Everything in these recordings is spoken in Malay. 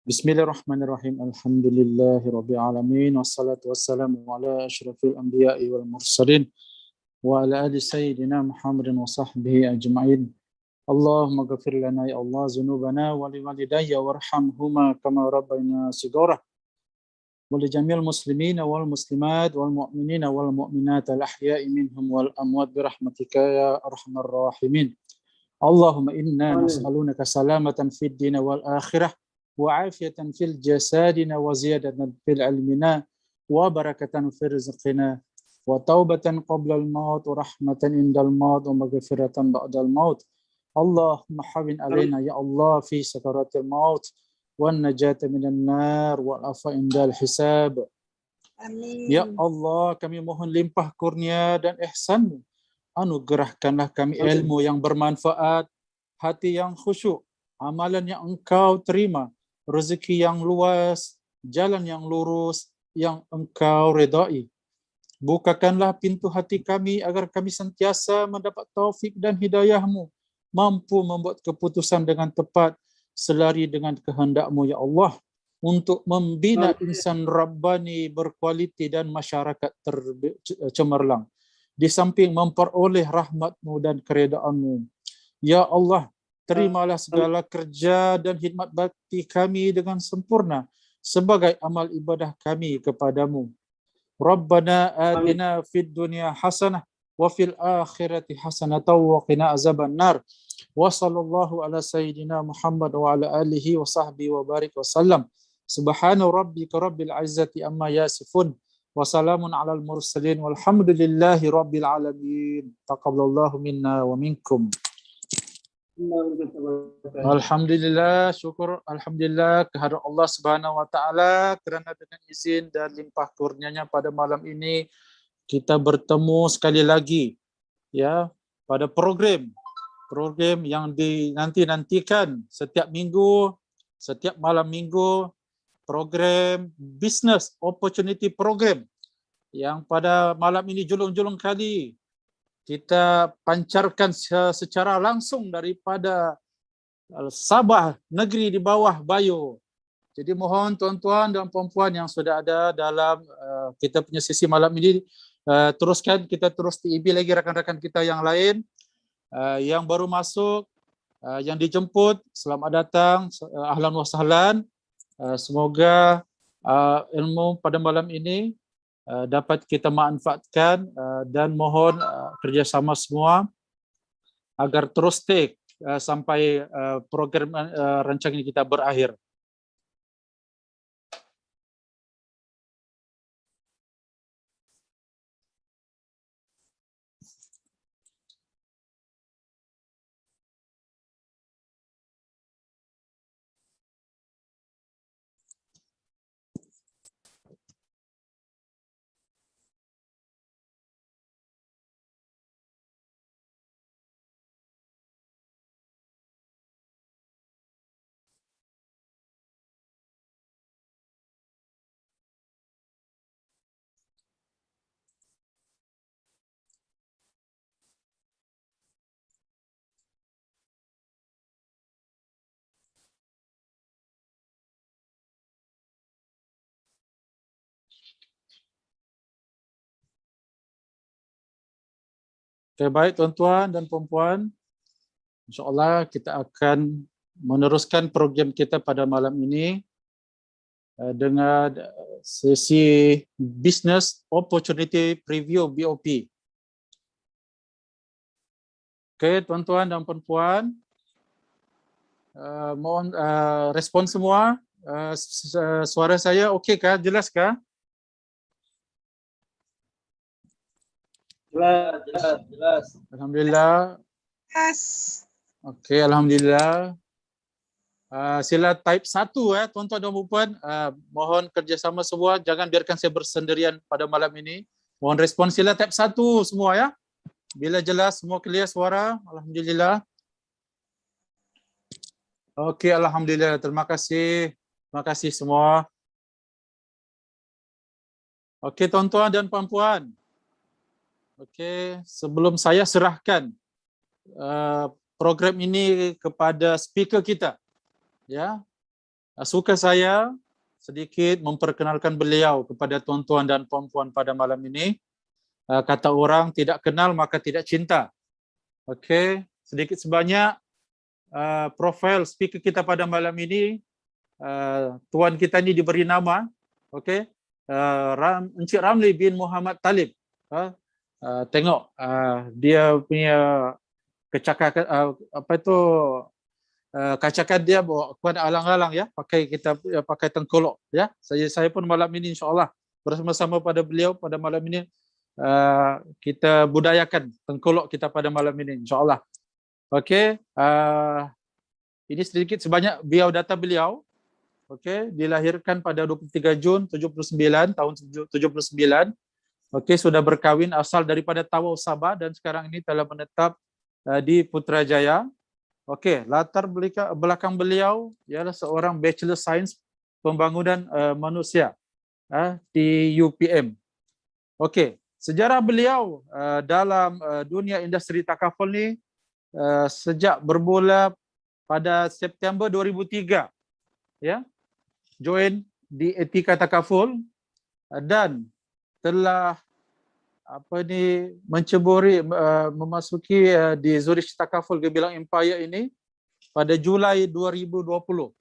Bismillahirrahmanirrahim. Alhamdulillahirabbil alamin wassalatu wassalamu ala asyrafil anbiya'i wal mursalin wa ala ali sayyidina Muhammadin wa sahbihi ajma'in. Allahumma ghafir lana ya Allah dzunubana wa liwalidayya warhamhuma kama rabbayana shighara wa li jami'il muslimina wal muslimat wal mu'minina wal mu'minat al ahya'i minhum wal amwat bi rahmatika ya arhamar rahimin. Allahumma inna nas'alunaka salamatan fid din wal akhirah wa afiyatan fil jasadina wa ziyadatan fil ilmina wa barakatan fil rizqina wa taubatan qabla al maut wa rahmatan indal maut wa maghfiratan ba'dal maut. Allahumma hawin alaina ya Allah fi sakaratil maut wan najata minan nar wal afa indal hisab. Amin. Ya Allah, kami mohon limpah kurnia dan ihsan-Mu. Anugerahkanlah kami ilmu yang bermanfaat, hati yang khusyuk, amalan yang Engkau terima, rezeki yang luas, jalan yang lurus, yang Engkau redai. Bukakanlah pintu hati kami agar kami sentiasa mendapat taufik dan hidayah-Mu, mampu membuat keputusan dengan tepat, selari dengan kehendak-Mu, ya Allah, untuk membina insan Rabbani berkualiti dan masyarakat cemerlang. Di samping memperoleh rahmat-Mu dan keredaan-Mu. Ya Allah, terimalah segala kerja dan khidmat bakti kami dengan sempurna sebagai amal ibadah kami kepadamu. Rabbana atina fid dunya hasanah wa fil akhirati hasanah wa qina azaban nar. Wa sallallahu ala sayyidina Muhammad wa ala alihi wa sahbihi wa barik wa sallam. Subhana rabbika rabbil izzati amma yasifun. Wassalamun alal mursalin walhamdulillahi rabbil alamin. Taqabbalallahu minna wa minkum. Alhamdulillah, syukur alhamdulillah kehadirat Allah Subhanahu wa taala kerana dengan izin dan limpah kurnianya pada malam ini kita bertemu sekali lagi ya pada program yang dinanti-nantikan setiap minggu, setiap malam minggu, program Business Opportunity Program yang pada malam ini julung-julung kali kita pancarkan secara langsung daripada Sabah, negeri di bawah Bayo. Jadi mohon tuan-tuan dan puan-puan yang sudah ada dalam kita punya sesi malam ini, teruskan, kita terus TEB lagi rakan-rakan kita yang lain yang baru masuk, yang dijemput, selamat datang, ahlan wa sahlan. Semoga ilmu pada malam ini dapat kita manfaatkan dan mohon kerjasama semua agar terus stay sampai program rancangan kita berakhir. Okay, baik tuan-tuan dan puan-puan, insyaAllah kita akan meneruskan program kita pada malam ini dengan sesi Business Opportunity Preview BOP. Okay, tuan-tuan dan puan-puan, mohon respon semua. Suara saya okey kah? Jelas kah? Jelas. Alhamdulillah. Yes. Okey, alhamdulillah. Sila type 1 tuan-tuan dan puan-puan. Mohon kerjasama semua, jangan biarkan saya bersendirian pada malam ini. Mohon respon sila type 1 semua ya. Bila jelas, semua clear suara, alhamdulillah. Okey, alhamdulillah. Terima kasih. Terima kasih semua. Okey, tuan-tuan dan puan-puan. Okey, sebelum saya serahkan program ini kepada speaker kita, ya, Suka saya sedikit memperkenalkan beliau kepada tuan-tuan dan puan-puan pada malam ini. Kata orang, tidak kenal maka tidak cinta. Okey, sedikit sebanyak profil speaker kita pada malam ini, tuan kita ni diberi nama, okey, Encik Ramli bin Muhammad Talib. Tengok dia punya kecakapan, apa itu, kacakan dia kuat alang-alang ya, pakai tengkolok ya. Saya pun malam ini insya-Allah bersama-sama pada beliau pada malam ini kita budayakan tengkolok kita pada malam ini insya-Allah. Okey, ini sedikit sebanyak biodata beliau. Okey, dilahirkan pada 23 Jun 79 tahun 79. Okey, sudah berkahwin, asal daripada Tawau Sabah dan sekarang ini telah menetap di Putrajaya. Okey, latar belakang beliau ialah seorang Bachelor Sains Pembangunan Manusia di UPM. Okey, sejarah beliau dalam dunia industri takaful ni sejak bermula pada September 2003 ya, join di Etika Takaful dan telah menceburi memasuki di Zurich Takaful Gemilang Empire ini pada Julai 2020.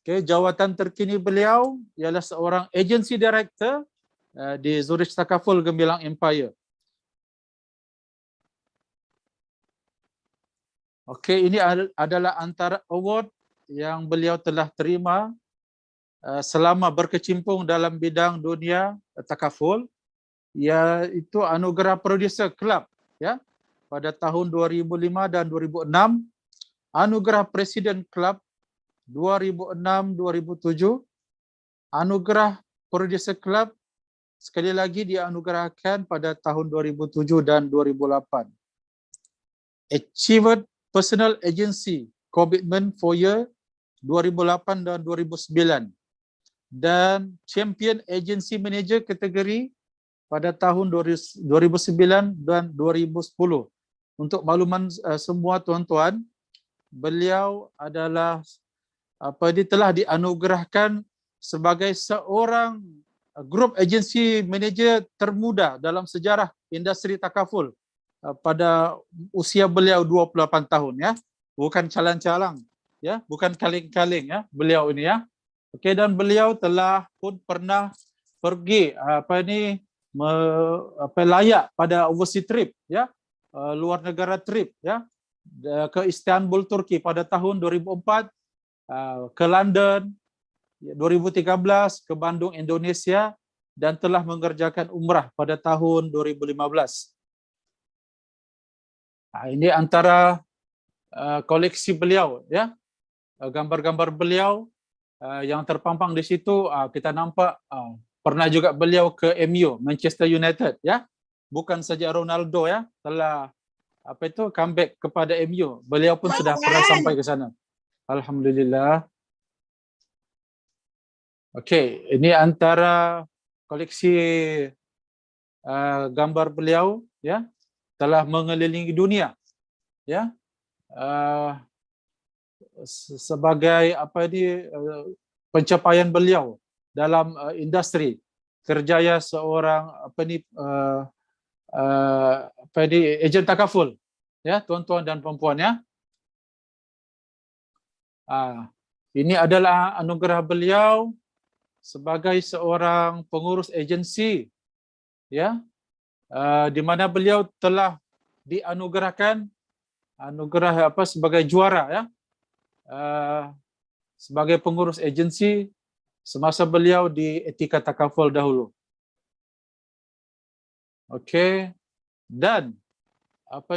Okey, jawatan terkini beliau ialah seorang agency director di Zurich Takaful Gemilang Empire. Okey, ini adalah antara award yang beliau telah terima selama berkecimpung dalam bidang dunia takaful, iaitu Anugerah Producer Club ya pada tahun 2005 dan 2006, Anugerah Presiden Club 2006-2007, Anugerah Producer Club sekali lagi dianugerahkan pada tahun 2007 dan 2008. Achieved Personal Agency Commitment for Year 2008 dan 2009 dan Champion Agency Manager kategori pada tahun 2009 dan 2010. Untuk makluman semua tuan-tuan, beliau adalah telah dianugerahkan sebagai seorang grup agency manager termuda dalam sejarah industri takaful pada usia beliau 28 tahun ya. Bukan calang-calang ya, bukan kaling-kaling ya beliau ini ya. Okey, dan beliau telah pun pernah pergi layak pada overseas trip ya, luar negara trip ya, ke Istanbul Turki pada tahun 2004, ke London 2013, ke Bandung Indonesia, dan telah mengerjakan umrah pada tahun 2015. Ini antara koleksi beliau ya, gambar-gambar beliau yang terpampang di situ. Kita nampak pernah juga beliau ke MU, Manchester United ya. Bukan saja Ronaldo ya telah comeback kepada MU, beliau pun sudah pernah sampai ke sana. Alhamdulillah. Okey, ini antara koleksi gambar beliau ya, telah mengelilingi dunia ya, sebagai pencapaian beliau dalam industri, kerjaya seorang ejen takaful ya, tuan-tuan dan puan-puan ya. Ini adalah anugerah beliau sebagai seorang pengurus agensi ya, di mana beliau telah dianugerahkan anugerah sebagai juara ya, sebagai pengurus agensi semasa beliau di Etika Takaful dahulu. Okey, dan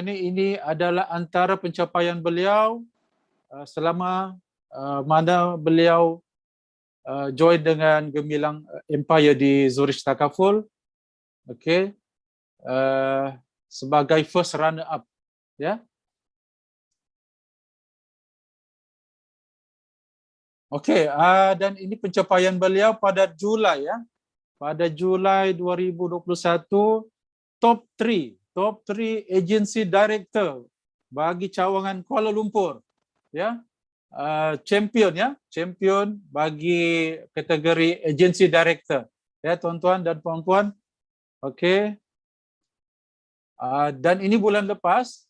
ini adalah antara pencapaian beliau selama mana beliau join dengan Gemilang Empire di Zurich Takaful. Okey, sebagai first runner up ya. Okey, dan ini pencapaian beliau pada Julai ya. Pada Julai 2021, top 3 agency director bagi cawangan Kuala Lumpur ya. champion ya, champion bagi kategori agency director ya tuan-tuan dan puan-puan. Okey. Dan ini bulan lepas,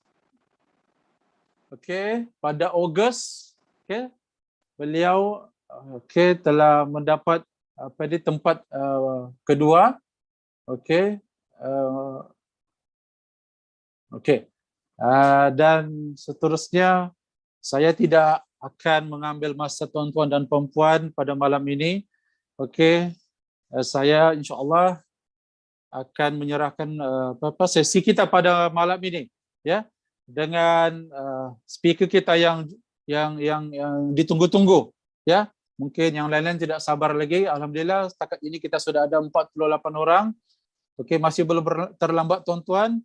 okey, pada Ogos, okey, beliau telah mendapat di tempat kedua. Okey. Okey. Dan seterusnya saya tidak akan mengambil masa tuan-tuan dan puan-puan pada malam ini. Okey. Saya insya-Allah akan menyerahkan sesi kita pada malam ini ya dengan speaker kita yang ditunggu-tunggu ya. Mungkin yang lain-lain tidak sabar lagi. Alhamdulillah setakat ini kita sudah ada 48 orang. Okey, masih belum terlambat tuan-tuan.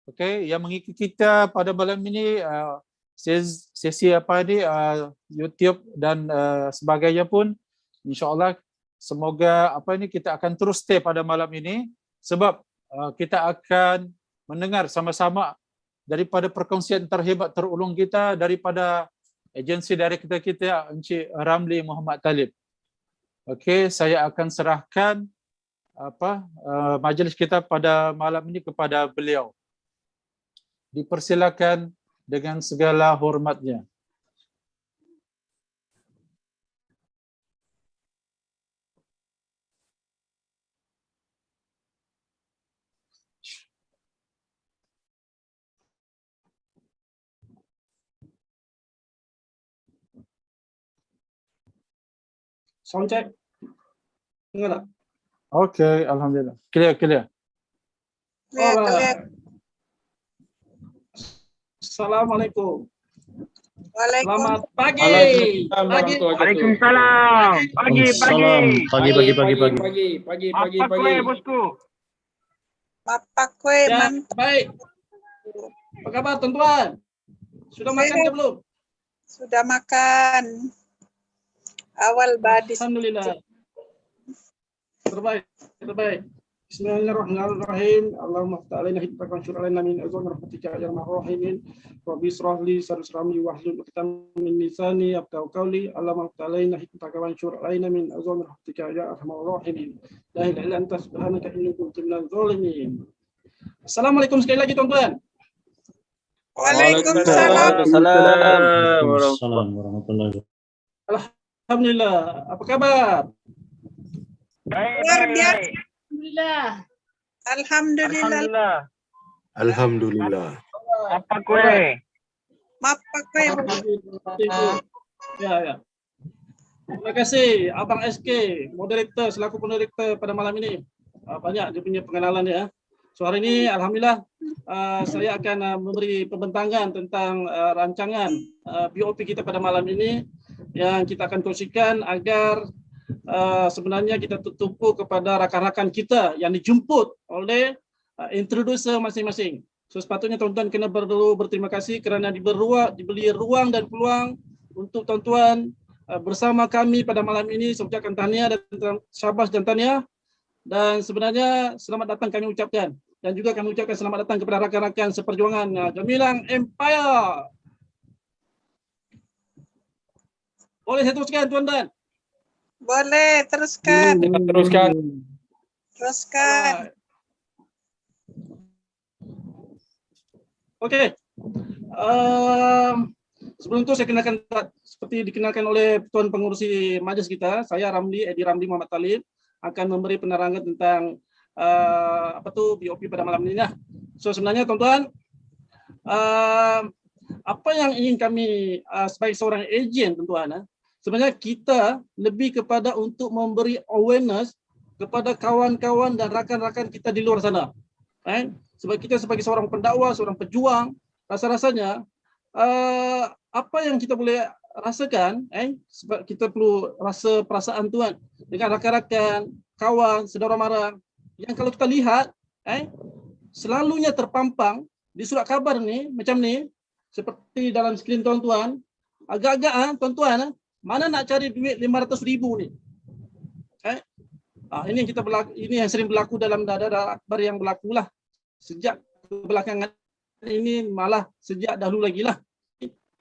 Okey, yang mengikuti kita pada malam ini sesi YouTube dan sebagainya pun insya-Allah semoga kita akan terus stay pada malam ini sebab kita akan mendengar sama-sama daripada perkongsian terhebat terulung kita daripada agensi director kita Encik Ramli Muhammad Talib. Okey, saya akan serahkan majlis kita pada malam ini kepada beliau. Dipersilakan dengan segala hormatnya. Sound check. Dengar tak? Okey, alhamdulillah. Clear. Clear. Assalamualaikum. Waalaikumsalam. Selamat pagi. Waalaikumsalam. Pagi. Bosku. Bapak kue Ya, mantap. baik. Apa kabar tuan-tuan? Sudah makan ke belum? Sudah makan. Awal badis. Alhamdulillah. Terbaik. Bismillahirrahmanirrahim. Allahumma ta'ala hidupkan wa syur alaina min azwan rahmatika ya arhamar rahimin. Rabbi israh li sadri wahlul 'uqdatam min lisani yafqahu qawli. Allahumma ta'ala hidupkan wa syur alaina min azwan rahmatika ya arhamar rahimin. La ilaha illa anta subhanaka inni kuntu minadh dhalimin. Assalamualaikum sekali lagi tuan-tuan. Waalaikumsalam. Waalaikumsalam warahmatullahi wabarakatuh. Alhamdulillah. Apa kabar? Luar biasa. Alhamdulillah. Alhamdulillah. Apa kue? Bapak kue. Ya. Terima kasih Abang SK, moderator selaku moderator pada malam ini. Banyak dia punya pengenalan ya. So hari ini alhamdulillah saya akan memberi pembentangan tentang rancangan BOP kita pada malam ini yang kita akan kongsikan agar sebenarnya kita tertumpu kepada rakan-rakan kita yang dijemput oleh introducer masing-masing. So sepatutnya tuan-tuan kena berterima kasih kerana diberi ruang dan peluang untuk tuan-tuan bersama kami pada malam ini. Saya ucapkan tahniah dan syabas dan tahniah. Dan sebenarnya selamat datang kami ucapkan. Dan juga kami ucapkan selamat datang kepada rakan-rakan seperjuangan Gemilang Empire. Boleh saya teruskan tuan-tuan? Boleh, teruskan. Teruskan. Okey. Sebelum itu saya kenalkan seperti dikenalkan oleh tuan pengurusi majlis kita, saya Edi Ramli Muhammad Talib akan memberi penerangan tentang BOP pada malam ini. So sebenarnya tuan-tuan, apa yang ingin kami sebagai seorang ejen tuan-tuan, sebenarnya kita lebih kepada untuk memberi awareness kepada kawan-kawan dan rakan-rakan kita di luar sana. Sebab kita sebagai seorang pendakwa, seorang pejuang, rasa-rasanya apa yang kita boleh rasakan, sebab kita perlu rasa perasaan tuan dengan rakan-rakan, kawan, saudara mara yang kalau kita lihat selalunya terpampang di surat khabar ni macam ni, seperti dalam skrin tuan-tuan, agak-agak tuan-tuan, mana nak cari duit 500,000 ni. Ini yang sering berlaku dalam daerah akbar yang berlaku lah sejak belakangan ini, malah sejak dahulu lagi lah.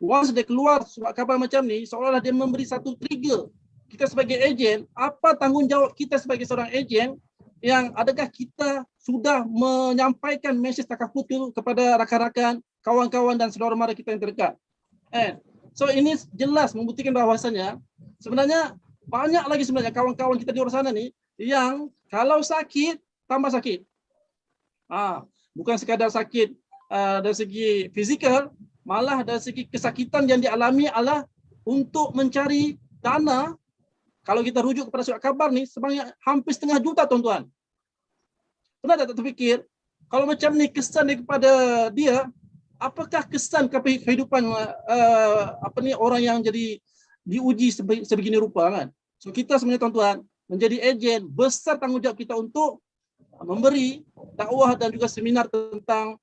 once dia keluar surat khabar macam ni, seolah-olah dia memberi satu trigger. Kita sebagai ejen, apa tanggungjawab kita sebagai seorang ejen, yang adakah kita sudah menyampaikan mesej takaful itu kepada rakan-rakan, kawan-kawan dan saudara mara kita yang terdekat. So ini jelas membuktikan bahawasanya sebenarnya banyak lagi sebenarnya kawan-kawan kita di luar sana ni yang kalau sakit tambah sakit. Bukan sekadar sakit dari segi fizikal, malah dari segi kesakitan yang dialami adalah untuk mencari dana. Kalau kita rujuk kepada surat khabar ni sebanyak hampir 1/2 juta tuan-tuan. Pernah tak terfikir kalau macam ni kesan kepada dia, apakah kesan kehidupan orang yang jadi diuji sebegini rupa kan? So kita sebenarnya tuan-tuan menjadi ejen, besar tanggungjawab kita untuk memberi dakwah dan juga seminar tentang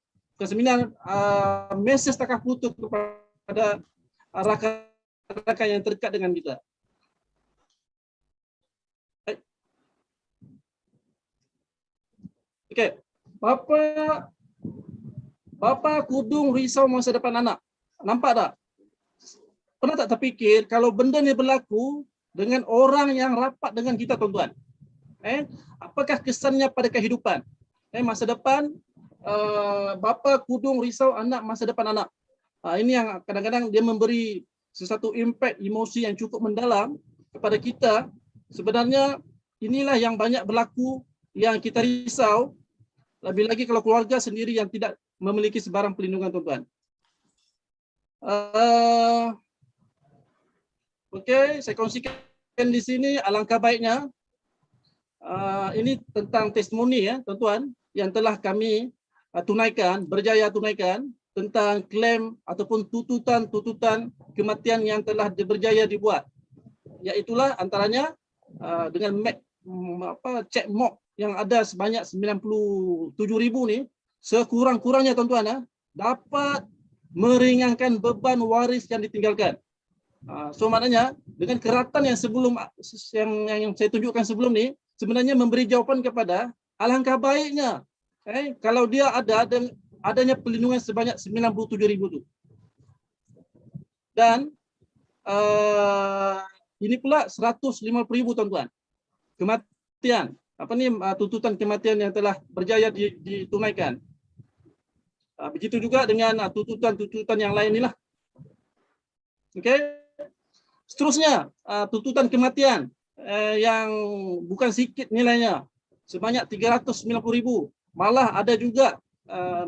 mesej takaful itu kepada rakan-rakan yang terdekat dengan kita. Okey, Bapa kudung risau masa depan anak. Nampak tak? Pernah tak terfikir kalau benda ni berlaku dengan orang yang rapat dengan kita tuan-tuan? Apakah kesannya pada kehidupan? Masa depan bapa kudung risau anak, masa depan anak. Ini yang kadang-kadang dia memberi sesuatu impact emosi yang cukup mendalam kepada kita. Sebenarnya inilah yang banyak berlaku yang kita risau. Lebih lagi kalau keluarga sendiri yang tidak memiliki sebarang pelindungan tuan-tuan. Okey, saya kongsikan di sini alangkah baiknya. Ini tentang testimoni ya tuan-tuan yang telah kami berjaya tunaikan tentang klaim ataupun tuntutan kematian yang telah berjaya dibuat. Iaitulah antaranya dengan cek mok yang ada sebanyak 97,000 ni, sekurang-kurangnya tuan-tuan dapat meringankan beban waris yang ditinggalkan. So maknanya dengan keratan yang sebelum yang saya tunjukkan sebelum ni sebenarnya memberi jawapan kepada alangkah baiknya kalau dia adanya perlindungan sebanyak 97,000 tu. Dan ini pula 150,000 tuan-tuan kematian. Tuntutan kematian yang telah berjaya ditunaikan. Begitu juga dengan tuntutan yang lain inilah. Okey. Seterusnya, tuntutan kematian yang bukan sikit nilainya, sebanyak 390,000. Malah ada juga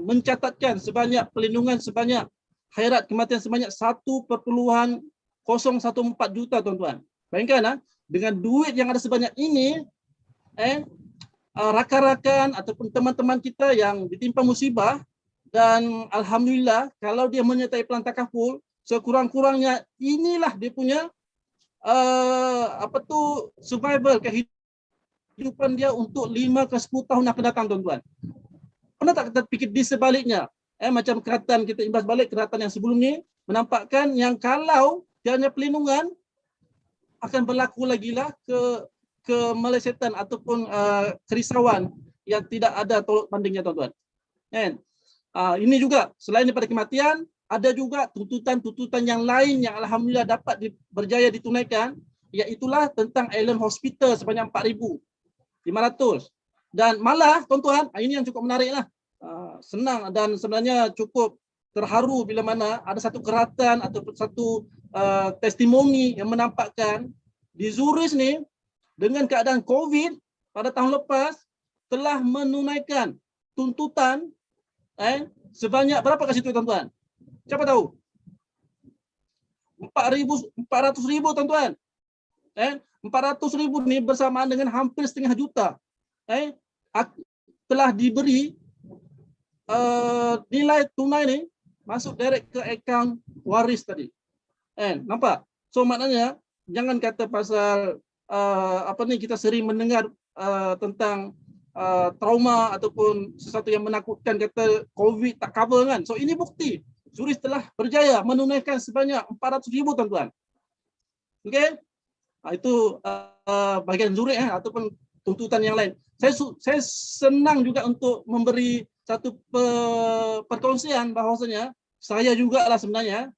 mencatatkan sebanyak perlindungan sebanyak khairat kematian sebanyak 1.014 juta tuan-tuan. Bayangkan dengan duit yang ada sebanyak ini, rakan-rakan ataupun teman-teman kita yang ditimpa musibah dan alhamdulillah kalau dia menyertai pelan takaful, sekurang-kurangnya inilah dia punya survival kehidupan dia untuk 5 ke 10 tahun akan datang tuan-tuan. Pernah tak kita fikir di sebaliknya? Macam keratan kita imbas balik keratan yang sebelum ni menampakkan yang kalau tiada perlindungan akan berlaku lagi lah kemelesetan ataupun kerisauan yang tidak ada tolak bandingnya tuan-tuan. Ini juga selain daripada kematian, ada juga tuntutan-tuntutan yang lain yang alhamdulillah dapat berjaya ditunaikan, iaitulah tentang Allen Hospital sebanyak 4,500. Dan malah tuan-tuan, ini yang cukup menariklah. Senang dan sebenarnya cukup terharu bila mana ada satu keratan ataupun satu testimoni yang menampakkan di Zurich ni dengan keadaan COVID pada tahun lepas telah menunaikan tuntutan sebanyak berapa kat situ tuan-tuan? Siapa tahu? 400,000 tuan-tuan. 400,000 ni bersamaan dengan hampir 1/2 juta. Telah diberi nilai tunai ni masuk direct ke akaun waris tadi. Nampak? So maknanya jangan kata pasal kita sering mendengar tentang trauma ataupun sesuatu yang menakutkan kata COVID tak cover kan. So ini bukti. Zurich telah berjaya menunaikan sebanyak 400,000 tuan-tuan. Okey? Itu bahagian Zurich ataupun tuntutan yang lain. Saya senang juga untuk memberi satu perkongsian bahawasanya saya juga lah sebenarnya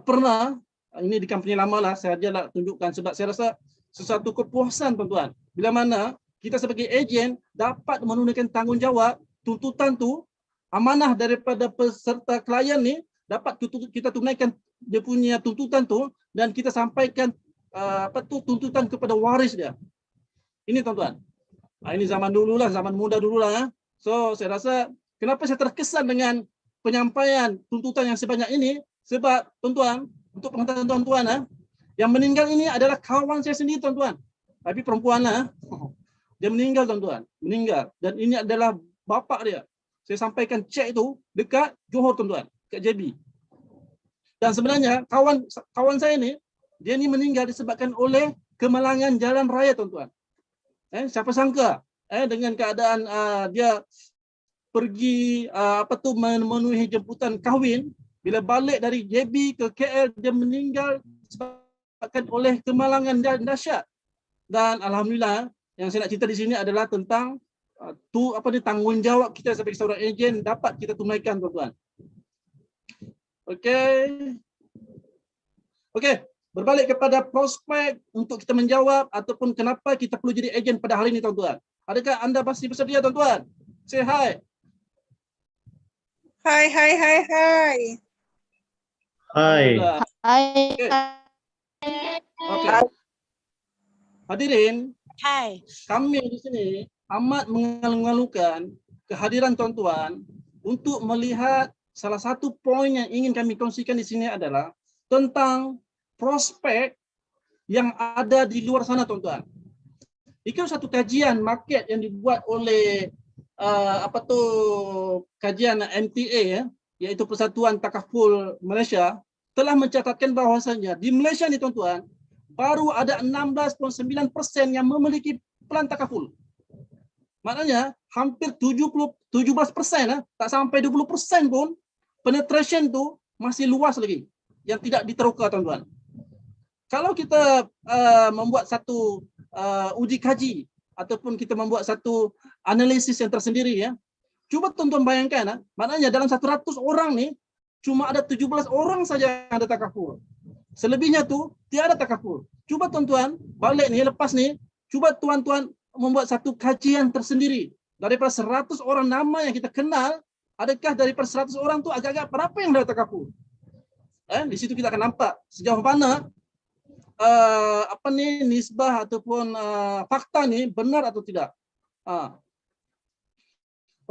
pernah, ini di company lama lah, saya ajalah tunjukkan sebab saya rasa sesuatu kepuasan tuan-tuan. Bila mana kita sebagai ejen dapat menunaikan tanggungjawab, tuntutan tu, amanah daripada peserta klien ni, dapat kita tunaikan dia punya tuntutan tu dan kita sampaikan tuntutan kepada waris dia. Ini tuan-tuan. Ini zaman dululah, zaman muda dululah. So saya rasa kenapa saya terkesan dengan penyampaian tuntutan yang sebanyak ini, sebab tuan-tuan, untuk pengetahuan tuan-tuan, yang meninggal ini adalah kawan saya sendiri tuan-tuan. Tapi perempuan lah. Dia meninggal tuan-tuan, meninggal. Dan ini adalah bapak dia. Saya sampaikan cek itu dekat Johor tuan-tuan, dekat JB. Dan sebenarnya kawan saya ni, dia ni meninggal disebabkan oleh kemalangan jalan raya tuan-tuan. Siapa sangka dengan keadaan dia pergi memenuhi jemputan kahwin, bila balik dari JB ke KL dia meninggal disebabkan oleh kemalangan dahsyat. Dan alhamdulillah yang saya nak cerita di sini adalah tentang tanggungjawab kita sebagai seorang ejen dapat kita tunaikan tuan-tuan. Okey, berbalik kepada prospek untuk kita menjawab ataupun kenapa kita perlu jadi ejen pada hari ini tuan-tuan. Adakah anda pasti bersedia tuan-tuan? Say hi. Hai. Hai. Okay. Hadirin, Hai. kami di sini amat mengalu-alukan kehadiran tuan-tuan untuk melihat salah satu poin yang ingin kami kongsikan di sini adalah tentang prospek yang ada di luar sana tuan-tuan. Itu satu kajian market yang dibuat oleh kajian MTA ya, iaitu Persatuan Takaful Malaysia, telah mencatatkan bahawasanya di Malaysia ni tuan-tuan baru ada 16.9% yang memiliki pelan takaful. Maknanya hampir 17%, tak sampai 20% pun penetration tu masih luas lagi yang tidak diteroka tuan-tuan. Kalau kita membuat satu uji kaji ataupun kita membuat satu analisis yang tersendiri ya, cuba tuan-tuan bayangkan, maknanya dalam 100 orang ni cuma ada 17 orang saja yang ada takaful. Selebihnya tu tiada takaful. Cuba tuan-tuan balik ni lepas ni, cuba tuan-tuan membuat satu kajian tersendiri daripada 100 orang nama yang kita kenal, adakah daripada 100 orang tu agak-agak berapa yang ada takaful? Di situ kita akan nampak sejauh mana nisbah ataupun fakta ni benar atau tidak.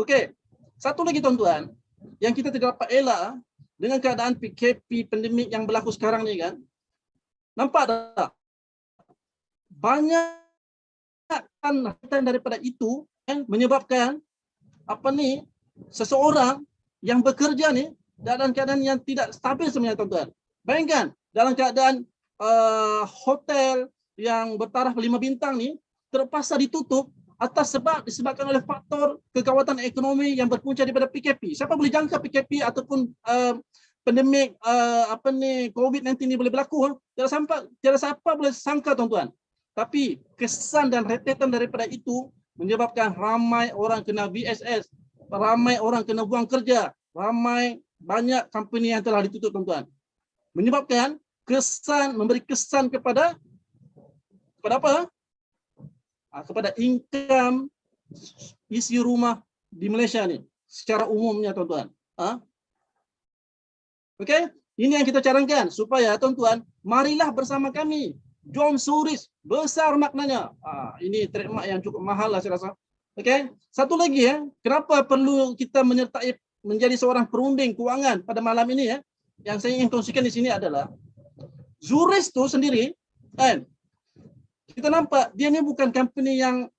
Okey, satu lagi tuan-tuan yang kita tidak dapat elak dengan keadaan PKP pandemik yang berlaku sekarang ni kan, nampak tak banyak hambatan daripada itu yang menyebabkan seseorang yang bekerja ni dalam keadaan yang tidak stabil sebenarnya tuan-tuan. Bayangkan dalam keadaan hotel yang bertaraf 5 bintang ni terpaksa ditutup disebabkan oleh faktor kegawatan ekonomi yang berpunca daripada PKP. Siapa boleh jangka PKP ataupun pandemik COVID-19 ni boleh berlaku? Tiada siapa boleh sangka tuan-tuan. Tapi kesan dan rentetan daripada itu menyebabkan ramai orang kena BSS, ramai orang kena buang kerja, banyak company yang telah ditutup tuan-tuan. Menyebabkan memberi kesan kepada apa? Kepada income isi rumah di Malaysia ni secara umumnya tuan-tuan. Okey, ini yang kita carankan supaya tuan-tuan marilah bersama kami. Jom Suris, besar maknanya. Ini trademark yang cukup mahal lah saya rasa. Okey, satu lagi ya, kenapa perlu kita menyertai menjadi seorang perunding kewangan pada malam ini ya? Yang saya ingin kongsikan di sini adalah Zuris tu sendiri kan, kita nampak dia ni bukan company yang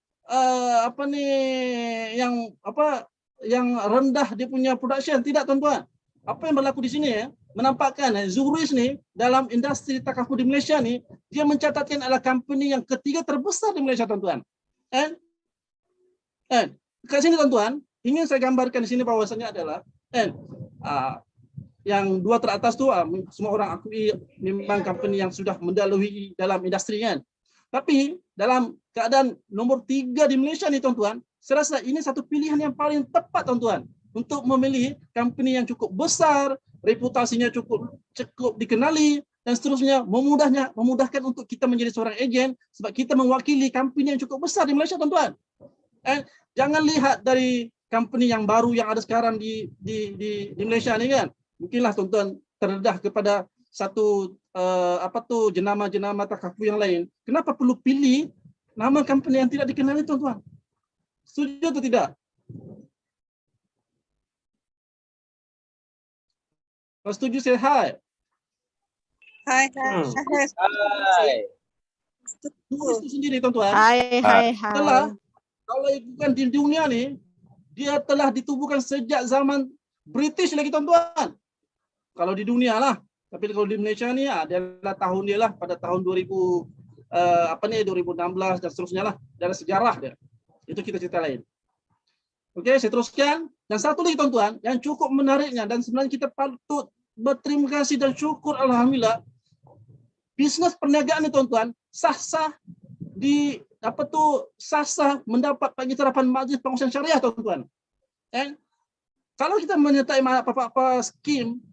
yang rendah dia punya production, tidak tuan-tuan. Apa yang berlaku di sini ya, menampakkan Zuris ni dalam industri takaful di Malaysia ni, dia mencatatkan adalah company yang ketiga terbesar di Malaysia tuan-tuan. Kat sini tuan-tuan, ingin saya gambarkan di sini bahawasanya adalah yang dua teratas tu semua orang akui memang company yang sudah mendahului dalam industri kan. Tapi dalam keadaan nombor 3 di Malaysia ni tuan-tuan, saya rasa ini satu pilihan yang paling tepat tuan-tuan untuk memilih company yang cukup besar, reputasinya cukup dikenali, dan seterusnya, memudahkan untuk kita menjadi seorang ejen sebab kita mewakili company yang cukup besar di Malaysia, tuan-tuan. Jangan lihat dari company yang baru yang ada sekarang di Malaysia ni kan. Mungkinlah tuan-tuan terdedah kepada satu jenama-jenama takaful yang lain. Kenapa perlu pilih nama company yang tidak dikenali, tuan-tuan? Setuju atau tidak? Kalau setuju, say hi. Hai. Zuris itu sendiri, tuan-tuan. Hai. Telah, kalau ikutkan di dunia ni, dia telah ditubuhkan sejak zaman British lagi, tuan-tuan. Kalau di dunia lah. Tapi kalau di Malaysia ni adalah tahun dia lah, pada tahun 2016 dan seterusnya lah. Dari sejarah dia. Itu kita cerita lain. Okey, saya teruskan. Dan satu lagi, tuan-tuan, yang cukup menariknya dan sebenarnya kita patut berterima kasih dan syukur, alhamdulillah, bisnes perniagaan ni, tuan-tuan, sah-sah mendapat pengiktirafan Majlis Pengurusan Syariah, tuan-tuan. Kalau kita menyertai apa-apa skim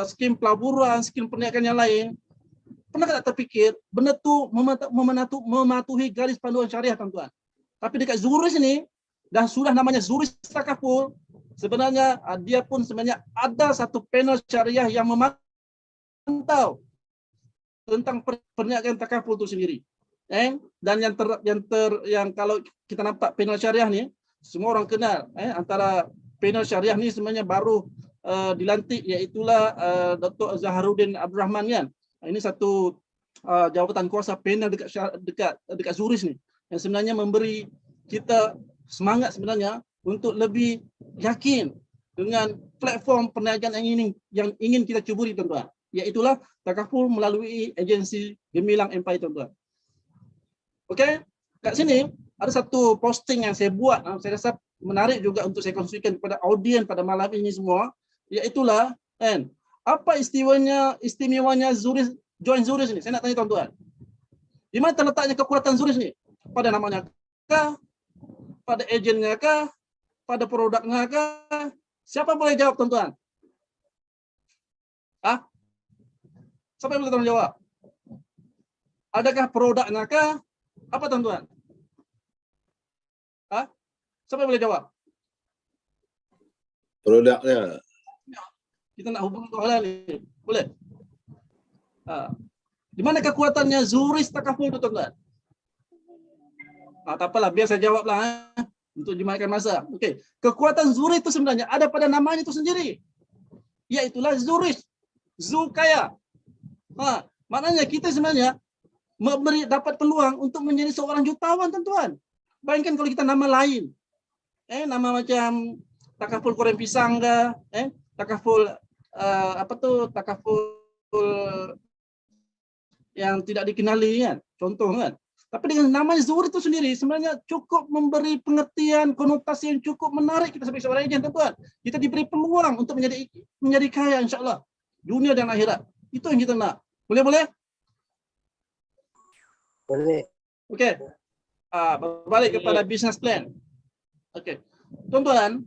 skim pelaburan, skim perniagaan yang lain, pernah tak terfikir benda tu mematuhi garis panduan syariah, tuan-tuan? Tapi dekat Zuris ini dah sudah namanya Zuris Takaful, sebenarnya dia pun sebenarnya ada satu panel syariah yang memantau tentang perniagaan takaful itu sendiri. Dan yang kalau kita nampak panel syariah ni, semua orang kenal. Antara panel syariah ni sebenarnya baru dilantik, iaitulah Dr. Zaharuddin Abdul Rahman kan. Ini satu jawatan kuasa panel dekat Zuris ni, yang sebenarnya memberi kita semangat sebenarnya untuk lebih yakin dengan platform perniagaan yang ingin kita cuburi, tuan-tuan. Iaitulah takaful melalui agensi Gemilang Empire, tuan-tuan. Okey, kat sini ada satu posting yang saya buat, saya rasa menarik juga untuk saya kongsikan kepada audien pada malam ini semua, iaitulah apa istimewanya Zuris, join Zuris ni. Saya nak tanya tuan-tuan, di mana terletaknya kekuatan Zuris ni? Pada namanya kah? Pada agennya kah? Pada produknya kah? Siapa boleh jawab, tuan-tuan? Siapa yang boleh tolong jawab? Adakah produknya kah? Apa, tuan-tuan? Siapa yang boleh jawab? Produknya. Kita nak hubungi dua hal ni. Boleh? Di mana kekuatannya Zuris Takaful tu, tuan-tuan? Tak apalah, biar saya jawablah untuk dimakan masa. Okey, kekuatan Zuris itu sebenarnya ada pada namanya itu sendiri. Iaitulah Zuris, Zulkaya. Maknanya kita sebenarnya dapat peluang untuk menjadi seorang jutawan, tuan-tuan. Bayangkan kalau kita nama lain. Nama macam takaful koreng pisang ke, takaful takaful yang tidak dikenali kan, contoh kan. Tapi dengan nama Zuris itu sendiri sebenarnya cukup memberi pengertian, konotasi yang cukup menarik kita sebagai seorang ejen, tuan-tuan. Kita diberi peluang untuk menjadi kaya, insya-Allah, dunia dan akhirat. Itu yang kita nak. Boleh? Boleh. Okey. Berbalik kepada business plan. Okey. Tuan-tuan,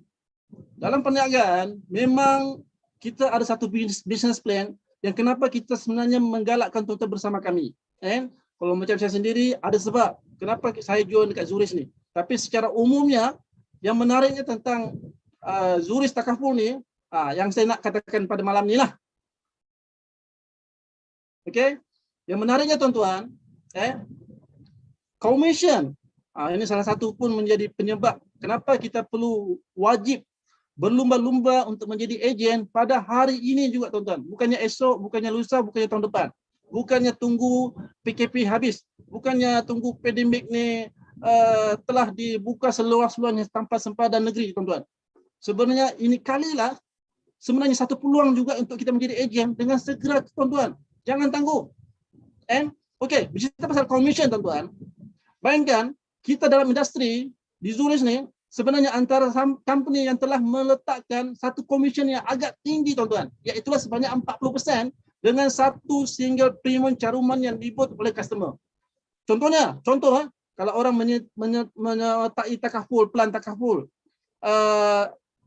dalam perniagaan memang kita ada satu business plan yang kenapa kita sebenarnya menggalakkan tuan-tuan bersama kami. Kalau macam saya sendiri ada sebab kenapa saya join dekat Zuris ni. Tapi secara umumnya yang menariknya tentang Zuris Takaful ni, yang saya nak katakan pada malam ni lah. Okey, yang menariknya, tuan-tuan, commission. Ini salah satu pun menjadi penyebab kenapa kita perlu wajib berlumba-lumba untuk menjadi ejen pada hari ini juga, tuan-tuan. Bukannya esok, bukannya lusa, bukannya tahun depan. Bukannya tunggu PKP habis. Bukannya tunggu pandemik ni telah dibuka seluas-luasnya tanpa sempadan negeri, tuan-tuan. Sebenarnya ini kalilah sebenarnya satu peluang juga untuk kita menjadi ejen dengan segera, tuan-tuan. Jangan tangguh. Okey, bercerita pasal commission, tuan-tuan. Bayangkan kita dalam industri di Zuris ni sebenarnya antara company yang telah meletakkan satu commission yang agak tinggi, tuan-tuan, iaitulah sebanyak 40% dengan satu single premium caruman yang dibuat oleh customer. Contoh, kalau orang menyertai takaful, plan takaful,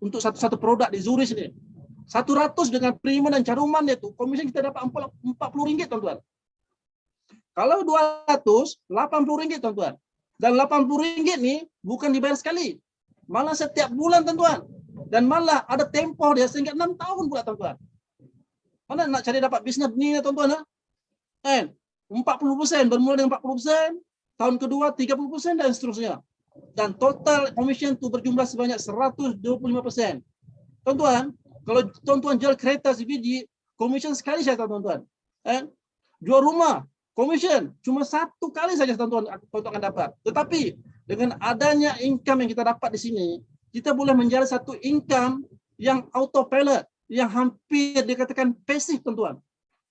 untuk satu produk di Zurich ini. 100 dengan prima dan caruman itu, komisi kita dapat 40 ringgit, tuan-tuan. Kalau 200, 80 ringgit, tuan-tuan. Dan 80 ringgit nih bukan dibayar sekali. Malah setiap bulan, tuan-tuan. Dan malah ada tempoh dia sehingga 6 tahun pula, tuan-tuan. Mana nak cari dapat bisnes ni, tuan-tuan? 40%, bermula dengan 40%, tahun kedua 30% dan seterusnya. Dan total commission itu berjumlah sebanyak 125%. Tuan-tuan, kalau tuan-tuan jual kereta sebiji, commission sekali saja, tuan-tuan. Jual rumah, commission cuma 1 kali saja, tuan-tuan akan dapat. Tetapi dengan adanya income yang kita dapat di sini, kita boleh menjalani satu income yang autopilot, yang hampir dikatakan pasif, tuan-tuan.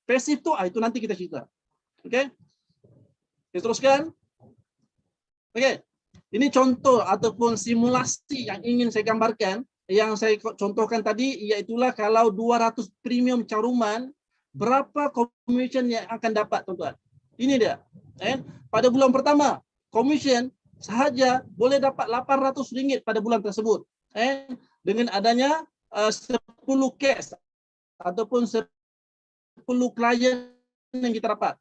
Pasif itu nanti kita cerita. Oke? Kita teruskan. Oke. Ini contoh ataupun simulasi yang ingin saya gambarkan. Yang saya contohkan tadi, iaitulah kalau 200 premium caruman, berapa commission yang akan dapat, tuan-tuan. Ini dia. Pada bulan pertama, commission sahaja boleh dapat RM800 pada bulan tersebut. Dengan adanya 10 case ataupun 10 klien yang kita dapat.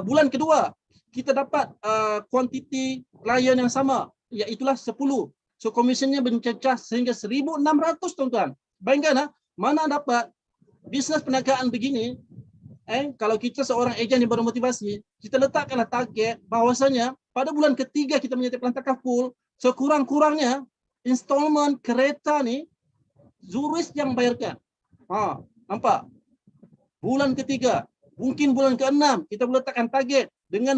Bulan kedua, kita dapat kuantiti klien yang sama, iaitulah 10. So commissionnya mencecah sehingga 1.600, tuan-tuan. Bayangkan, mana dapat bisnes perniagaan begini, kalau kita seorang ejen yang bermotivasi, kita letakkanlah target bahwasanya pada bulan ketiga kita menyetapkan takaful, sekurang-kurangnya installment kereta ni Zurich yang bayarkan. Nampak? Bulan ketiga, mungkin bulan ke-6 kita boleh letakkan target dengan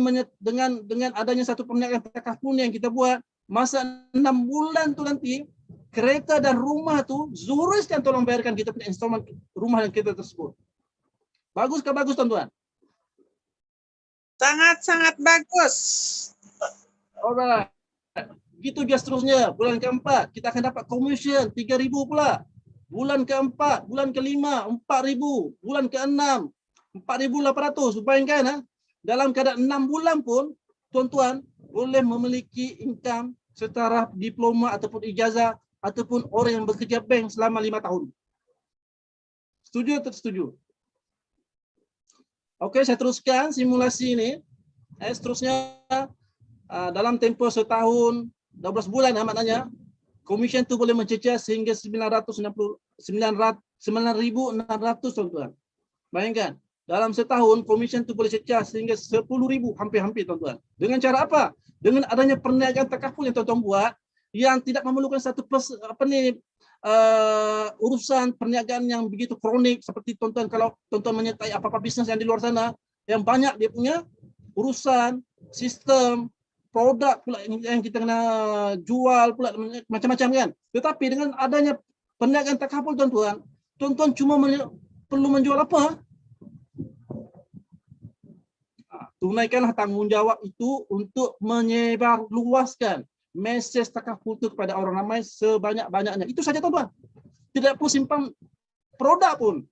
adanya satu perniagaan takaful yang kita buat. Masa 6 bulan tu nanti, kereta dan rumah tu Zurich yang tolong bayarkan kita punya installment rumah dan kereta tersebut. Bagus ke bagus, tuan-tuan? Sangat-sangat bagus. Alright. Begitu dia seterusnya. Bulan keempat, kita akan dapat commission 3.000 pula. Bulan keempat, bulan kelima, 4.000. Bulan keenam, 4.800. Bayangkan, dalam keadaan 6 bulan pun, tuan-tuan boleh memiliki income setara diploma ataupun ijazah ataupun orang yang bekerja bank selama 5 tahun. Setuju atau setuju? Oke, saya teruskan simulasi ini. Seterusnya dalam tempoh setahun 12 bulan, maknanya commission itu boleh mencecah sehingga 9.600, tuan-tuan. Bayangkan, dalam setahun commission itu boleh cecah sehingga 10.000, hampir-hampir, tuan-tuan. Dengan cara apa? Dengan adanya perniagaan takaful yang tuan-tuan buat, yang tidak memerlukan satu urusan perniagaan yang begitu kronik seperti tuan-tuan kalau tuan-tuan menyertai apa-apa bisnes yang di luar sana yang banyak dia punya urusan sistem produk pula yang kita kena jual pula macam-macam kan. Tetapi dengan adanya perniagaan takaful, tuan-tuan cuma perlu menjual apa? Tunaikanlah tanggungjawab itu untuk menyebarluaskan mesej takaful itu kepada orang ramai sebanyak-banyaknya. Itu saja, tuan-tuan. Tidak perlu simpan produk pun.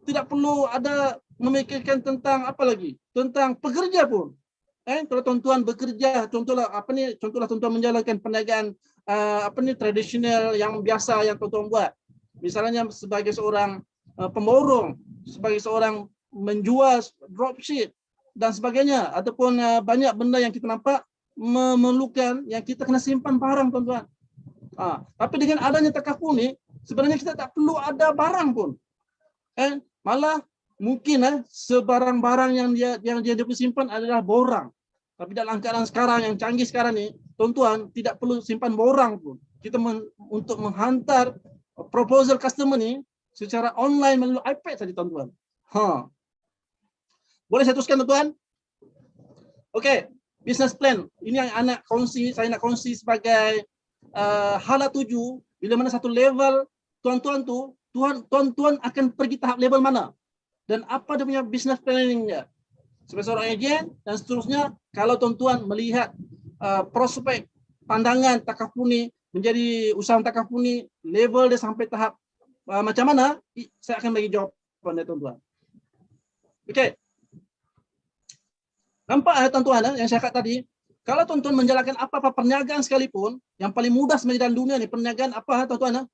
Tidak perlu ada memikirkan tentang apa lagi? Tentang pekerja pun. Kalau tuan-tuan bekerja, contohlah tuan-tuan menjalankan perniagaan tradisional yang biasa yang tuan-tuan buat. Misalnya sebagai seorang pemborong, sebagai seorang menjual dropship dan sebagainya, ataupun banyak benda yang kita nampak memerlukan yang kita kena simpan barang, tuan-tuan. Tapi dengan adanya takaful ni, sebenarnya kita tak perlu ada barang pun. Malah mungkin sebarang-barang yang dia simpan adalah borang. Tapi dalam keadaan sekarang yang canggih sekarang ni, tuan-tuan tidak perlu simpan borang pun. Kita untuk menghantar proposal customer ni secara online melalui iPad saja, tuan-tuan. Boleh saya teruskan, tuan-tuan? Okey, business plan. Ini yang saya nak kongsi sebagai hala tuju. Bila mana satu level tuan-tuan akan pergi tahap level mana dan apa dia punya business planningnya sebagai seorang ejen dan seterusnya. Kalau tuan-tuan melihat prospek pandangan takaful ni menjadi usaha takaful ni, level dia sampai tahap macam mana, saya akan bagi jawapan, tuan-tuan. Okey. Nampak tuan-tuan yang saya kata tadi, Kalau tuan-tuan menjalankan apa-apa perniagaan sekalipun, yang paling mudah sebenarnya dalam dunia ni perniagaan apa tuan-tuan?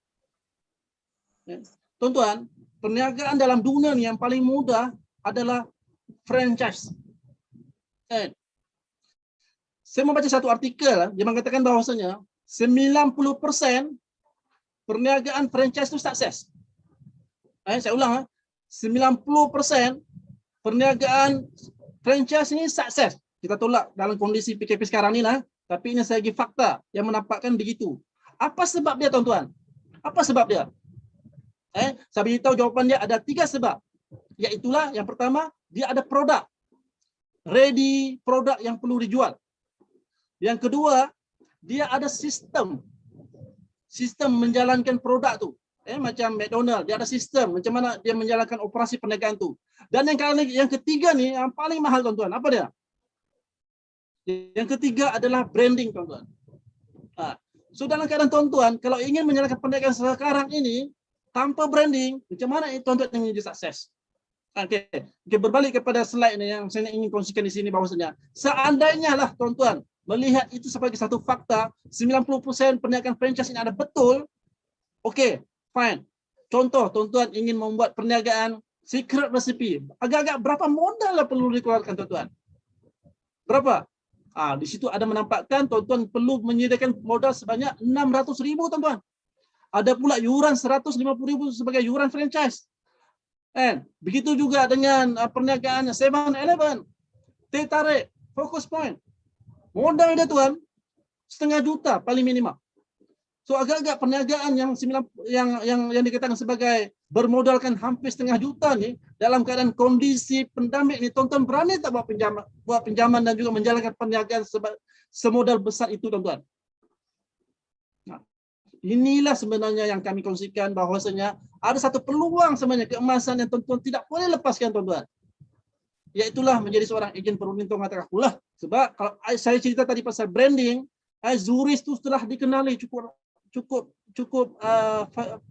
Tuan-tuan, perniagaan dalam dunia ni yang paling mudah adalah franchise. Saya membaca satu artikel yang mengatakan bahawasanya 90% perniagaan franchise itu sukses. Saya ulang, 90% perniagaan franchise ini sukses. Kita tolak dalam kondisi PKP sekarang ni lah, tapi ini segi fakta yang menampakkan begitu. Apa sebab dia tuan-tuan? Apa sebab dia? Saya beritahu jawapan dia ada 3 sebab. Iaitulah yang pertama, dia ada produk. Ready produk yang perlu dijual. Yang kedua, dia ada sistem. Sistem menjalankan produk tu. Macam McDonald, dia ada sistem macam mana dia menjalankan operasi perniagaan tu. Dan yang ketiga ni yang paling mahal tuan-tuan, apa dia? Yang ketiga adalah branding tuan-tuan. So dalam keadaan tuan-tuan, kalau ingin menjalankan perniagaan sekarang ini tanpa branding, macam mana tuan-tuan ingin menjadi sukses? Okey, berbalik kepada slide ni yang saya ingin kongsikan di sini bahawasanya seandainya lah tuan-tuan melihat itu sebagai satu fakta, 90% perniagaan franchise ini ada betul. Okey, fine. Contoh, tuan-tuan ingin membuat perniagaan secret recipe. Agak-agak berapa modal lah perlu dikeluarkan tuan-tuan? Berapa? Di situ ada menampakkan tuan-tuan perlu menyediakan modal sebanyak 600,000 tuan-tuan. Ada pula yuran 150,000 sebagai yuran franchise. Begitu juga dengan perniagaan 7-Eleven, teh tarik, Focus Point. Modal dia tuan, 500,000 paling minimal. So agak-agak perniagaan yang dikatakan sebagai bermodalkan hampir 500,000 ni dalam keadaan kondisi pandemik ni, tuan-tuan berani tak buat pinjaman dan juga menjalankan perniagaan semodal besar itu tuan-tuan? Inilah sebenarnya yang kami kongsikan bahawasanya ada satu peluang sebenarnya keemasan yang tuan-tuan tidak boleh lepaskan tuan-tuan. Iaitulah menjadi seorang ejen peruntung kata aku lah. Sebab kalau saya cerita tadi pasal branding, Zurich itu telah dikenali cukup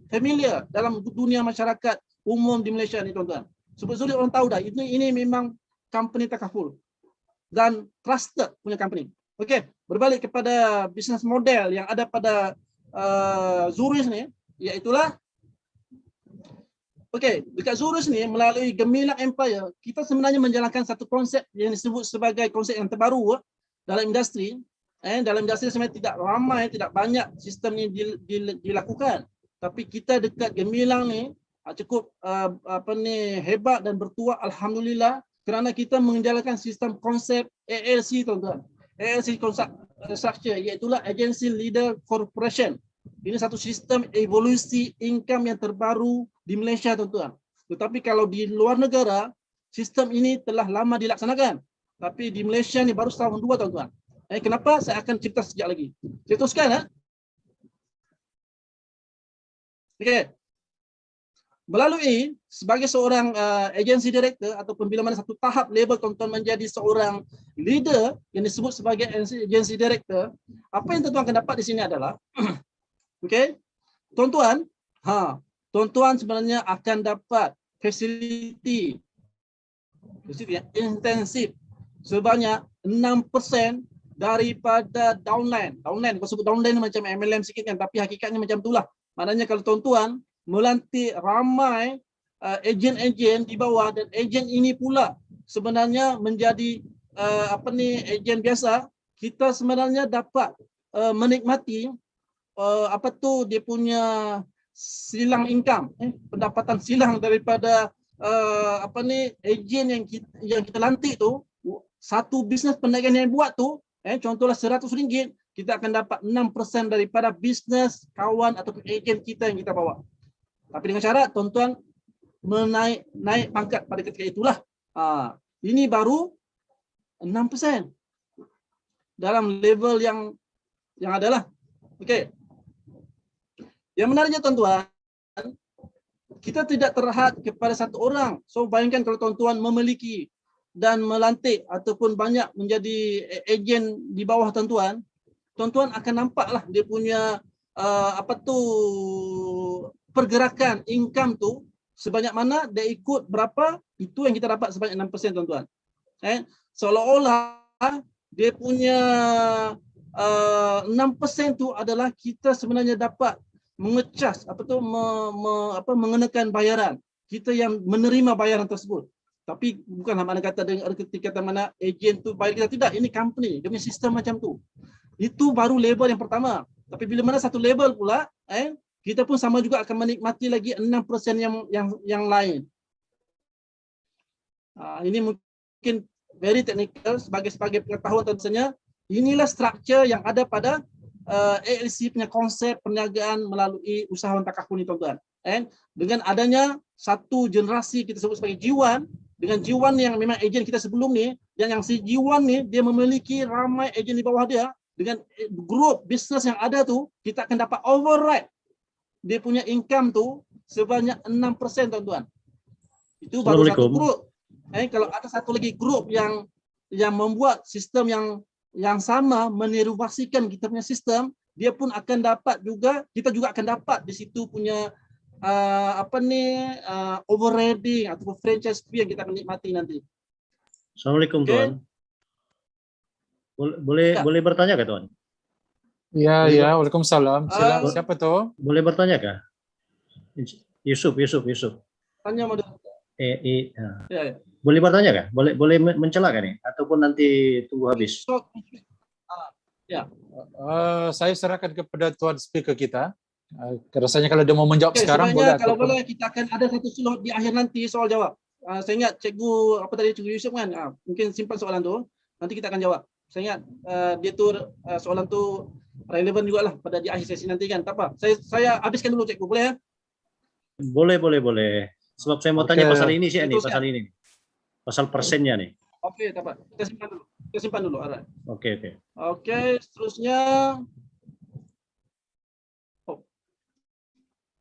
familiar dalam dunia masyarakat umum di Malaysia ni tuan-tuan. Sebab Zurich orang tahu dah ini memang company takaful dan trusted punya company. Okey, berbalik kepada bisnes model yang ada pada Zurich ni, iaitulah dekat Zurich ni melalui Gemilang Empire, kita sebenarnya menjalankan satu konsep yang disebut sebagai konsep yang terbaru dalam industri. Dalam industri sebenarnya tidak ramai, tidak banyak sistem ini dilakukan. Tapi kita dekat Gemilang ni cukup hebat dan bertuah alhamdulillah kerana kita menjalankan sistem konsep ALC tuan-tuan. ALC structure iaitulah Agency Leader Corporation. Ini satu sistem evolusi income yang terbaru di Malaysia tuan-tuan. Tetapi kalau di luar negara, sistem ini telah lama dilaksanakan. Tapi di Malaysia ni baru setahun 2 tuan-tuan. Kenapa? Saya akan cerita sekejap lagi. Saya teruskan. Okey. Melalui sebagai seorang agency director ataupun bila mana satu tahap level tuan-tuan menjadi seorang leader yang disebut sebagai agency director, apa yang tuan-tuan akan dapat di sini adalah okey, tuan-tuan, tuan-tuan sebenarnya akan dapat fasiliti yang intensif sebanyak 6% daripada downline. Downline, kalau sebut downline macam MLM sikit kan, tapi hakikatnya macam itulah. Maknanya kalau tuan-tuan melantik ramai ejen-ejen di bawah dan ejen ini pula sebenarnya menjadi ejen biasa, kita sebenarnya dapat menikmati dia punya silang income, pendapatan silang daripada ejen yang kita lantik tu. Satu bisnes perniagaan yang buat tu, contohlah RM100, kita akan dapat 6% daripada bisnes kawan ataupun ejen kita yang kita bawa. Tapi dengan syarat tuan-tuan naik pangkat pada ketika itulah. Ini baru 6% dalam level yang adalah. Okey. Yang menariknya tuan-tuan, kita tidak terhad kepada satu orang. So bayangkan kalau tuan-tuan memiliki dan melantik ataupun banyak menjadi ejen di bawah tuan-tuan, tuan-tuan akan nampaklah dia punya pergerakan income tu sebanyak mana, dia ikut berapa, itu yang kita dapat sebanyak 6% tuan-tuan. Seolah-olah dia punya 6% tu adalah kita sebenarnya dapat mengecas mengenakan bayaran. Kita yang menerima bayaran tersebut. Tapi bukan mana kata dengan erti kata mana ejen tu bayar kita, tidak. Ini company, dia punya sistem macam tu. Itu baru label yang pertama. Tapi bila mana satu label pula, kita pun sama juga akan menikmati lagi 6% yang lain. Ini mungkin very technical sebagai pengetahuan tentunya. Inilah struktur yang ada pada ALC punya konsep perniagaan melalui usahawan takaful ni, tuan-tuan. Dengan adanya satu generasi kita sebut sebagai G1, dengan G1 yang memang ejen kita sebelum ni, yang si G1 ni dia memiliki ramai ejen di bawah dia, dengan grup bisnes yang ada tu, kita akan dapat override dia punya income tu sebanyak 6%, tuan-tuan. Itu baru satu grup. Kalau ada satu lagi grup yang membuat sistem yang sama, meniruvasikan kita punya sistem, dia pun akan dapat juga, kita juga akan dapat di situ punya overriding atau franchise fee yang kita menikmati nanti. Assalamualaikum, Tuan. Boleh bertanya kah, Tuan? Ya, waalaikumsalam. Silakan, siapa tu? Boleh bertanya kah? Yusuf. Tanya moderator. Ya. Boleh bertanya kah? Boleh mencela kah nih? Ataupun nanti tunggu habis? Ya. Saya serahkan kepada Tuan Speaker kita. Rasanya kalau dia mau menjawab sekarang boleh. Kalau boleh kita akan ada satu slot di akhir nanti soal jawab. Saya ingat cikgu Cikgu Yusuf kan, mungkin simpan soalan tu. Nanti kita akan jawab. Saya ingat dia tu soalan tu relevan juga lah pada di akhir sesi nanti kan. Tak apa. Saya habiskan dulu cikgu, boleh ya? Boleh. Sebab saya mau tanya pasal ini sih, pasal ini. Pasal persennya nih. Oke, tak apa. Kita simpan dulu. Alright. Oke. Seterusnya.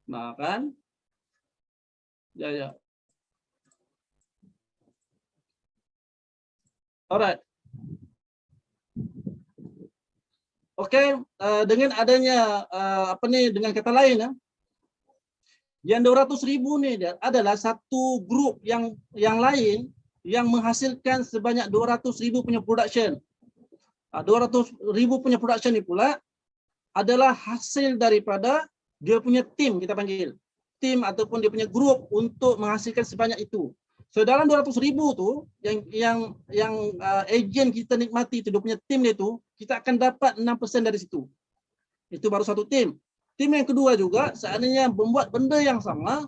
Nah kan? Ya. Alright. Oke, dengan adanya dengan kata lain yang 200,000 ni adalah satu grup yang lain yang menghasilkan sebanyak 200,000 punya production. 200,000 punya production ni pula adalah hasil daripada dia punya tim, kita panggil tim ataupun dia punya grup untuk menghasilkan sebanyak itu. So dalam 200,000 tu yang ejen kita nikmati itu, dia punya tim dia tu, kita akan dapat 6% dari situ. Itu baru satu tim. Tim yang kedua juga seandainya membuat benda yang sama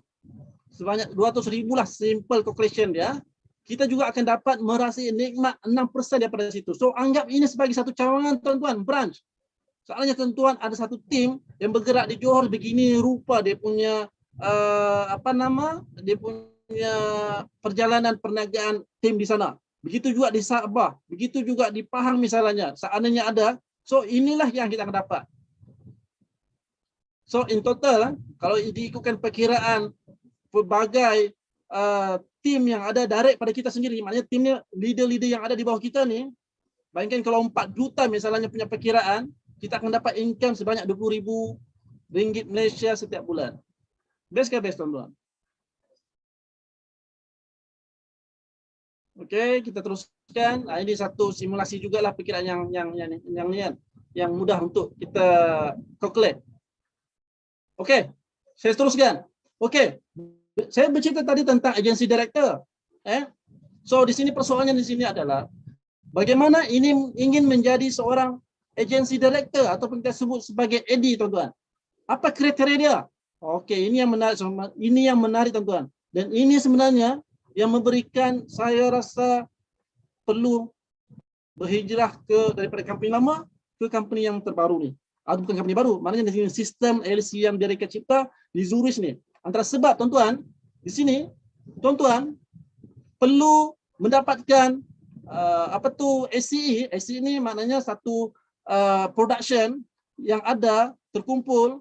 sebanyak 200,000 lah, simple calculation dia, kita juga akan dapat merasai nikmat 6% daripada situ. So anggap ini sebagai satu cawangan, tuan-tuan, branch. Soalnya tuan-tuan ada satu tim yang bergerak di Johor, begini rupa dia punya dia punya perjalanan perniagaan tim di sana. Begitu juga di Sabah, begitu juga di Pahang misalnya. Seandainya ada, so inilah yang kita akan dapat. So in total, kalau diikutkan perkiraan pelbagai tim yang ada direct pada kita sendiri, maknanya timnya leader-leader yang ada di bawah kita ni, bayangkan kalau 4 juta misalnya punya perkiraan, kita akan dapat income sebanyak 20,000 ringgit Malaysia setiap bulan. Best ke best, tuan-tuan? Okey, kita teruskan. Ini satu simulasi jugalah perkiraan yang mudah untuk kita calculate. Okey, saya teruskan. Okey, saya bercerita tadi tentang agency director. So di sini persoalannya di sini adalah bagaimana ini ingin menjadi seorang agency director ataupun kita sebut sebagai AD, tuan-tuan. Apa kriteria dia? Okey, ini yang menarik, tuan-tuan. Dan ini sebenarnya yang memberikan saya rasa perlu berhijrah daripada company lama ke company yang terbaru ni. Bukan company baru, maknanya di sini sistem LC yang mereka cipta di Zurich ni. Antara sebab, tuan-tuan, di sini tuan-tuan perlu mendapatkan SCE. SCE ni maknanya satu production yang ada terkumpul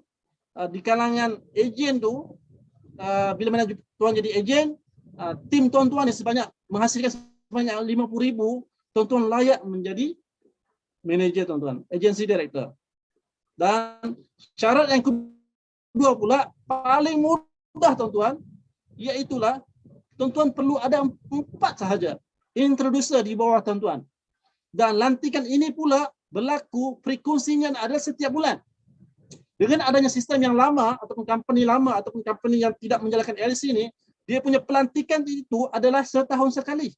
di kalangan ejen tu. Bila mana tuan jadi ejen, tim tuan-tuan ni menghasilkan sebanyak 50,000, tuan-tuan layak menjadi manager, tuan-tuan, agency director. Dan syarat yang kedua pula paling mudah, tuan-tuan, iaitulah tuan-tuan perlu ada 4 sahaja introducer di bawah tuan-tuan. Dan lantikan ini pula berlaku frekuensinya adalah setiap bulan. Dengan adanya sistem yang lama ataupun company lama ataupun company yang tidak menjalankan LC ini, dia punya pelantikan itu adalah setahun sekali.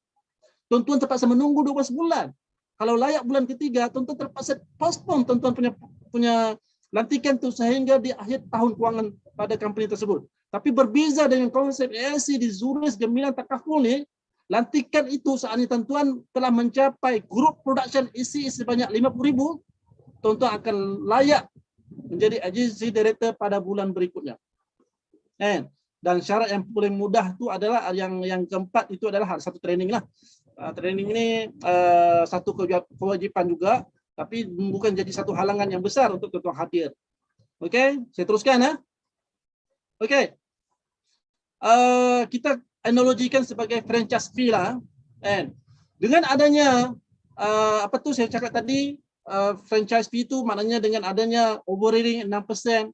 Tuan-tuan terpaksa menunggu 12 bulan. Kalau layak bulan ketiga, tuan-tuan terpaksa postpone tuan-tuan punya lantikan itu sehingga di akhir tahun kewangan pada company tersebut. Tapi berbeza dengan konsep LC di Zurich Gemilang Takaful ni, lantikan itu saat ini tuan-tuan telah mencapai grup production isi sebanyak 50,000, tuan-tuan akan layak menjadi agency director pada bulan berikutnya. Dan syarat yang paling mudah itu adalah yang keempat itu adalah satu training lah. Training ini satu kewajiban juga, tapi bukan jadi satu halangan yang besar untuk tuan-tuan hadir. Okey, saya teruskan. Okey. Kita analogikan sebagai franchise fee lah. Dengan adanya saya cakap tadi, franchise fee itu maknanya dengan adanya overriding 6%,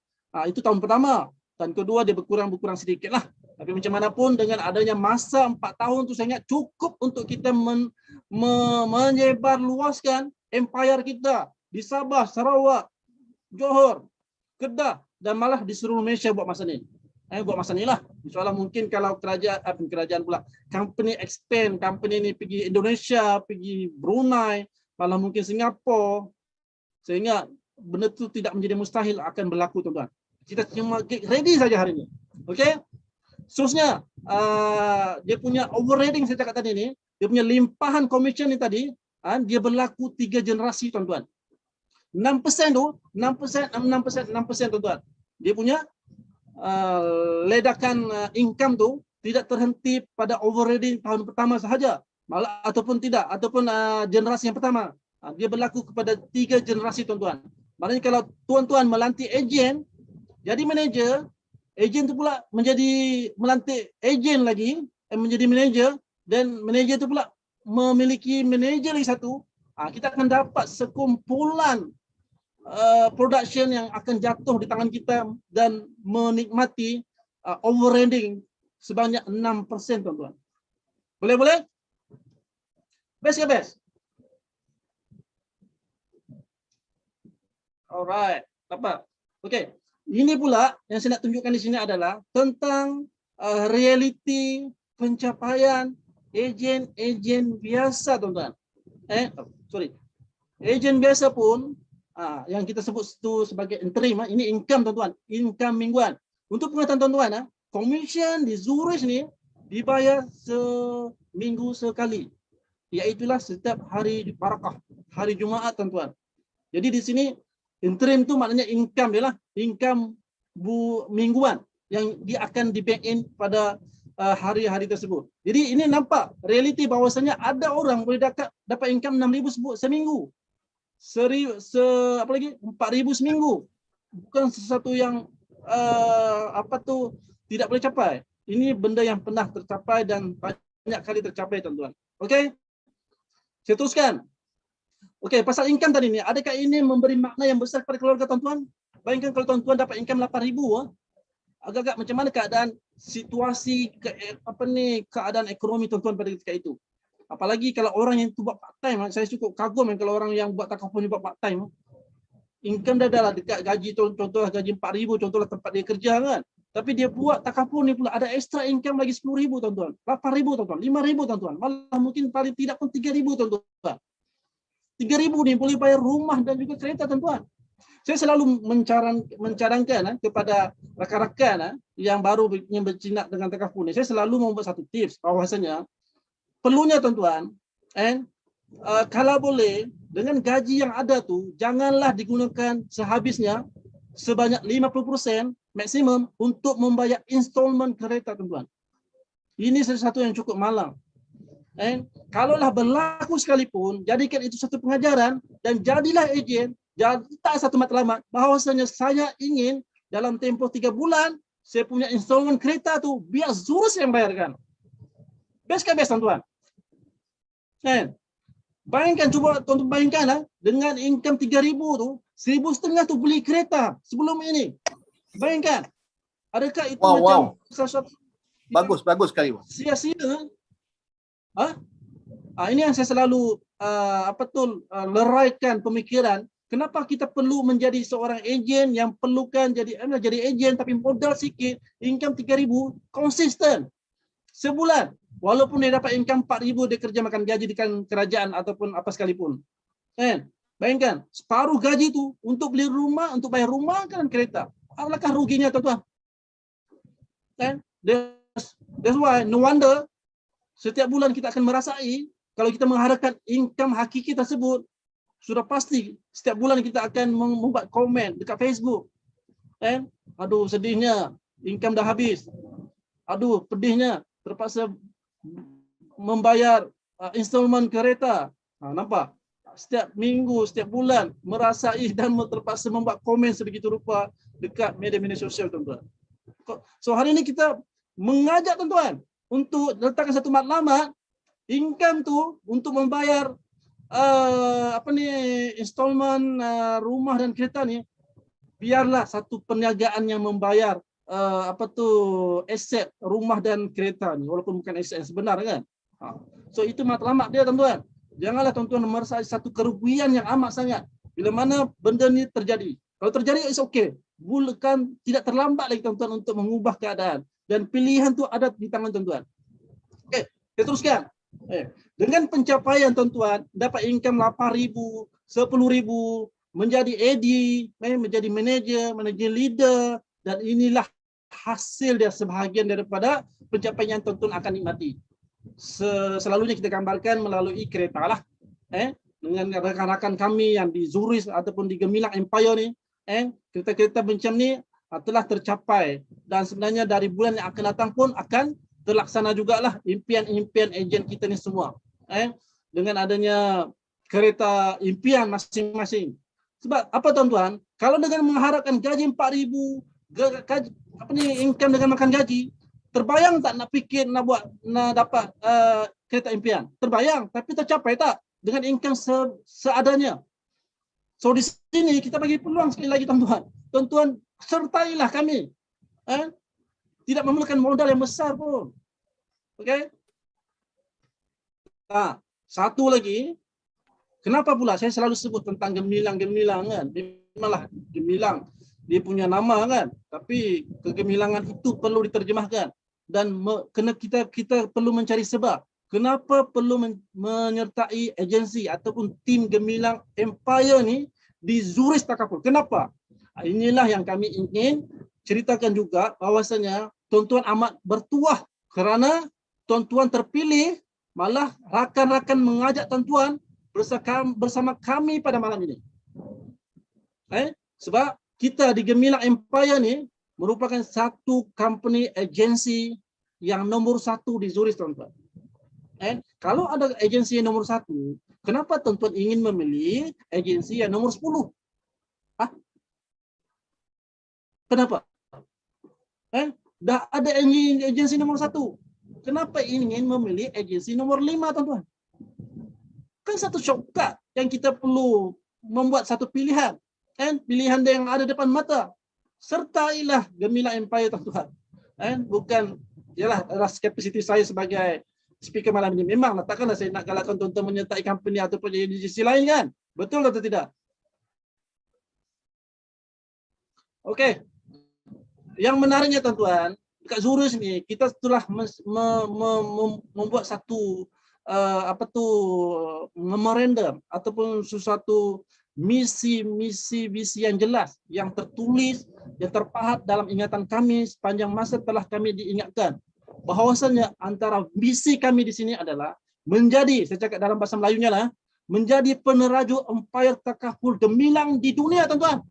itu tahun pertama. Tahun kedua dia berkurang sedikit lah. Tapi macam mana pun dengan adanya masa 4 tahun itu sangat cukup untuk kita menyebar luaskan empire kita di Sabah, Sarawak, Johor, Kedah dan malah di seluruh Malaysia buat masa ni. Buat masa ni lah. InsyaAllah mungkin kalau kerajaan pula, company expand, company ni pergi Indonesia, pergi Brunei, malah mungkin Singapura, sehingga benda tu tidak menjadi mustahil akan berlaku, tuan-tuan. Kita cuma ready saja hari ini. Okey? Seterusnya, dia punya overriding saya cakap tadi ni, dia punya limpahan komisen ni tadi, dia berlaku 3 generasi, tuan-tuan. 6% tu, 6%, tuan-tuan. Dia punya ledakan income tu tidak terhenti pada overriding tahun pertama sahaja, malah ataupun generasi yang pertama. Dia berlaku kepada 3 generasi, tuan-tuan. Maknanya kalau tuan-tuan melantik ejen jadi manager, ejen tu pula melantik ejen lagi menjadi manager, dan manager tu pula memiliki manager lagi satu, kita akan dapat sekumpulan production yang akan jatuh di tangan kita dan menikmati overriding sebanyak 6%, tuan-tuan. Boleh? Best ke best? Alright, dapat. Okey. Ini pula yang saya nak tunjukkan di sini adalah tentang realiti pencapaian ejen biasa, tuan-tuan. Ejen biasa pun yang kita sebut itu sebagai interim, ini income, tuan-tuan, income mingguan. Untuk pengetahuan tuan-tuan, komisen di Zurich ni dibayar seminggu sekali, iaitulah setiap hari barakah, hari Jumaat, tuan-tuan. Jadi di sini interim tu maknanya income dia lah, income mingguan yang dia akan di bank in pada hari-hari tersebut. Jadi ini nampak realiti bahawasanya ada orang boleh dapat income 6,000 seminggu. 4,000 seminggu. Bukan sesuatu yang tidak boleh capai. Ini benda yang pernah tercapai dan banyak kali tercapai, tuan-tuan. Okey? Saya teruskan. Okey, pasal income tadi ni, adakah ini memberi makna yang besar kepada keluarga, tuan-tuan? Bayangkan kalau tuan-tuan dapat income 8,000, agak-agak macam mana keadaan situasi keadaan ekonomi tuan-tuan pada ketika itu. Apalagi kalau orang yang tu buat part time, saya cukup kagum kalau orang yang buat takaful ni buat part time. Income dah adalah dekat gaji, contohlah gaji 4,000, contohlah tempat dia kerja kan. Tapi dia buat takaful ni pula ada extra income lagi 10,000, tuan-tuan. 8,000, tuan-tuan. 5,000, tuan-tuan. Malah mungkin paling tidak pun 3,000, tuan-tuan. 3,000 ni boleh bayar rumah dan juga kereta, tuan-tuan. Saya selalu mencadangkan kepada rakan-rakan yang baru berjinak dengan takaful ni, saya selalu membuat satu tips bahawasanya perlunya, tuan-tuan, kalau boleh dengan gaji yang ada tu janganlah digunakan sehabisnya, sebanyak 50% maksimum untuk membayar installment kereta, tuan-tuan. Ini sesuatu yang cukup malang. Kalaulah berlaku sekalipun, jadikan itu satu pengajaran dan jadilah ejen. Tak satu matlamat bahawasanya saya ingin dalam tempoh 3 bulan saya punya installment kereta tu biar Zurich yang bayarkan. Best ke best, tuan-tuan? Bayangkan, cuba tuan-tuan bayangkan dengan income 3,000 tu, 1,500 tu beli kereta sebelum ini. Bayangkan. Adakah itu macam sesuatu bagus sekali. Sia-sia? Ini yang saya selalu leraikan pemikiran. Kenapa kita perlu menjadi seorang ejen yang perlukan jadi ejen tapi modal sikit, income 3.000 konsisten sebulan. Walaupun dia dapat income 4.000, dia kerja makan gaji di kerajaan ataupun apa sekalipun. Kan? Bayangkan, separuh gaji itu untuk beli rumah, untuk bayar rumah dan kereta. Apakah ruginya, tuan-tuan? Kan? That's why, no wonder, setiap bulan kita akan merasai, kalau kita mengharapkan income hakiki tersebut, sudah pasti setiap bulan kita akan membuat komen dekat Facebook. Kan? Aduh, sedihnya, income dah habis. Aduh, pedihnya, terpaksa membayar installment kereta. Nampak? Setiap minggu, setiap bulan merasai dan terpaksa membuat komen sebegitu rupa dekat media-media sosial, tuan-tuan. So hari ini kita mengajak tuan-tuan untuk letakkan satu matlamat income tu untuk membayar installment rumah dan kereta ni, biarlah satu perniagaan yang membayar aset rumah dan kereta ni, walaupun bukan aset yang sebenar, kan. So itu matlamat dia, tuan-tuan. Janganlah tuan-tuan merasai satu kerugian yang amat sangat bila mana benda ni terjadi. Kalau terjadi, it's okay. Bukan tidak terlambat lagi, tuan-tuan, untuk mengubah keadaan. Dan pilihan tu ada di tangan tuan-tuan. Okay, kita teruskan. Dengan pencapaian tuan-tuan, dapat income 8.000, 10.000, menjadi AD, menjadi manager leader, dan inilah hasil dia, sebahagian daripada pencapaian tuan-tuan akan nikmati. Selalunya kita gambarkan melalui kereta lah, dengan rakan-rakan kami yang di Zurich ataupun di Gemilang Empire ni, kereta-kereta macam ni telah tercapai, dan sebenarnya dari bulan yang akan datang pun akan terlaksana jugalah impian-impian ejen kita ni semua, dengan adanya kereta impian masing-masing. Sebab apa, tuan-tuan, kalau dengan mengharapkan gaji 4.000, income dengan makan gaji, terbayang tak nak fikir nak dapat kereta impian? Terbayang, tapi tercapai tak dengan income seadanya? So di sini kita bagi peluang sekali lagi, tuan-tuan. Tuan-tuan sertailah kami. Tidak memerlukan modal yang besar pun. Okey? Satu lagi, kenapa pula saya selalu sebut tentang gemilang-gemilang, kan? Memanglah gemilang dia punya nama, kan, tapi kegemilangan itu perlu diterjemahkan. Dan kita perlu mencari sebab kenapa perlu menyertai agensi ataupun tim Gemilang Empire ni di Zurich Takaful. Kenapa? Inilah yang kami ingin ceritakan juga, bahawasanya tuan-tuan amat bertuah kerana tuan-tuan terpilih, malah rakan-rakan mengajak tuan-tuan bersama kami pada malam ini. Sebab kita di Gemilang Empire ni merupakan satu company agensi yang nomor 1 di Zurich, tuan-tuan. Kalau ada agensi yang nomor 1, kenapa tuan-tuan ingin memilih agensi yang nomor 10? Kenapa? Dah ada agensi nomor 1. Kenapa ingin memilih agensi nomor 5, tuan-tuan? Kan satu shortcut yang kita perlu membuat satu pilihan. Pilihan yang ada depan mata. Sertailah Gemilang Empire, tuan-tuan. Bukan, yalah, kapasiti saya sebagai speaker malam ini. Memang takkanlah saya nak galakkan tuan-tuan menyertai company ataupun agensi lain, kan? Betul atau tidak? Okey. Yang menariknya, tuan-tuan, dekat Zurich ni kita telah membuat satu memorandum ataupun sesuatu misi yang jelas, yang tertulis, yang terpahat dalam ingatan kami sepanjang masa telah kami diingatkan. Bahawasanya antara misi kami di sini adalah menjadi, saya cakap dalam bahasa Melayunya lah, menjadi peneraju Empire Takaful Gemilang di dunia, tuan-tuan.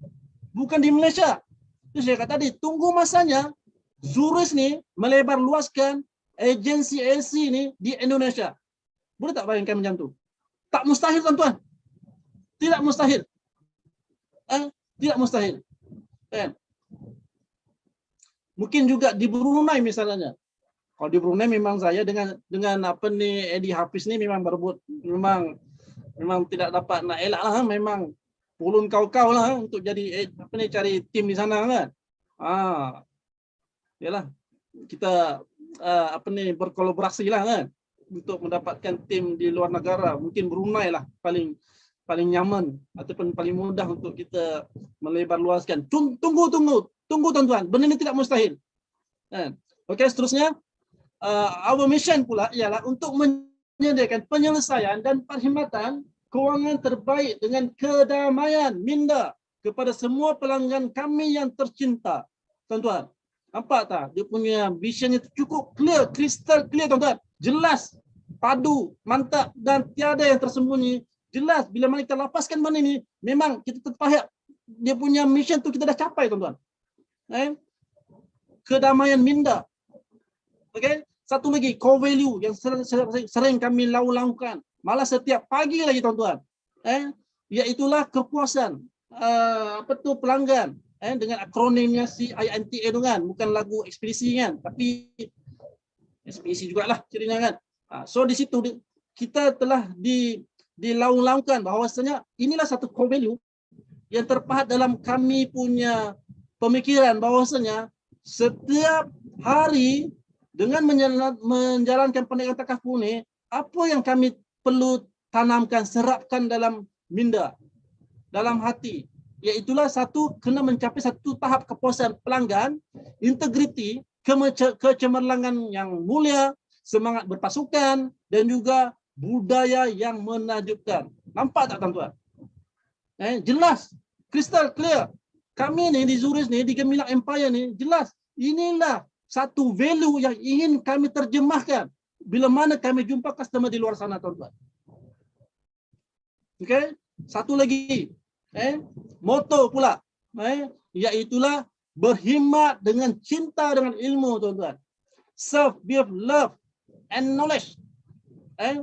Bukan di Malaysia. Itu saya kata tadi, tunggu masanya Zurich ni melebar luaskan agensi AC ni di Indonesia. Boleh tak bayangkan macam tu? Tak mustahil, tuan-tuan. Tidak mustahil. Tidak mustahil. Mungkin juga di Brunei misalnya. Kalau di Brunei memang saya dengan Eddie Hafiz ni memang berebut, memang tidak dapat nak elak lah, memang pulun kau-kau lah untuk jadi cari tim di sana, kan. Yalah, kita berkolaborasi lah, kan. untuk mendapatkan tim di luar negara. Mungkin Brunei lah paling nyaman ataupun paling mudah untuk kita melebar luaskan. Tunggu tuan-tuan, benda ini tidak mustahil. Okey, seterusnya our mission pula ialah untuk menyediakan penyelesaian dan perkhidmatan kewangan terbaik dengan kedamaian minda kepada semua pelanggan kami yang tercinta. Tuan-tuan, nampak tak? Dia punya visionnya cukup clear, crystal clear tuan-tuan. Jelas, padu, mantap dan tiada yang tersembunyi. Jelas bila mana kita lapaskan benda ini, memang kita terpahak dia punya mission tu kita dah capai tuan-tuan. Kedamaian minda. Okey, satu lagi core value yang sering kami lakukan, malah setiap pagi lagi tuan-tuan. Iaitulah kepuasan pelanggan dengan akronimnya CINTA tu kan, bukan lagu ekspedisi kan, tapi ekspedisi jugalah ceritanya kan. So di situ kita telah dilaung-laungkan bahawasanya inilah satu core value yang terpahat dalam kami punya pemikiran bahawasanya setiap hari dengan menjalankan pendidikan takaful ni, apa yang kami perlu tanamkan, serapkan dalam minda, dalam hati, iaitulah satu, kena mencapai satu tahap kepuasan pelanggan, integriti, kecemerlangan yang mulia, semangat berpasukan dan juga budaya yang menakjubkan. Nampak tak tuan-tuan? Jelas, crystal clear. Kami ni di Zurich ni, di Gemilang Empire ni, jelas inilah satu value yang ingin kami terjemahkan bila mana kami jumpa customer di luar sana tuan-tuan. Okey, satu lagi moto pula, iaitulah berkhidmat dengan cinta dengan ilmu tuan-tuan. Serve with love and knowledge.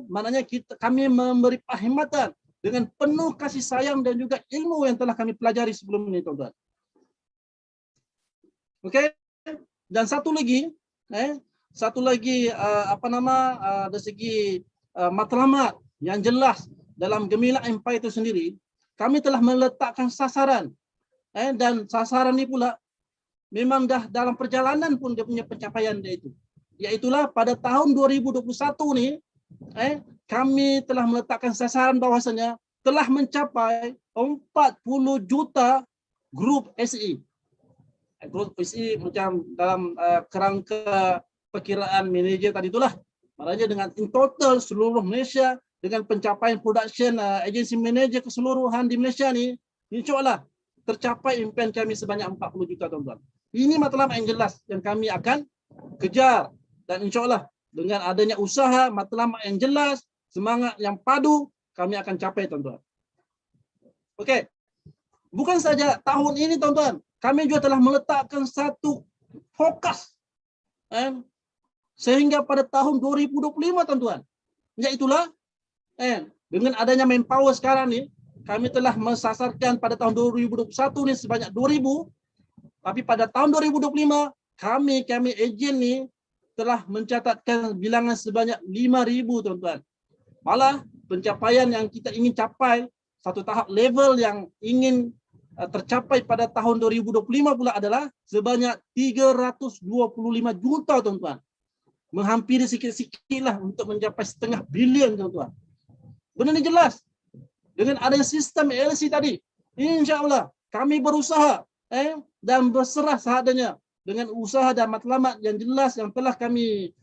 Maknanya kami memberi perkhidmatan dengan penuh kasih sayang dan juga ilmu yang telah kami pelajari sebelum ini tuan-tuan. Okey, dan satu lagi dari segi matlamat yang jelas dalam Gemilang Empire itu sendiri, kami telah meletakkan sasaran, dan sasaran ini pula memang dah dalam perjalanan pun dia punya pencapaian dia itu, iaitulah pada tahun 2021 ni kami telah meletakkan sasaran bahawasanya telah mencapai 40 juta grup SE. Grup SE macam dalam kerangka perkiraan manager tadi itulah. Maknanya dengan in total seluruh Malaysia dengan pencapaian production agency manager keseluruhan di Malaysia ni, insya-Allah tercapai impian kami sebanyak 40 juta tuan-tuan. Ini matlamat yang jelas yang kami akan kejar, dan insya-Allah dengan adanya usaha, matlamat yang jelas, semangat yang padu, kami akan capai tuan-tuan. Okey. Bukan saja tahun ini tuan-tuan, kami juga telah meletakkan satu fokus sehingga pada tahun 2025 tuan-tuan. Iaitulah dengan adanya manpower sekarang ni, kami telah mensasarkan pada tahun 2021 ni sebanyak 2,000, tapi pada tahun 2025 kami ejen ni telah mencatatkan bilangan sebanyak 5,000 tuan-tuan. Malah pencapaian yang kita ingin capai, satu tahap level yang ingin tercapai pada tahun 2025 pula adalah sebanyak 325 juta tuan-tuan. Menghampiri sikit-sikitlah untuk mencapai 0,5 bilion tuan-tuan. Benda ni jelas. Dengan adanya sistem LC tadi, insya-Allah kami berusaha dan berserah seadanya dengan usaha dan matlamat yang jelas yang telah kami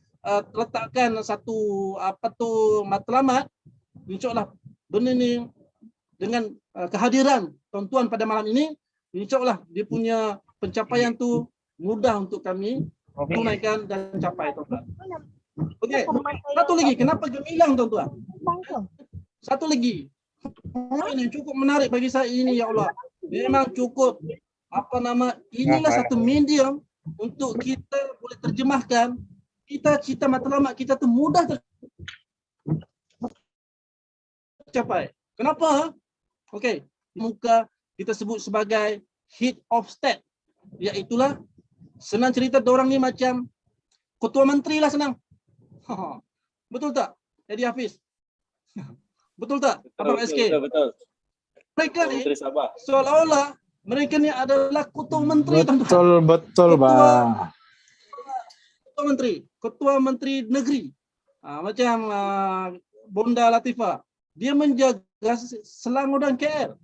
letakkan satu matlamat. Insya-Allah benda ni dengan kehadiran tuan-tuan pada malam ini, insya-Allah dia punya pencapaian tu mudah untuk kami tunaikan dan capai tuan-tuan. Okey, satu lagi, kenapa Gemilang tuan-tuan? Satu lagi, ini cukup menarik bagi saya ini, ya Allah. Memang cukup inilah satu medium untuk kita boleh terjemahkan cita-cita matlamat kita tu mudah tercapai. Kenapa? Okey, muka kita sebut sebagai head of state, iaitulah senang cerita diorang ni macam ketua menteri lah senang. Betul tak, Eddie Hafiz? Betul tak, Abang SK? Betul. Mereka ni seolah-olah mereka ni adalah ketua menteri. Betul, bang. Ketua menteri negeri. Macam Bonda Latifah, dia menjaga Selangor dan KL.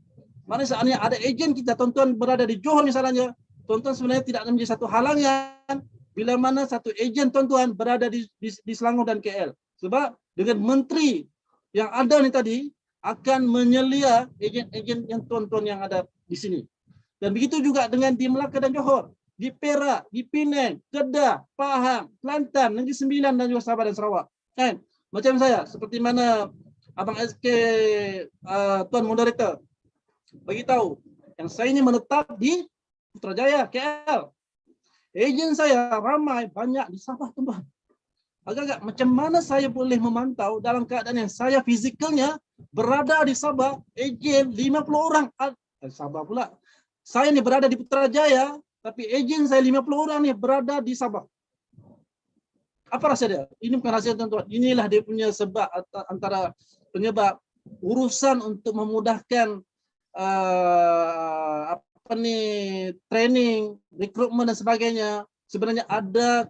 Mana saatnya ada ejen kita, tuan-tuan berada di Johor misalnya, tuan-tuan sebenarnya tidak akan menjadi satu halangan bila mana satu ejen tuan-tuan berada di Selangor dan KL. Sebab dengan menteri yang ada ni tadi akan menyelia ejen-ejen yang tuan-tuan yang ada di sini. Dan begitu juga dengan di Melaka dan Johor, di Perak, di Penang, Kedah, Pahang, Kelantan, Negeri Sembilan dan juga Sabah dan Sarawak. Kan? Macam saya, seperti mana Abang SK Tuan Moderator bagi tahu yang saya ini menetap di Putrajaya, KL. Ejen saya ramai, banyak di Sabah, tuan. Agak-agak macam mana saya boleh memantau dalam keadaan yang saya fizikalnya berada di Sabah, ejen 50 orang. Sabah pula. Saya ni berada di Putrajaya, tapi ejen saya 50 orang ni berada di Sabah. Apa rahsia dia? Ini bukan rahsia, tuan-tuan. Inilah dia punya sebab, antara penyebab urusan untuk memudahkan training, rekrutmen dan sebagainya. Sebenarnya ada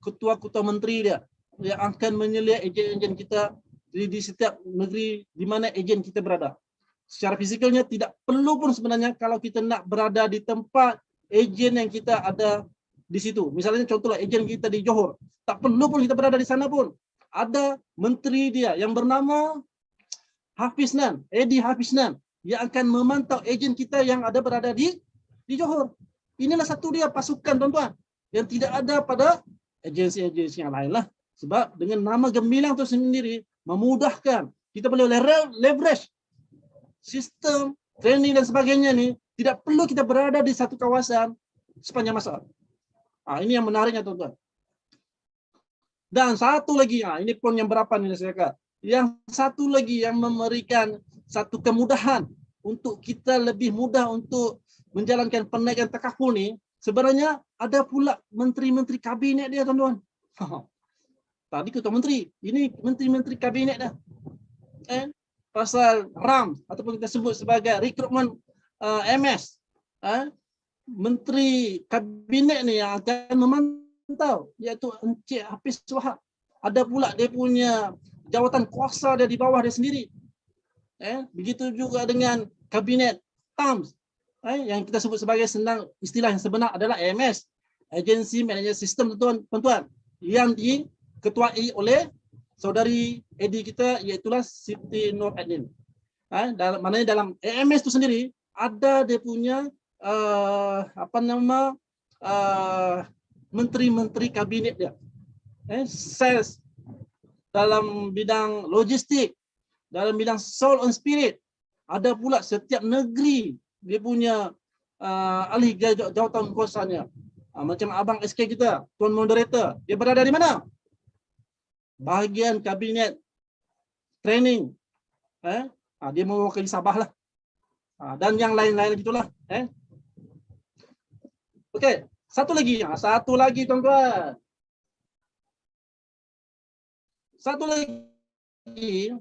ketua-ketua menteri dia yang akan menyelia ejen-ejen kita di setiap negeri di mana ejen kita berada. Secara fizikalnya tidak perlu pun sebenarnya kalau kita nak berada di tempat ejen yang kita ada di situ. Misalnya contohlah ejen kita di Johor, tak perlu pun kita berada di sana pun. Ada menteri dia yang bernama Hafiznan, Edi Hafiznan, yang akan memantau ejen kita yang ada berada di Johor. Inilah satu dia pasukan, tuan-tuan, yang tidak ada pada agensi-agensi yang lain lah. Sebab dengan nama gemilang itu sendiri memudahkan. Kita boleh leverage sistem training dan sebagainya ni. Tidak perlu kita berada di satu kawasan sepanjang masa. Ini yang menariknya, tuan-tuan. Dan satu lagi, ini pun yang berapa nih saya kata. Yang satu lagi yang memberikan satu kemudahan untuk kita lebih mudah untuk menjalankan penaikan takaful ni, sebenarnya ada pula menteri-menteri kabinet dia, tuan-tuan. Tadi ketua menteri, ini menteri-menteri kabinet dah. Pasal RAM ataupun kita sebut sebagai rekrutmen MS. Menteri kabinet ni yang akan memantau, iaitu Encik Hafiz Wahab. Ada pula dia punya jawatan kuasa dia di bawah dia sendiri. Begitu juga dengan kabinet TAMS, yang kita sebut sebagai istilah yang sebenar adalah AMS, Agency Manager System, tuan-tuan, yang diketuai oleh saudari Edi kita, iaitu Siti Nur Adnin. Maknanya dalam AMS itu sendiri ada dia punya menteri-menteri kabinet dia. Sales dalam bidang logistik, dalam bidang soul and spirit. Ada pula setiap negeri dia punya ahli jawatan kuasanya. Macam Abang SK kita, Tuan Moderator, dia berada di mana? Bahagian kabinet training. Dia mewakili Sabah lah. Dan yang lain-lain gitulah. Okey, satu lagi tuan-tuan. Satu lagi.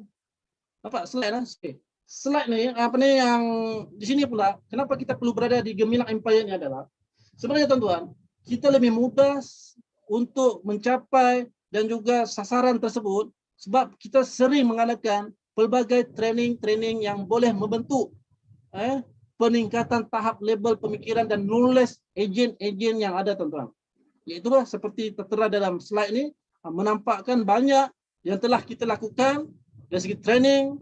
Nampak slide lah. Slide ni, yang di sini pula, kenapa kita perlu berada di Gemilang Empire ni adalah, sebenarnya tuan-tuan, kita lebih mudah untuk mencapai dan juga sasaran tersebut sebab kita sering mengadakan pelbagai training yang boleh membentuk peningkatan tahap level pemikiran dan knowledge ejen-ejen yang ada, tuan-tuan. Iaitulah seperti tertera dalam slide ni, menampakkan banyak yang telah kita lakukan dari segi training,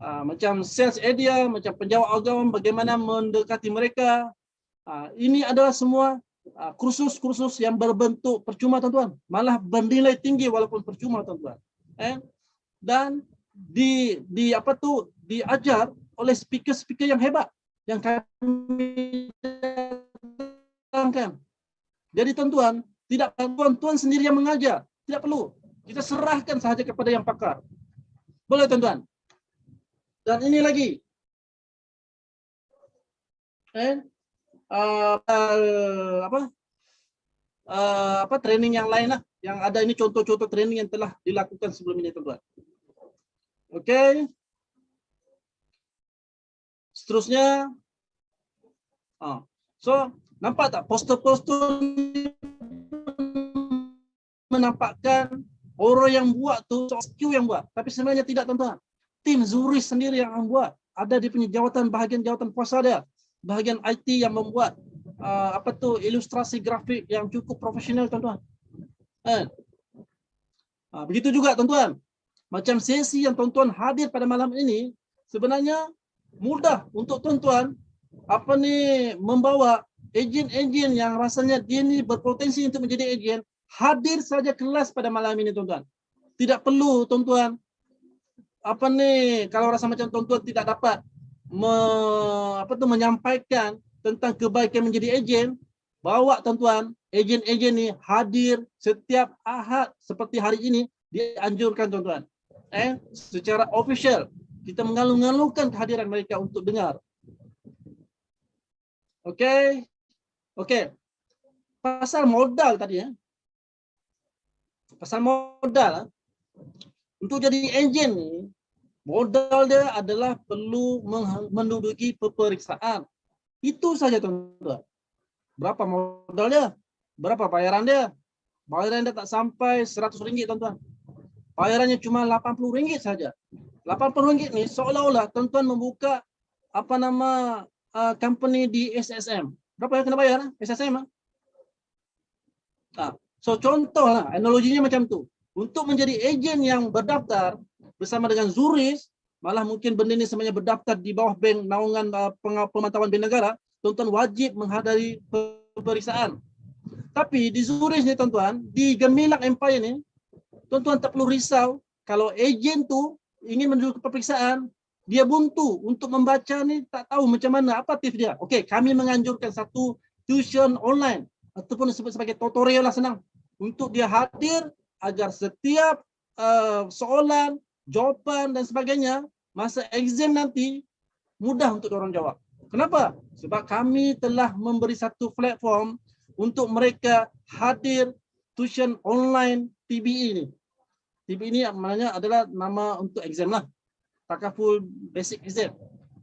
macam sales idea, macam penjawat agama, bagaimana mendekati mereka. Ini adalah semua kursus-kursus yang berbentuk percuma, tuan-tuan. Malah bernilai tinggi walaupun percuma, tuan-tuan. Dan diajar oleh speaker-speaker yang hebat yang kami datangkan. Jadi tuan-tuan, tidak tuan-tuan sendiri yang mengajar, tidak perlu. Kita serahkan sahaja kepada yang pakar. Boleh, tuan-tuan. Dan ini lagi. Training yang lain lah. Yang ada ini contoh-contoh training yang telah dilakukan sebelum ini, tuan-tuan. Okey. Seterusnya. So, nampak tak poster-poster menampakkan orang yang buat tu SQ yang buat, tapi sebenarnya tidak tuan-tuan. Tim Zurich sendiri yang buat. Ada di punya bahagian jawatan kuasa dia, bahagian IT yang membuat ilustrasi grafik yang cukup profesional tuan-tuan. Begitu juga tuan-tuan. Macam sesi yang tuan-tuan hadir pada malam ini, sebenarnya mudah untuk tuan-tuan membawa ejen-ejen yang rasanya dia ni berpotensi untuk menjadi ejen, hadir saja kelas pada malam ini tuan-tuan. Tidak perlu tuan-tuan kalau rasa macam tuan-tuan tidak dapat menyampaikan tentang kebaikan menjadi ejen, bawa tuan-tuan ejen-ejen ni hadir setiap Ahad seperti hari ini, dianjurkan tuan-tuan. Secara official kita mengalu-ngalukan kehadiran mereka untuk dengar. Okey. Pasal modal tadi Pasal modal untuk jadi ejen ni, modal dia adalah perlu menduduki peperiksaan. Itu saja tuan-tuan. Berapa modal dia? Berapa bayaran dia? Bayaran dia tak sampai RM100 tuan-tuan. Bayarannya cuma RM80 saja. RM80 ni seolah-olah tuan-tuan membuka company di SSM. Berapa yang kena bayar SSM? So contohlah, analoginya macam tu. Untuk menjadi ejen yang berdaftar bersama dengan Zurich, malah mungkin benda ni sebenarnya berdaftar di bawah bank naungan pemantauan bank negara, tuan-tuan wajib menghadiri pemeriksaan. Tapi di Zurich ni tuan-tuan, di gemilang empire ni, tuan-tuan tak perlu risau kalau ejen tu ingin menduduki pemeriksaan, dia buntu untuk membaca ni, tak tahu macam mana, apa tips dia. Okey, kami menganjurkan satu tuition online ataupun disebut sebagai tutorial lah, senang, untuk dia hadir agar setiap soalan, jawapan dan sebagainya masa exam nanti mudah untuk orang jawab. Kenapa? Sebab kami telah memberi satu platform untuk mereka hadir tuition online TBE ni. TBE ni maknanya adalah nama untuk exam lah. Takaful basic exam.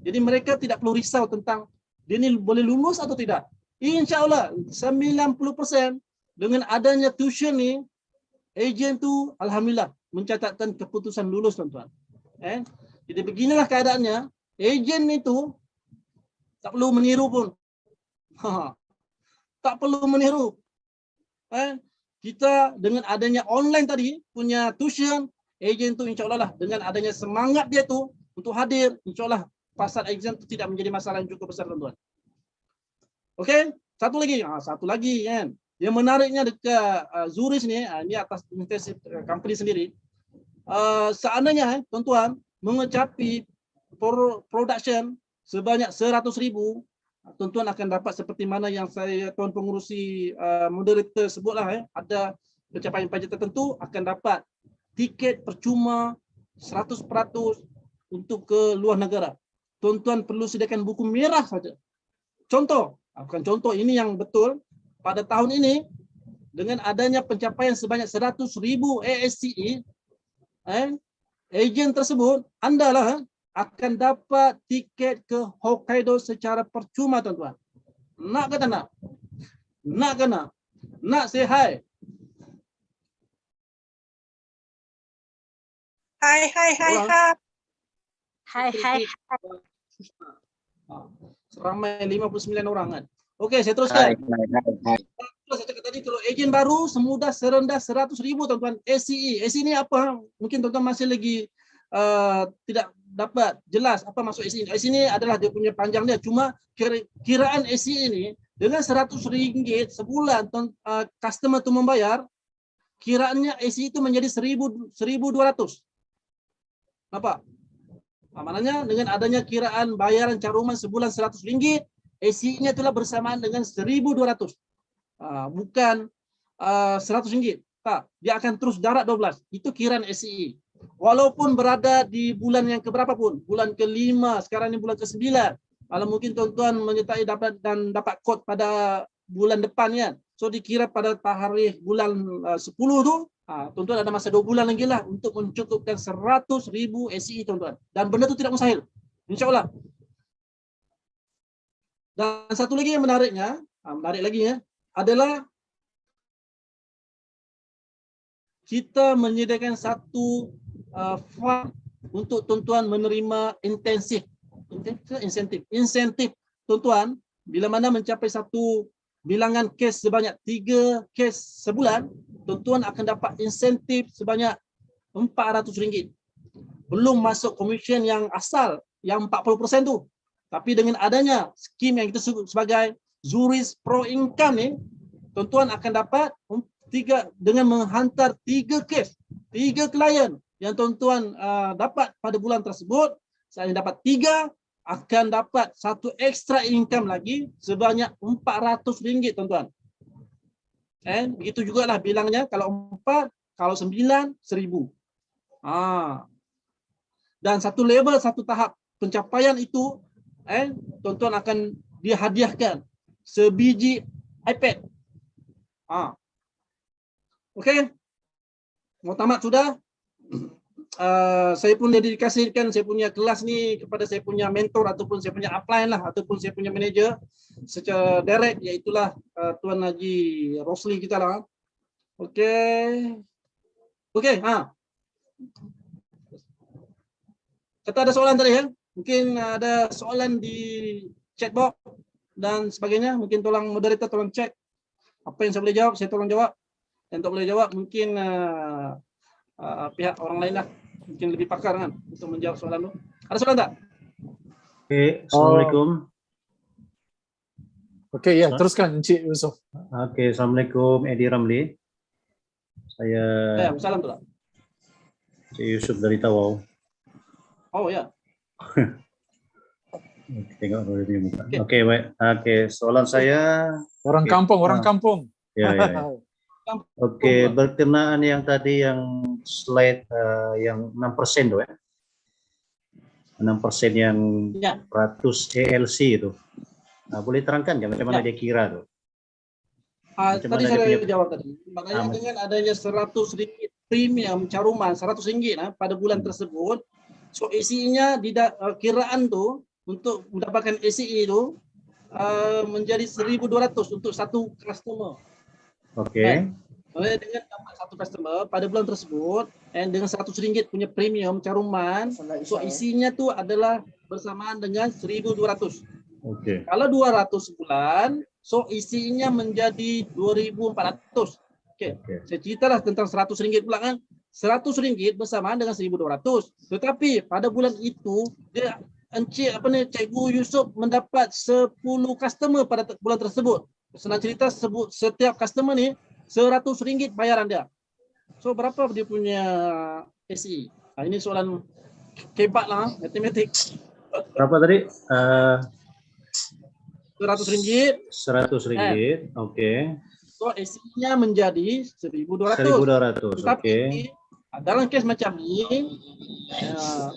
Jadi mereka tidak perlu risau tentang dia ni boleh lulus atau tidak. InsyaAllah 90% dengan adanya tuition ni, ejen tu alhamdulillah mencatatkan keputusan lulus tuan-tuan. Jadi beginilah keadaannya. Ejen itu tak perlu meniru pun. Tak perlu meniru. Kita dengan adanya online tadi punya tuition, ejen tu insyaAllah lah dengan adanya semangat dia tu untuk hadir, insyaAllah pasal exam tu tidak menjadi masalah yang cukup besar tuan-tuan. Okey, satu lagi kan. Yang menariknya dekat Zurich ni, ini atas intensif company sendiri. Seandainya tuan-tuan mengecapi production sebanyak 100,000, tuan-tuan akan dapat seperti mana yang tuan pengurusi moderator sebutlah, ada pencapaian bajet tertentu akan dapat tiket percuma 100% untuk ke luar negara. Tuan-tuan perlu sediakan buku merah saja. Contoh, bukan contoh, ini yang betul. Pada tahun ini dengan adanya pencapaian sebanyak 100,000 ASCE, ejen tersebut anda lah akan dapat tiket ke Hokkaido secara percuma tuan-tuan. Nak ke tak nak? Nak ke nak? Nak say hi? Hai. Ramai 59 orang kan. Okey, saya teruskan. Saya cakap tadi kalau ejen baru semudah serendah 100,000 tuan-tuan ACE. ACE ni apa? Mungkin tuan-tuan masih lagi tidak dapat jelas apa maksud ACE. ACE ni adalah dia punya panjang dia. Cuma kiraan ACE ni dengan RM100 sebulan customer tu membayar, kiraannya ACE itu menjadi 1,200. Nampak? Maknanya dengan adanya kiraan bayaran caruman sebulan RM100, ACE-nya itulah bersamaan dengan 1,200. Bukan RM100. Tak, dia akan terus darat 12. Itu kiraan ACE. Walaupun berada di bulan yang keberapa pun, bulan ke-5, sekarang ini bulan ke-9. Kalau mungkin tuan-tuan menyertai dapat kod pada bulan depan kan. So dikira pada tarikh bulan 10 tu, tuan-tuan ada masa 2 bulan lagi lah untuk mencukupkan 100,000 ACE tuan-tuan. Dan benda tu tidak mustahil. InsyaAllah. Dan satu lagi yang menariknya, adalah kita menyediakan satu fund untuk tuan-tuan menerima insentif tuan-tuan bila mana mencapai satu bilangan kes sebanyak 3 kes sebulan, tuan-tuan akan dapat insentif sebanyak RM400. Belum masuk komisen yang asal yang 40% tu. Tapi dengan adanya skim yang kita sebut sebagai Zurich Pro Income ni, tuan-tuan akan dapat dengan menghantar 3 kes, 3 klien yang tuan-tuan dapat pada bulan tersebut, saya dapat 3, akan dapat satu extra income lagi sebanyak RM400, tuan-tuan. Begitu jugalah bilangnya, kalau 4, kalau 9, 1,000. Dan satu level, satu tahap pencapaian itu, tuan-tuan akan dihadiahkan sebiji iPad. Okey, mau tamat sudah. Saya pun dedikasikan saya punya kelas ni kepada saya punya mentor ataupun saya punya upline lah, ataupun saya punya manager secara direct, iaitulah Tuan Haji Rosli kita lah. Okey. Kata ada soalan tadi ya? Mungkin ada soalan di chat box dan sebagainya. Mungkin tolong moderator tolong cek apa yang saya boleh jawab, saya tolong jawab. Yang tak boleh jawab mungkin pihak orang lain lah, mungkin lebih pakar kan untuk menjawab soalan tu. Ada soalan tak? Oke, Assalamualaikum. Oke, ya, teruskan Encik Yusuf. Oke, Assalamualaikum Edi Ramli. Saya Salam tu lah. Encik Yusuf dari Tawau. Oh ya. Tengok dulu dia muka. Oke, baik. Oke, soalan saya Orang kampung. Ya. Oke, berkenaan yang tadi yang slide yang 6% tuh ya. 6% yang 100 ELC itu. Nah, boleh terangkan nggak macam mana dia kira tuh? Tadi saya jawab tadi. Makanya dengan adanya RM100 premium caruman RM100 pada bulan tersebut, so ACE-nya kiraan tu untuk mendapatkan ACE itu menjadi 1,200 untuk satu customer. Oke. Dengan dapat satu customer pada bulan tersebut dan dengan RM100 punya premium caruman, so isinya tu adalah bersamaan dengan 1,200. Oke. Kalau 200 sebulan, so isinya menjadi 2,400. Okey. Saya ceritalah tentang RM100 pula kan. RM100 bersamaan dengan 1,200. Tetapi pada bulan itu dia Cikgu Yusuf mendapat 10 customer pada bulan tersebut. Senang cerita, setiap customer ni RM100 bayaran dia. So berapa dia punya SE? Ini soalan kebat lah, matematik. Berapa tadi? RM100. RM100. Oke. So SE-nya menjadi 1,200. 1,200. Oke. Dalam kes macam ni,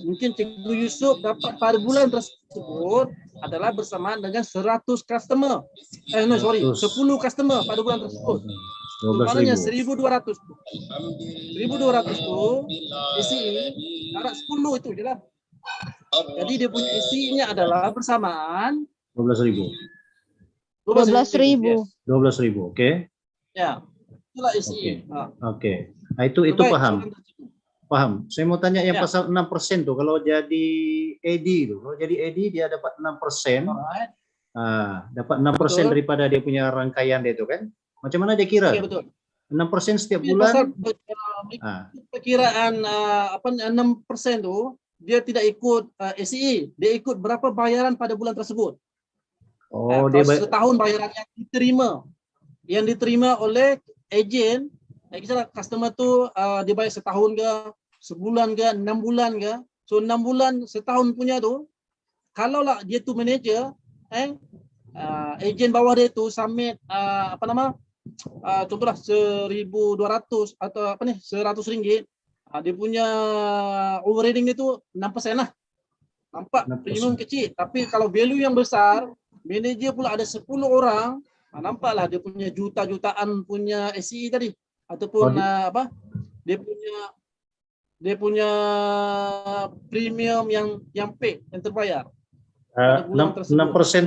mungkin Cikgu Yusuf dapat pada bulan tersebut adalah bersamaan dengan 100 customer. 10 customer pada bulan tersebut. Maknanya 1,200 tu. 1,200 tu SE darab 10 itu je lah. Jadi dia punya SE-nya adalah bersamaan 12.000. 12.000. 12.000. Oke. Ya. Itulah SE. Oke. Nah, itu paham. Saya mau tanya yang pasal 6% tuh, kalau jadi AD tuh, kalau jadi AD dia dapat 6%. Dapat 6% daripada dia punya rangkaian dia itu kan. Macam mana dia kira? Ya, betul. 6% setiap bulan. Perkiraan 6% tu dia tidak ikut SE, dia ikut berapa bayaran pada bulan tersebut. Oh, dia setahun bayaran yang diterima oleh ejen. Kisahlah customer tu dia bayar setahun ke, sebulan ke, 6 bulan ke. So 6 bulan setahun punya tu, kalau lah dia tu manager, ejen bawah dia tu submit contohlah 1,200 atau RM100, dia punya overriding dia tu 6% lah. Nampak 6%. Premium kecil, tapi kalau value yang besar, manager pula ada 10 orang, nampaklah dia punya juta-jutaan punya SE tadi. Ataupun dia punya premium yang pay, yang terbayar. 6%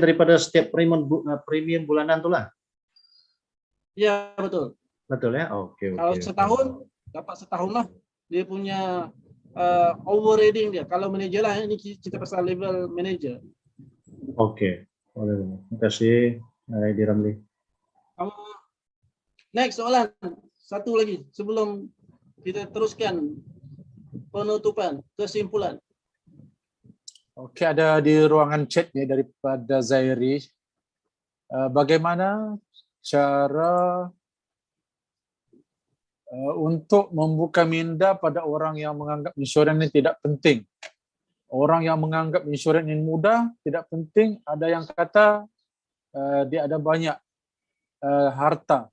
daripada setiap premium bulanan tu lah. Ya, betul. Betul ya? Oke. Kalau setahun dapat setahun lah dia punya overriding dia. Kalau manager lah, ini kita pasal level manager. Oke, boleh. Terima kasih, Edi Ramli. Next soalan, satu lagi sebelum kita teruskan penutupan, kesimpulan. Okey, ada di ruangan chat ni daripada Zairi. Bagaimana cara untuk membuka minda pada orang yang menganggap insurans ini tidak penting? Orang yang menganggap insurans ini mudah, tidak penting. Ada yang kata dia ada banyak harta.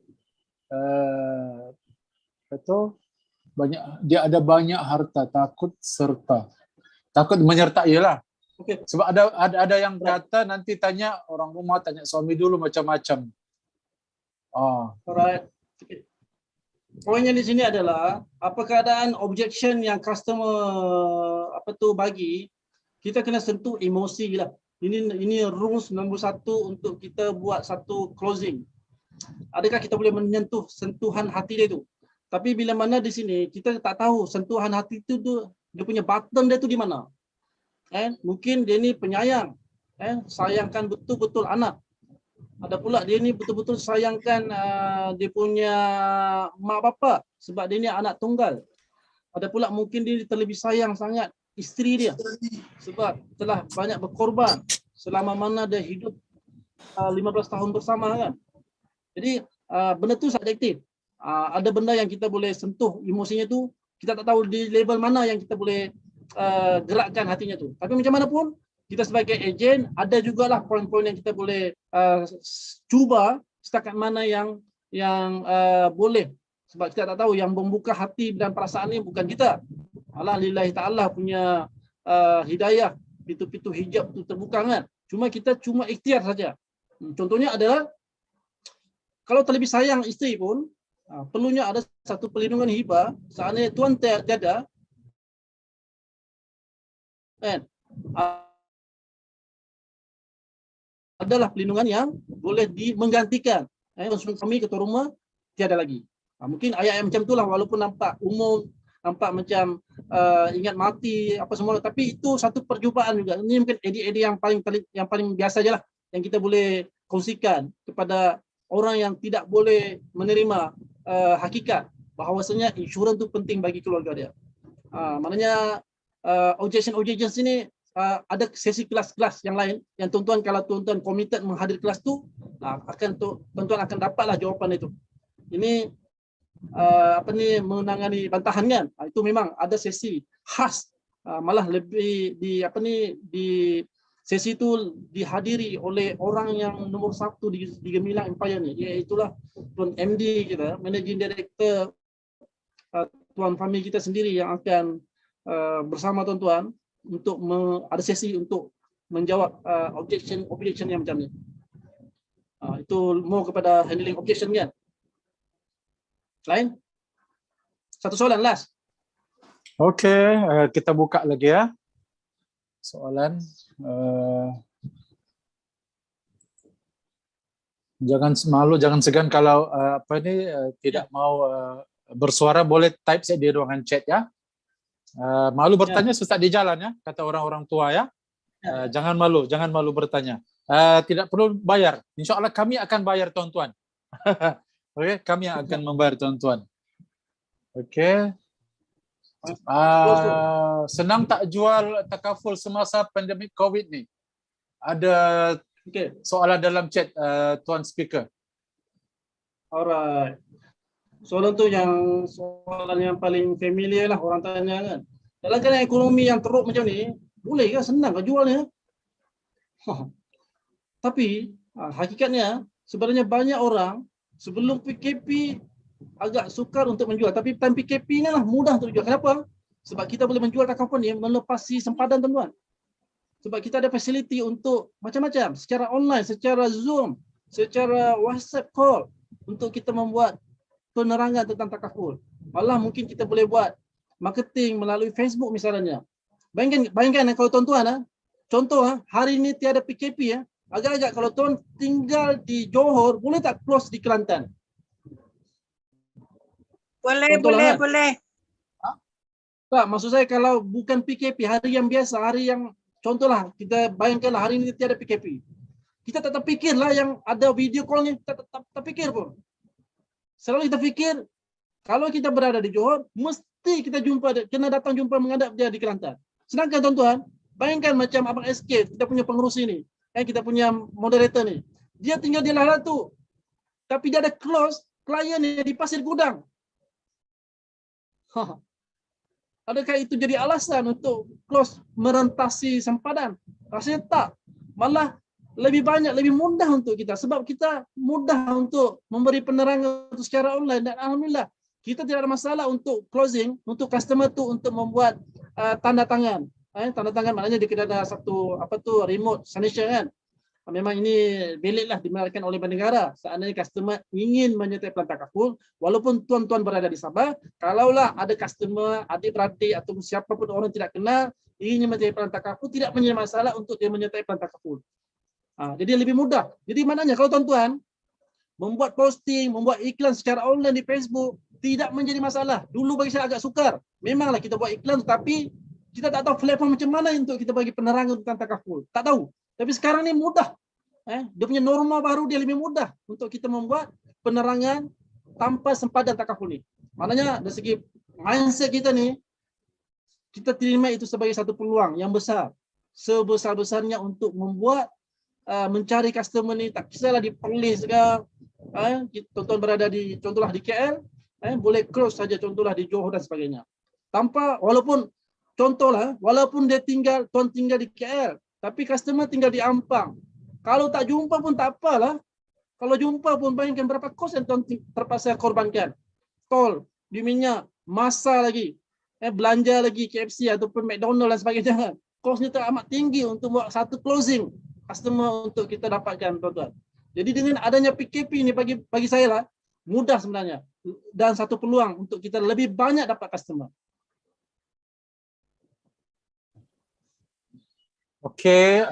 Betul? Dia ada banyak harta, takut menyertai lah. Okay. Sebab ada yang kata nanti tanya orang rumah, tanya suami dulu macam-macam. Alright. Okay. Poinnya di sini adalah apa keadaan objection yang customer bagi, kita kena sentuh emosi lah. Ini rules nombor 1 untuk kita buat satu closing. Adakah kita boleh menyentuh sentuhan hati dia tu? Tapi bila mana di sini kita tak tahu sentuhan hati tu dia punya button dia tu di mana. Mungkin dia ni penyayang, sayangkan betul-betul anak. Ada pula dia ni betul-betul sayangkan dia punya mak bapa sebab dia ni anak tunggal. Ada pula mungkin dia terlebih sayang sangat isteri dia sebab telah banyak berkorban selama mana dia hidup 15 tahun bersama kan. Jadi benda tu subjektif. Ada benda yang kita boleh sentuh emosinya tu, kita tak tahu di level mana yang kita boleh gerakkan hatinya tu. Tapi macam mana pun kita sebagai ejen ada jugalah poin-poin yang kita boleh cuba setakat mana yang boleh, sebab kita tak tahu yang membuka hati dan perasaan ni bukan kita. Allah lillahi ta'ala punya hidayah, pintu-pintu hijab tu terbuka kan. Kita ikhtiar saja. Contohnya adalah kalau terlebih sayang isteri pun perlunya ada satu perlindungan hibah. Seandainya Tuan tiada, adalah perlindungan yang boleh menggantikan. Suami ketua rumah tiada lagi. Mungkin ayat macam itulah, walaupun nampak umum, nampak macam ingat mati apa semua, tapi itu satu perjumpaan juga. Ini mungkin idea yang paling biasa je lah yang kita boleh kongsikan kepada orang yang tidak boleh menerima hakikat bahawasanya insurans itu penting bagi keluarga dia. Maknanya objection ini ada sesi kelas-kelas yang lain yang tuan-tuan, kalau tuan-tuan komited menghadiri kelas tu, tuan-tuan akan dapatlah jawapan itu. Ini menangani bantahan kan. Itu memang ada sesi khas, malah lebih di sesi itu dihadiri oleh orang yang nomor 1 di Gemilang Empire ni, iaitulah Tuan MD kita, Managing Director Tuan Fahmi kita sendiri yang akan bersama tuan-tuan untuk ada sesi untuk menjawab objection yang macam ni. Itu mau kepada handling objection kan. Lain? Satu soalan last. Okey, kita buka lagi ya. Soalan. Jangan malu, jangan segan kalau tidak mau bersuara, boleh type saya di ruangan chat ya. Malu bertanya sesat di jalan ya, kata orang-orang tua ya. Jangan malu bertanya. Tidak perlu bayar. InsyaAllah kami akan bayar tuan-tuan. Okey, kami yang akan membayar tuan-tuan. Okey. Senang tak jual takaful semasa pandemik COVID ni? Ada soalan dalam chat tuan speaker. Alright. Soalan tu soalan yang paling familiar lah orang tanya kan. Dalam keadaan ekonomi yang teruk macam ni, boleh ke senang ke jualnya? Tapi hakikatnya sebenarnya banyak orang sebelum PKP agak sukar untuk menjual, tapi time PKP ni lah mudah untuk jual. Kenapa? Sebab kita boleh menjual takaful ni melepasi sempadan tuan-tuan. Sebab kita ada facility untuk macam-macam, secara online, secara Zoom, secara WhatsApp call, untuk kita membuat penerangan tentang takaful. Malah mungkin kita boleh buat marketing melalui Facebook misalnya. Bayangkan kalau tuan-tuan, contoh hari ini tiada PKP, agak-agak kalau tuan tinggal di Johor, boleh tak close di Kelantan? Contohlah, kan? boleh. Tak, maksud saya kalau bukan PKP, hari yang biasa, hari yang contohlah kita bayangkanlah hari ini tiada PKP. Kita tetap fikirlah yang ada video call ni, kita tetap fikir pun. Selalu kita fikir kalau kita berada di Johor, mesti kita kena datang jumpa menghadap dia di Kelantan. Sedangkan tuan-tuan, bayangkan macam Abang SK, kita punya pengurusi ni, kita punya moderator ni. Dia tinggal di Lahad tu. Tapi dia ada close klien ni di Pasir Gudang. Adakah itu jadi alasan untuk close merentasi sempadan? Rasanya tak. Malah lebih banyak, lebih mudah untuk kita. Sebab kita mudah untuk memberi penerangan secara online. Dan Alhamdulillah, kita tidak ada masalah untuk closing, untuk customer tu untuk membuat tanda tangan. Tanda tangan maknanya dia kena ada satu remote signature kan. Memang ini biliklah dibenarkan oleh Bank Negara. Seandainya customer ingin menyertai pelan takaful, walaupun tuan-tuan berada di Sabah, kalaulah ada customer, adik-beradik atau siapapun orang tidak kenal ingin menyertai pelan takaful, tidak menjadi masalah untuk dia menyertai pelan takaful. Jadi lebih mudah. Jadi maknanya kalau tuan-tuan membuat posting, membuat iklan secara online di Facebook, tidak menjadi masalah. Dulu bagi saya agak sukar. Memanglah kita buat iklan, tapi kita tak tahu platform macam mana untuk kita bagi penerangan tentang takaful. Tak tahu. Tapi sekarang ni mudah. Dia punya norma baru, dia lebih mudah untuk kita membuat penerangan tanpa sempadan takaful ni. Maknanya dari segi mindset kita ni, kita terima itu sebagai satu peluang yang besar. Sebesar-besarnya untuk membuat mencari customer ni, tak kisahlah di Perlis ke, tuan-tuan berada di, contohlah di KL, boleh close saja contohlah di Johor dan sebagainya. Tanpa, walaupun dia tuan tinggal di KL, tapi customer tinggal di Ampang. Kalau tak jumpa pun tak apalah. Kalau jumpa pun bayangkan berapa kos yang tuan terpaksa korbankan. Tol, di minyak, masa lagi, belanja lagi KFC ataupun McDonald dan sebagainya. Kosnya amat tinggi untuk buat satu closing customer untuk kita dapatkan, tuan-tuan. Jadi dengan adanya PKP ini bagi saya lah, mudah sebenarnya. Dan satu peluang untuk kita lebih banyak dapat customer. Okey,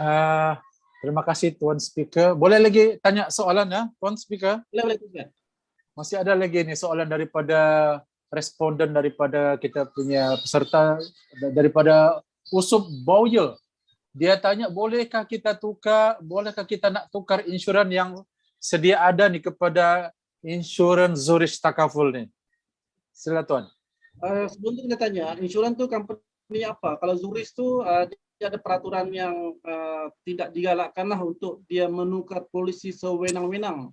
terima kasih Tuan Speaker. Boleh lagi tanya soalan ya, Tuan Speaker? Boleh. Masih ada lagi ni soalan daripada responden, daripada kita punya peserta, daripada Usop Bowyer. Dia tanya, bolehkah kita nak tukar insurans yang sedia ada ni kepada insurans Zurich Takaful ni? Sila Tuan. Sebelum tu kita tanya, insurans tu company apa? Kalau Zurich tu dia ada peraturan yang tidak digalakkanlah untuk dia menukar polisi sewenang-wenang.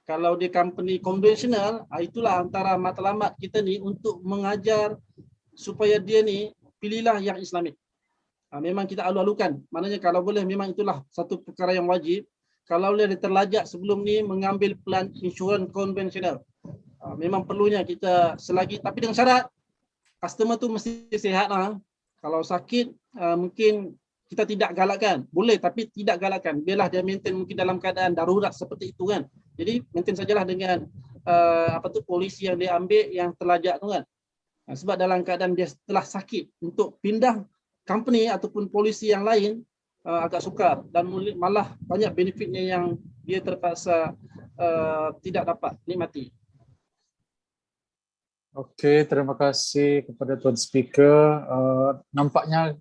Kalau dia company konvensional, itulah antara matlamat kita ni untuk mengajar supaya dia ni pilihlah yang Islamik. Memang kita alu-alukan. Maknanya kalau boleh memang itulah satu perkara yang wajib. Kalau dia terlajak sebelum ni mengambil plan insurans konvensional. Memang perlunya kita selagi, tapi dengan syarat customer tu mesti sihat lah. Kalau sakit mungkin kita tidak galakkan. Boleh tapi tidak galakkan. Biarlah dia maintain mungkin dalam keadaan darurat seperti itu kan. Jadi maintain sajalah dengan polisi yang dia ambil yang terlajak tu kan. Sebab dalam keadaan dia telah sakit, untuk pindah company ataupun polisi yang lain agak sukar dan malah banyak benefitnya yang dia terpaksa tidak dapat nikmati. Okey, terima kasih kepada Tuan Speaker. Nampaknya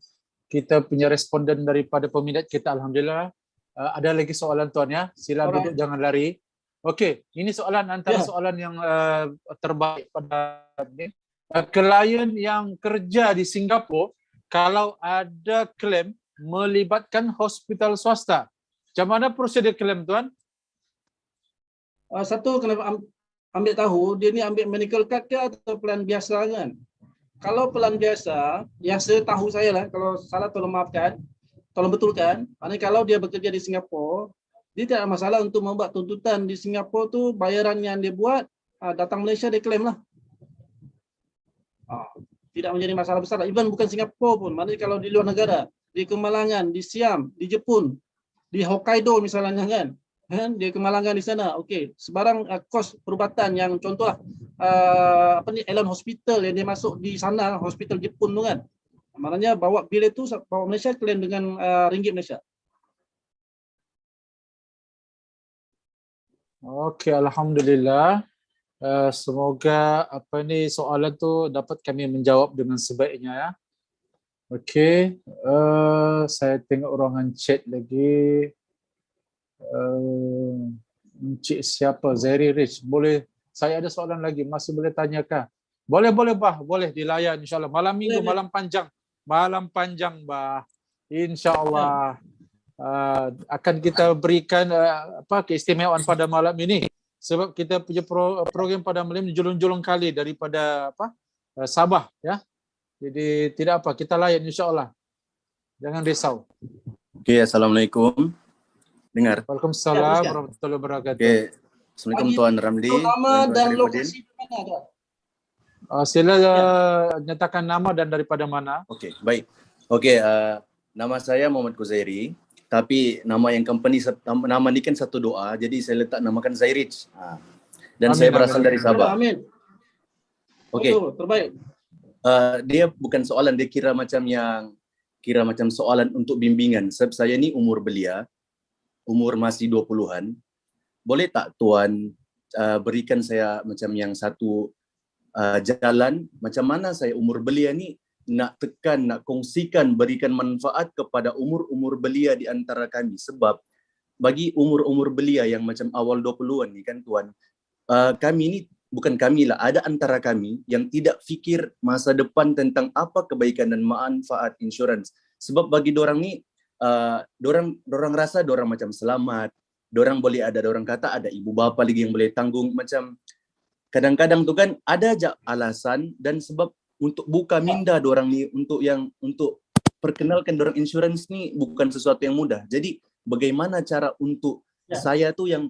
kita punya responden daripada peminat kita, Alhamdulillah. Ada lagi soalan Tuan ya? Sila duduk, jangan lari. Okey, ini soalan antara soalan yang terbaik pada ini. Klien yang kerja di Singapura, kalau ada klaim melibatkan hospital swasta, macam mana prosedur klaim Tuan? Satu, kena ambil tahu dia ni ambil medical card ke atau plan biasa kan. Kalau plan biasa, yang setahu saya lah, kalau salah tolong maafkan, tolong betulkan. Maknanya kalau dia bekerja di Singapura, dia tidak ada masalah untuk membuat tuntutan di Singapura tu, bayaran yang dia buat, datang Malaysia dia claim lah. Tidak menjadi masalah besar. Even bukan Singapura pun, maknanya kalau di luar negara, di Kemalangan, di Siam, di Jepun, di Hokkaido misalnya kan, dia kemalangan di sana, okey, sebarang kos perubatan yang contohlah Allen Hospital yang dia masuk di sana, hospital Jepun tu kan, maknanya bawa bil itu bawa Malaysia, claim dengan ringgit Malaysia. Okey, Alhamdulillah. Semoga soalan tu dapat kami menjawab dengan sebaiknya ya. Okey, saya tengok ruangan chat lagi. Encik siapa? Zairi Rich. Boleh, saya ada soalan lagi, masih boleh tanyakan? Boleh bah, boleh dilayan insyaAllah. Malam minggu, malam panjang. Malam panjang bah. InsyaAllah akan kita berikan keistimewaan pada malam ini. Sebab kita punya program pada malam ini julung-julung kali daripada Sabah ya. Jadi tidak apa, kita layan insyaAllah. Jangan risau. Okey, Assalamualaikum. Dengar. Waalaikumsalam warahmatullahi wabarakatuh. Okey. Assalamualaikum Tuan Ramli. Nama dan lokasi mana Tuan? Sila nyatakan nama dan daripada mana. Okey, baik. Okey, nama saya Muhammad Kuzairi. Tapi nama yang company, nama ni kan satu doa. Jadi saya letak namakan Zairich. Dan amin, saya berasal dari Sabah. Amin. Okey. Terbaik. Dia bukan soalan, dia kira macam soalan untuk bimbingan. Sebab saya ni umur belia. Umur masih 20-an. Boleh tak Tuan berikan saya macam yang satu jalan macam mana saya umur belia ni nak tekan, nak kongsikan, berikan manfaat kepada umur-umur belia di antara kami. Sebab bagi umur-umur belia yang macam awal 20-an ni kan Tuan, kami ni, bukan kami lah, ada antara kami yang tidak fikir masa depan tentang apa kebaikan dan manfaat insurans. Sebab bagi dorang ni, dorang rasa dorang macam selamat, dorang boleh ada, dorang kata ada ibu bapa lagi yang boleh tanggung. Macam kadang-kadang tu kan ada aja alasan dan sebab untuk buka minda dorang ni, untuk perkenalkan dorang insurans ni bukan sesuatu yang mudah. Jadi bagaimana cara untuk saya tu yang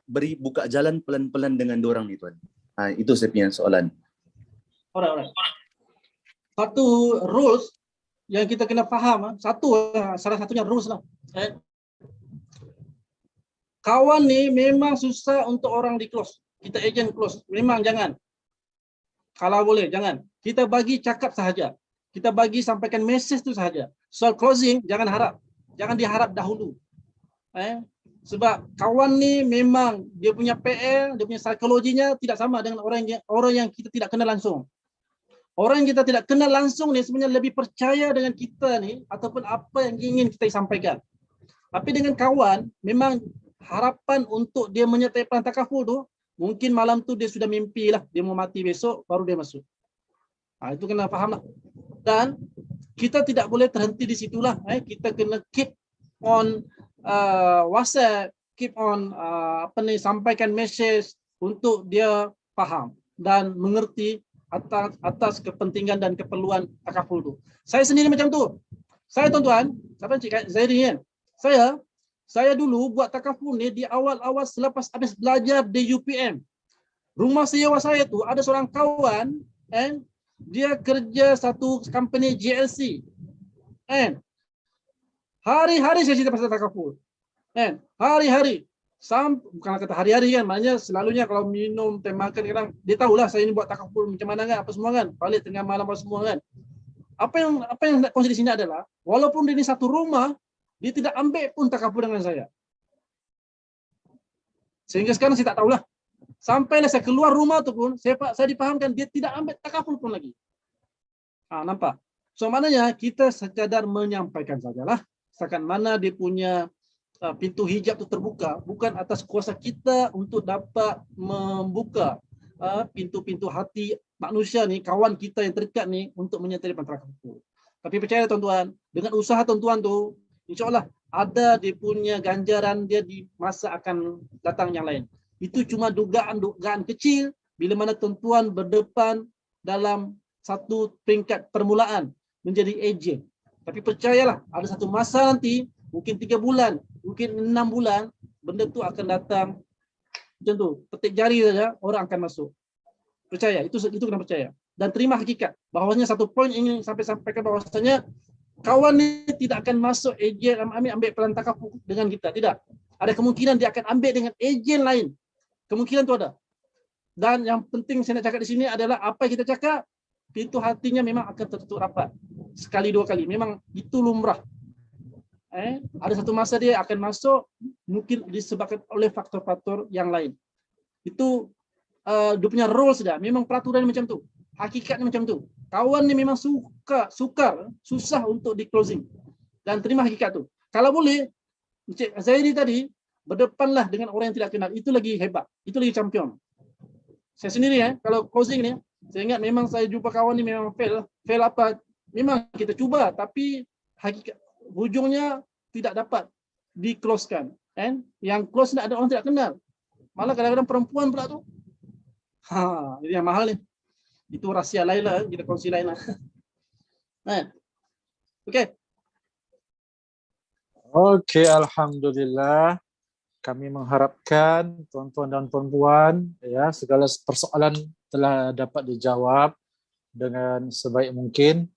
beri buka jalan pelan-pelan dengan dorang ni Tuan. Itu saya punya soalan. Alright. Satu rules yang kita kena faham, salah satunya rules lah. Kawan ni memang susah untuk orang di close. Kita agent close, memang jangan. Kalau boleh, jangan. Kita bagi cakap sahaja. Kita bagi sampaikan mesej tu sahaja. Soal closing, jangan harap. Jangan diharap dahulu. Sebab kawan ni memang dia punya PL, dia punya psikologinya tidak sama dengan orang yang kita tidak kenal langsung. Orang yang kita tidak kenal langsung ni sebenarnya lebih percaya dengan kita ni ataupun apa yang ingin kita sampaikan. Tapi dengan kawan, memang harapan untuk dia menyertai pelan takaful tu, mungkin malam tu dia sudah mimpi lah, dia mau mati besok, baru dia masuk. Itu kena faham lah. Dan kita tidak boleh terhenti di situlah. Kita kena keep on WhatsApp, keep on sampaikan message untuk dia faham dan mengerti atas kepentingan dan keperluan takaful tu. Saya sendiri macam tu. Saya tuan-tuan, siapa Cik Zairi kan? Saya dulu buat takaful ni di awal-awal selepas habis belajar di UPM. Rumah sewa saya tu ada seorang kawan dia kerja satu company GLC. Hari-hari saya cerita pasal takaful. Hari-hari. Bukan kata hari-hari kan, maknanya selalunya kalau minum, teh makan, kadang dia tahulah saya ini buat takaful macam mana kan, apa semua kan, balik tengah malam apa semua kan. Apa yang nak kongsi di sini adalah, walaupun dia ini satu rumah, dia tidak ambil pun takaful dengan saya. Sehingga sekarang saya tak tahulah. Sampailah saya keluar rumah tu pun, saya dipahamkan dia tidak ambil takaful pun lagi. Nampak? So maknanya kita sekadar menyampaikan sajalah. Setakat mana dia punya pintu hijab itu terbuka, bukan atas kuasa kita untuk dapat membuka pintu-pintu hati manusia ni, kawan kita yang terdekat ni untuk menyertai takaful. Tapi percaya tuan-tuan, dengan usaha tuan-tuan tu, insya-Allah ada dia punya ganjaran dia di masa akan datang yang lain. Itu cuma dugaan kecil bila mana tuan-tuan berdepan dalam satu peringkat permulaan menjadi ejen. Tapi percayalah, ada satu masa nanti, mungkin 3 bulan, mungkin 6 bulan, benda tu akan datang macam tu. Petik jari saja, orang akan masuk. Percaya, itu kena percaya. Dan terima hakikat. Bahawasanya satu poin ingin sampaikan bahawasanya kawan ni tidak akan masuk ejen ambil pelan takaful dengan kita. Tidak. Ada kemungkinan dia akan ambil dengan ejen lain. Kemungkinan tu ada. Dan yang penting saya nak cakap di sini adalah apa yang kita cakap, pintu hatinya memang akan tertutup rapat. Sekali 2 kali. Memang itu lumrah. Ada satu masa dia akan masuk, mungkin disebabkan oleh faktor-faktor yang lain. Itu dia punya rules dah. Memang peraturan macam tu. Hakikatnya macam tu. Kawan ni memang susah untuk di closing. Dan terima hakikat tu. Kalau boleh, Encik Zairi tadi, berdepanlah dengan orang yang tidak kenal. Itu lagi hebat. Itu lagi champion. Saya sendiri kalau closing ni, saya ingat memang saya jumpa kawan ni memang fail. Fail apa? Memang kita cuba, tapi hakikat hujungnya tidak dapat di-closekan. Yang close ni ada orang tidak kenal. Malah kadang-kadang perempuan pula tu. Ini yang mahal ni. Itu rahsia lain lah, kita kongsi lain lah. Okey. Okey, alhamdulillah. Kami mengharapkan tuan-tuan dan puan-puan ya segala persoalan telah dapat dijawab dengan sebaik mungkin.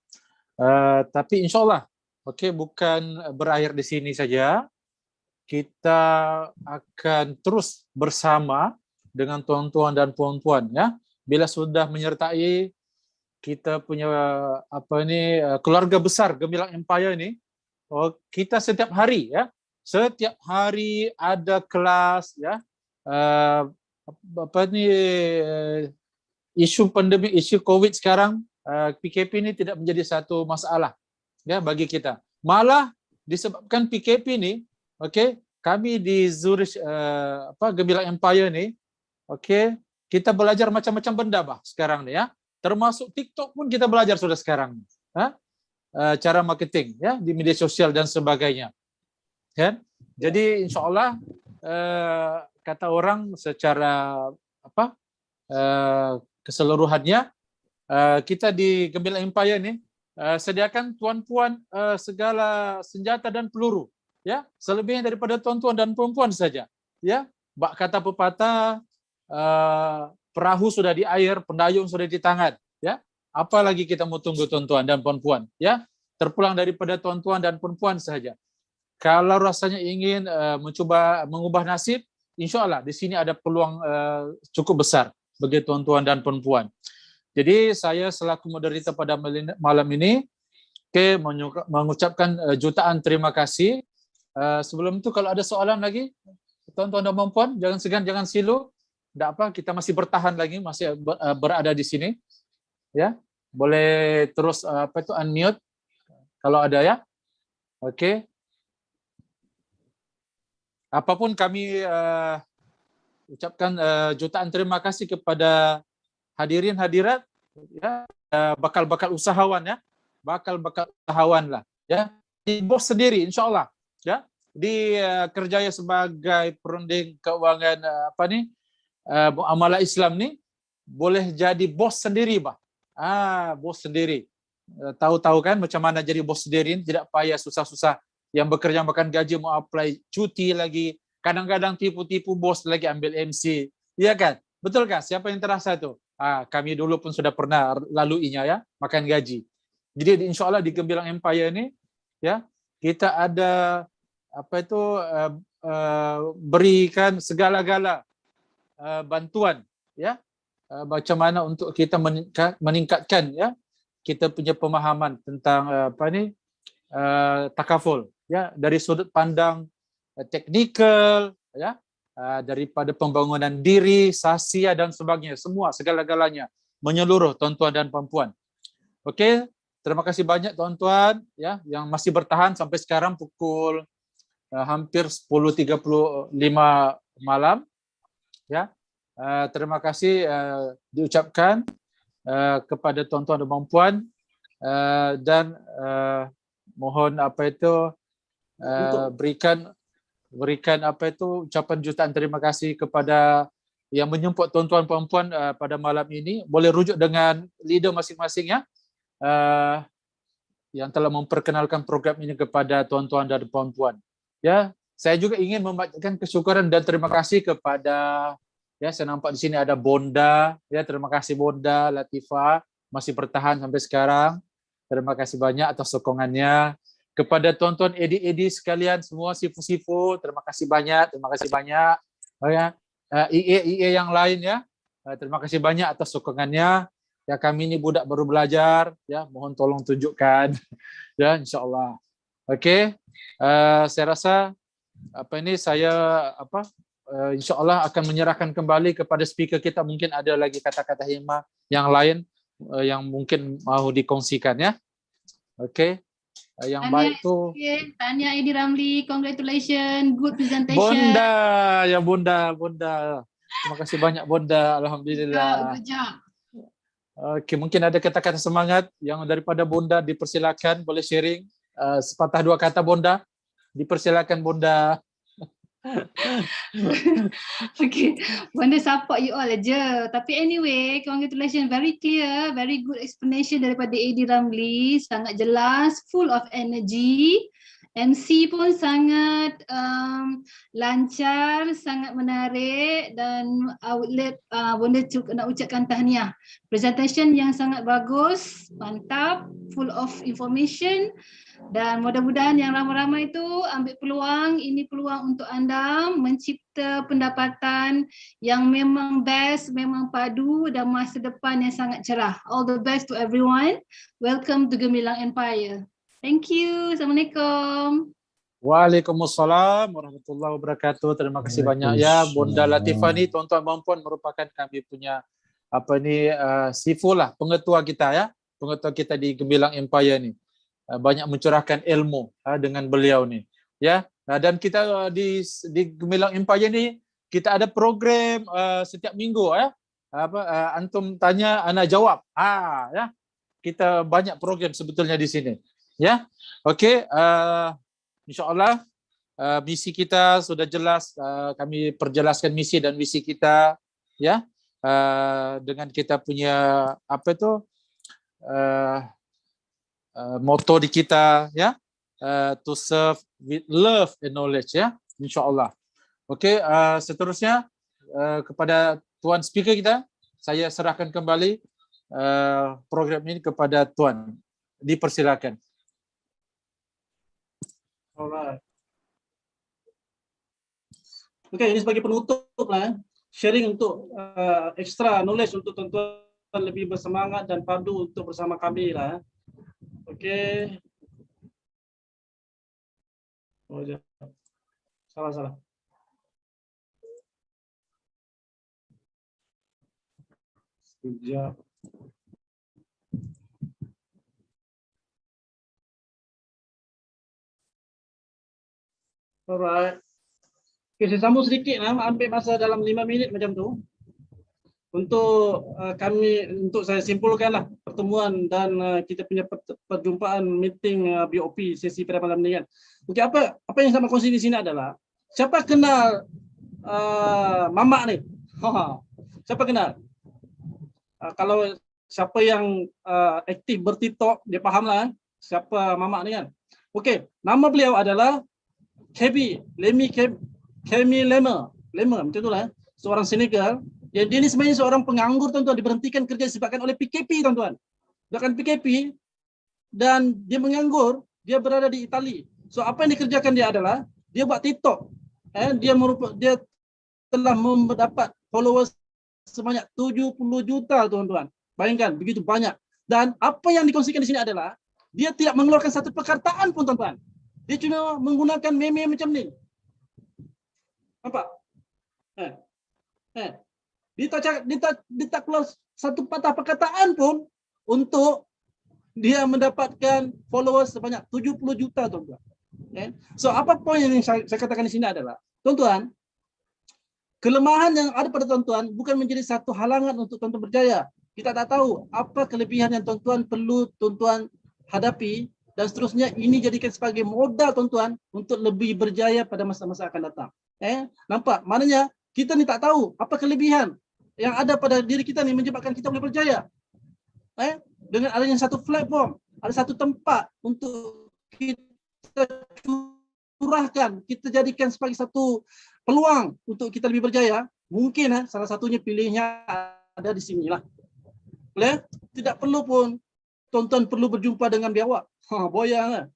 Tapi insyaAllah, bukan berakhir di sini saja. Kita akan terus bersama dengan tuan-tuan dan puan-puan ya. Bila sudah menyertai kita punya keluarga besar Gemilang Empire ini, kita setiap hari setiap hari ada kelas ya. Isu pandemik, isu COVID sekarang, PKP ini tidak menjadi satu masalah ya bagi kita. Malah disebabkan PKP ini, kami di Zurich Gemilang Empire ni, kita belajar macam-macam benda sekarang ni ya. Termasuk TikTok pun kita belajar sudah sekarang. Cara marketing ya di media sosial dan sebagainya. Kan? Jadi insyaAllah kata orang secara keseluruhannya kita di Gemilang Empire ni sediakan tuan-puan segala senjata dan peluru ya, selebihnya daripada tuan-tuan dan perempuan saja ya. Bak kata pepatah, perahu sudah di air, pendayung sudah di tangan ya. Apalagi kita mau tunggu tuan-tuan dan perempuan ya, terpulang daripada tuan-tuan dan perempuan saja. Kalau rasanya ingin mencuba mengubah nasib, insyaAllah di sini ada peluang cukup besar bagi tuan-tuan dan perempuan. Jadi saya selaku moderator pada malam ini mengucapkan jutaan terima kasih. Sebelum itu kalau ada soalan lagi, tuan-tuan dan perempuan, jangan segan, jangan silu. Tidak apa, kita masih bertahan lagi, masih berada di sini. Ya, boleh terus unmute kalau ada ya. Okey. Apapun kami ucapkan jutaan terima kasih kepada hadirin hadirat ya, bakal usahawan ya, bakal usahawan lah ya, di bos sendiri insyaallah ya, di kerjaya sebagai perunding keuangan muamalah Islam ni boleh jadi bos sendiri bos sendiri. Tahu-tahu kan macam mana jadi bos sendiri, tidak payah susah-susah yang bekerja makan gaji mau apply cuti lagi, kadang-kadang tipu-tipu bos lagi ambil MC, iya kan? Betul kan? Siapa yang terasa tu? Kami dulu pun sudah pernah laluinya ya, makan gaji. Jadi insyaAllah di Gemilang Empire ni ya, kita ada berikan segala-gala bantuan ya, macam mana untuk kita meningkatkan ya kita punya pemahaman tentang takaful ya, dari sudut pandang teknikal ya, daripada pembangunan diri, sasia dan sebagainya, semua segala-galanya menyeluruh tuan-tuan dan puan-puan. Okey, terima kasih banyak tuan-tuan ya yang masih bertahan sampai sekarang pukul hampir 10.35 malam ya. Terima kasih diucapkan kepada tuan-tuan dan puan-puan dan mohon berikan ucapan jutaan terima kasih kepada yang menjemput tuan-tuan puan-puan pada malam ini. Boleh rujuk dengan leader masing-masing ya, yang telah memperkenalkan program ini kepada tuan-tuan dan puan-puan. Ya, saya juga ingin membacakan kesyukuran dan terima kasih kepada ya, saya nampak di sini ada Bonda ya, terima kasih Bonda, Latifah masih bertahan sampai sekarang. Terima kasih banyak atas sokongannya. Kepada tuan-tuan edi sekalian semua, sifu-sifu, terima kasih banyak, ya. IE yang lain ya, terima kasih banyak atas sokongannya. Ya, kami ini budak baru belajar ya, mohon tolong tunjukkan ya, insyaallah. Okey, saya rasa saya InsyaAllah akan menyerahkan kembali kepada speaker kita. Mungkin ada lagi kata-kata hikmah yang lain yang mungkin mahu dikongsikan ya. Okey. Yang baik tu. Tahniah Eddie Ramli, congratulations, good presentation. Bonda, ya Bonda. Terima kasih banyak Bonda. Alhamdulillah. Good job. Okey, mungkin ada kata-kata semangat yang daripada Bonda, dipersilakan boleh sharing. Sepatah dua kata Bonda. Dipersilakan Bonda. Okay, Bonda support you all aja. Tapi anyway, congratulations, very clear, very good explanation daripada Eddie Ramli, sangat jelas, full of energy. MC pun sangat lancar, sangat menarik, dan outlet Bonda nak ucapkan tahniah. Presentation yang sangat bagus, mantap, full of information. Dan mudah-mudahan yang ramai-ramai itu ambil peluang, ini peluang untuk anda mencipta pendapatan yang memang best, memang padu dan masa depan yang sangat cerah. All the best to everyone. Welcome to Gemilang Empire. Thank you. Assalamualaikum. Waalaikumsalam warahmatullahi wabarakatuh. Terima kasih banyak ya Bonda Latifah ni, tuan-tuan dan puan, merupakan kami punya sifu lah, pengetua kita ya. Pengetua kita di Gemilang Empire ni. Banyak mencurahkan ilmu dengan beliau ni ya. Dan kita di Gemilang Empire ni kita ada program setiap minggu ya. Antum tanya ana jawab. Ya. Kita banyak program sebetulnya di sini ya. Okey, insya-Allah misi kita sudah jelas, kami perjelaskan misi dan visi kita ya. Dengan kita punya motto di kita ya, to serve with love and knowledge ya, insyaallah. Okey, seterusnya kepada tuan speaker kita, saya serahkan kembali program ini kepada tuan. Dipersilakan. Alright. Okey, ini sebagai penutup lah, sharing untuk extra knowledge untuk tuan-tuan lebih bersemangat dan padu untuk bersama kami lah. Okey. Oh, salah. Sekejap. Alright. Okay, saya sambung sedikit lah, ambil masa dalam 5 minit macam tu. Untuk untuk saya simpulkanlah pertemuan dan kita punya perjumpaan meeting BOP sesi pada malam ni kan. Okey, apa yang saya nak kongsi di sini adalah siapa kenal Mamak ni? Siapa kenal? Kalau siapa yang aktif berTikTok dia fahamlah siapa Mamak ni kan. Okey, nama beliau adalah Kemi Lemmer, macam itulah, seorang Senegal. Dia ni sebenarnya seorang penganggur tuan-tuan, diberhentikan kerja disebabkan oleh PKP tuan-tuan. Disebabkan PKP dan dia menganggur, dia berada di Itali. So apa yang dikerjakan dia adalah dia buat TikTok. Dia telah mendapat followers sebanyak 70 juta tuan-tuan. Bayangkan begitu banyak. Dan apa yang dikongsikan di sini adalah dia tidak mengeluarkan satu perkataan pun tuan-tuan. Dia cuma menggunakan meme macam ni. Nampak? Dia tak keluar satu patah perkataan pun untuk dia mendapatkan followers sebanyak 70 juta tuan-tuan. So apa poin yang saya katakan di sini adalah, tuan-tuan, kelemahan yang ada pada tuan-tuan bukan menjadi satu halangan untuk tuan-tuan berjaya. Kita tak tahu apa kelebihan yang tuan-tuan perlu tuan-tuan hadapi dan seterusnya ini jadikan sebagai modal tuan-tuan untuk lebih berjaya pada masa-masa akan datang. Nampak? Maknanya kita ni tak tahu apa kelebihan yang ada pada diri kita ni menyebabkan kita boleh berjaya. Dengan adanya satu platform, ada satu tempat untuk kita curahkan, kita jadikan sebagai satu peluang untuk kita lebih berjaya. Mungkin salah satunya pilihnya ada di sinilah. Boleh? Tidak perlu pun tuan-tuan perlu berjumpa dengan biawak. Boyang.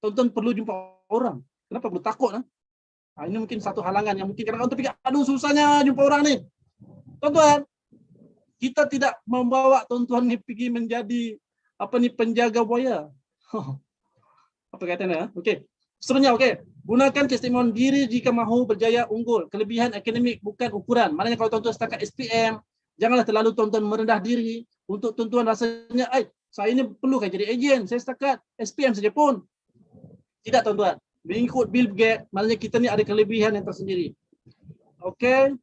Tuan-tuan perlu jumpa orang. Kenapa perlu takut? Ini mungkin satu halangan yang mungkin kadang-kadang tuan fikir, aduh susahnya jumpa orang ni. Tuan-tuan, kita tidak membawa tuan-tuan ni pergi menjadi penjaga buaya. Apa katanya? Okey. Seterusnya, okey. Gunakan keistimewaan diri jika mahu berjaya unggul. Kelebihan akademik bukan ukuran. Maknanya kalau tuan-tuan setakat SPM, janganlah terlalu tuan-tuan merendah diri. Untuk tuan-tuan rasanya, saya ini perlukan jadi ejen. Saya setakat SPM saja pun. Tidak tuan-tuan. Mengikut Bill Gates, maknanya kita ni ada kelebihan yang tersendiri. Okey.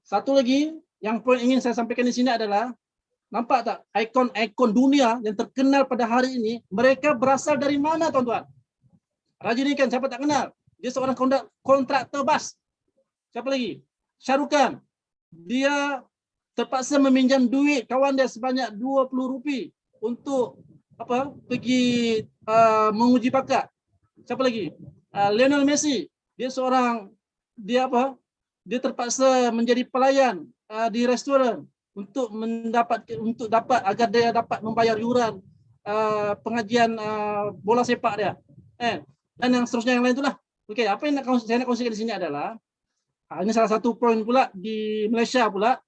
Satu lagi, yang poin ingin saya sampaikan di sini adalah, nampak tak ikon-ikon dunia yang terkenal pada hari ini, mereka berasal dari mana tuan-tuan? Rajinikan, siapa tak kenal? Dia seorang kontraktor bas. Siapa lagi? Shah Rukh Khan. Dia terpaksa meminjam duit kawan dia sebanyak RM20 untuk pergi menguji bakat. Siapa lagi? Lionel Messi. Dia terpaksa menjadi pelayan di restoran untuk dapat agar dia dapat membayar yuran pengajian bola sepak dia. Dan yang seterusnya yang lain itulah. Okey, apa yang saya nak kongsikan di sini adalah ini salah satu poin pula di Malaysia pula.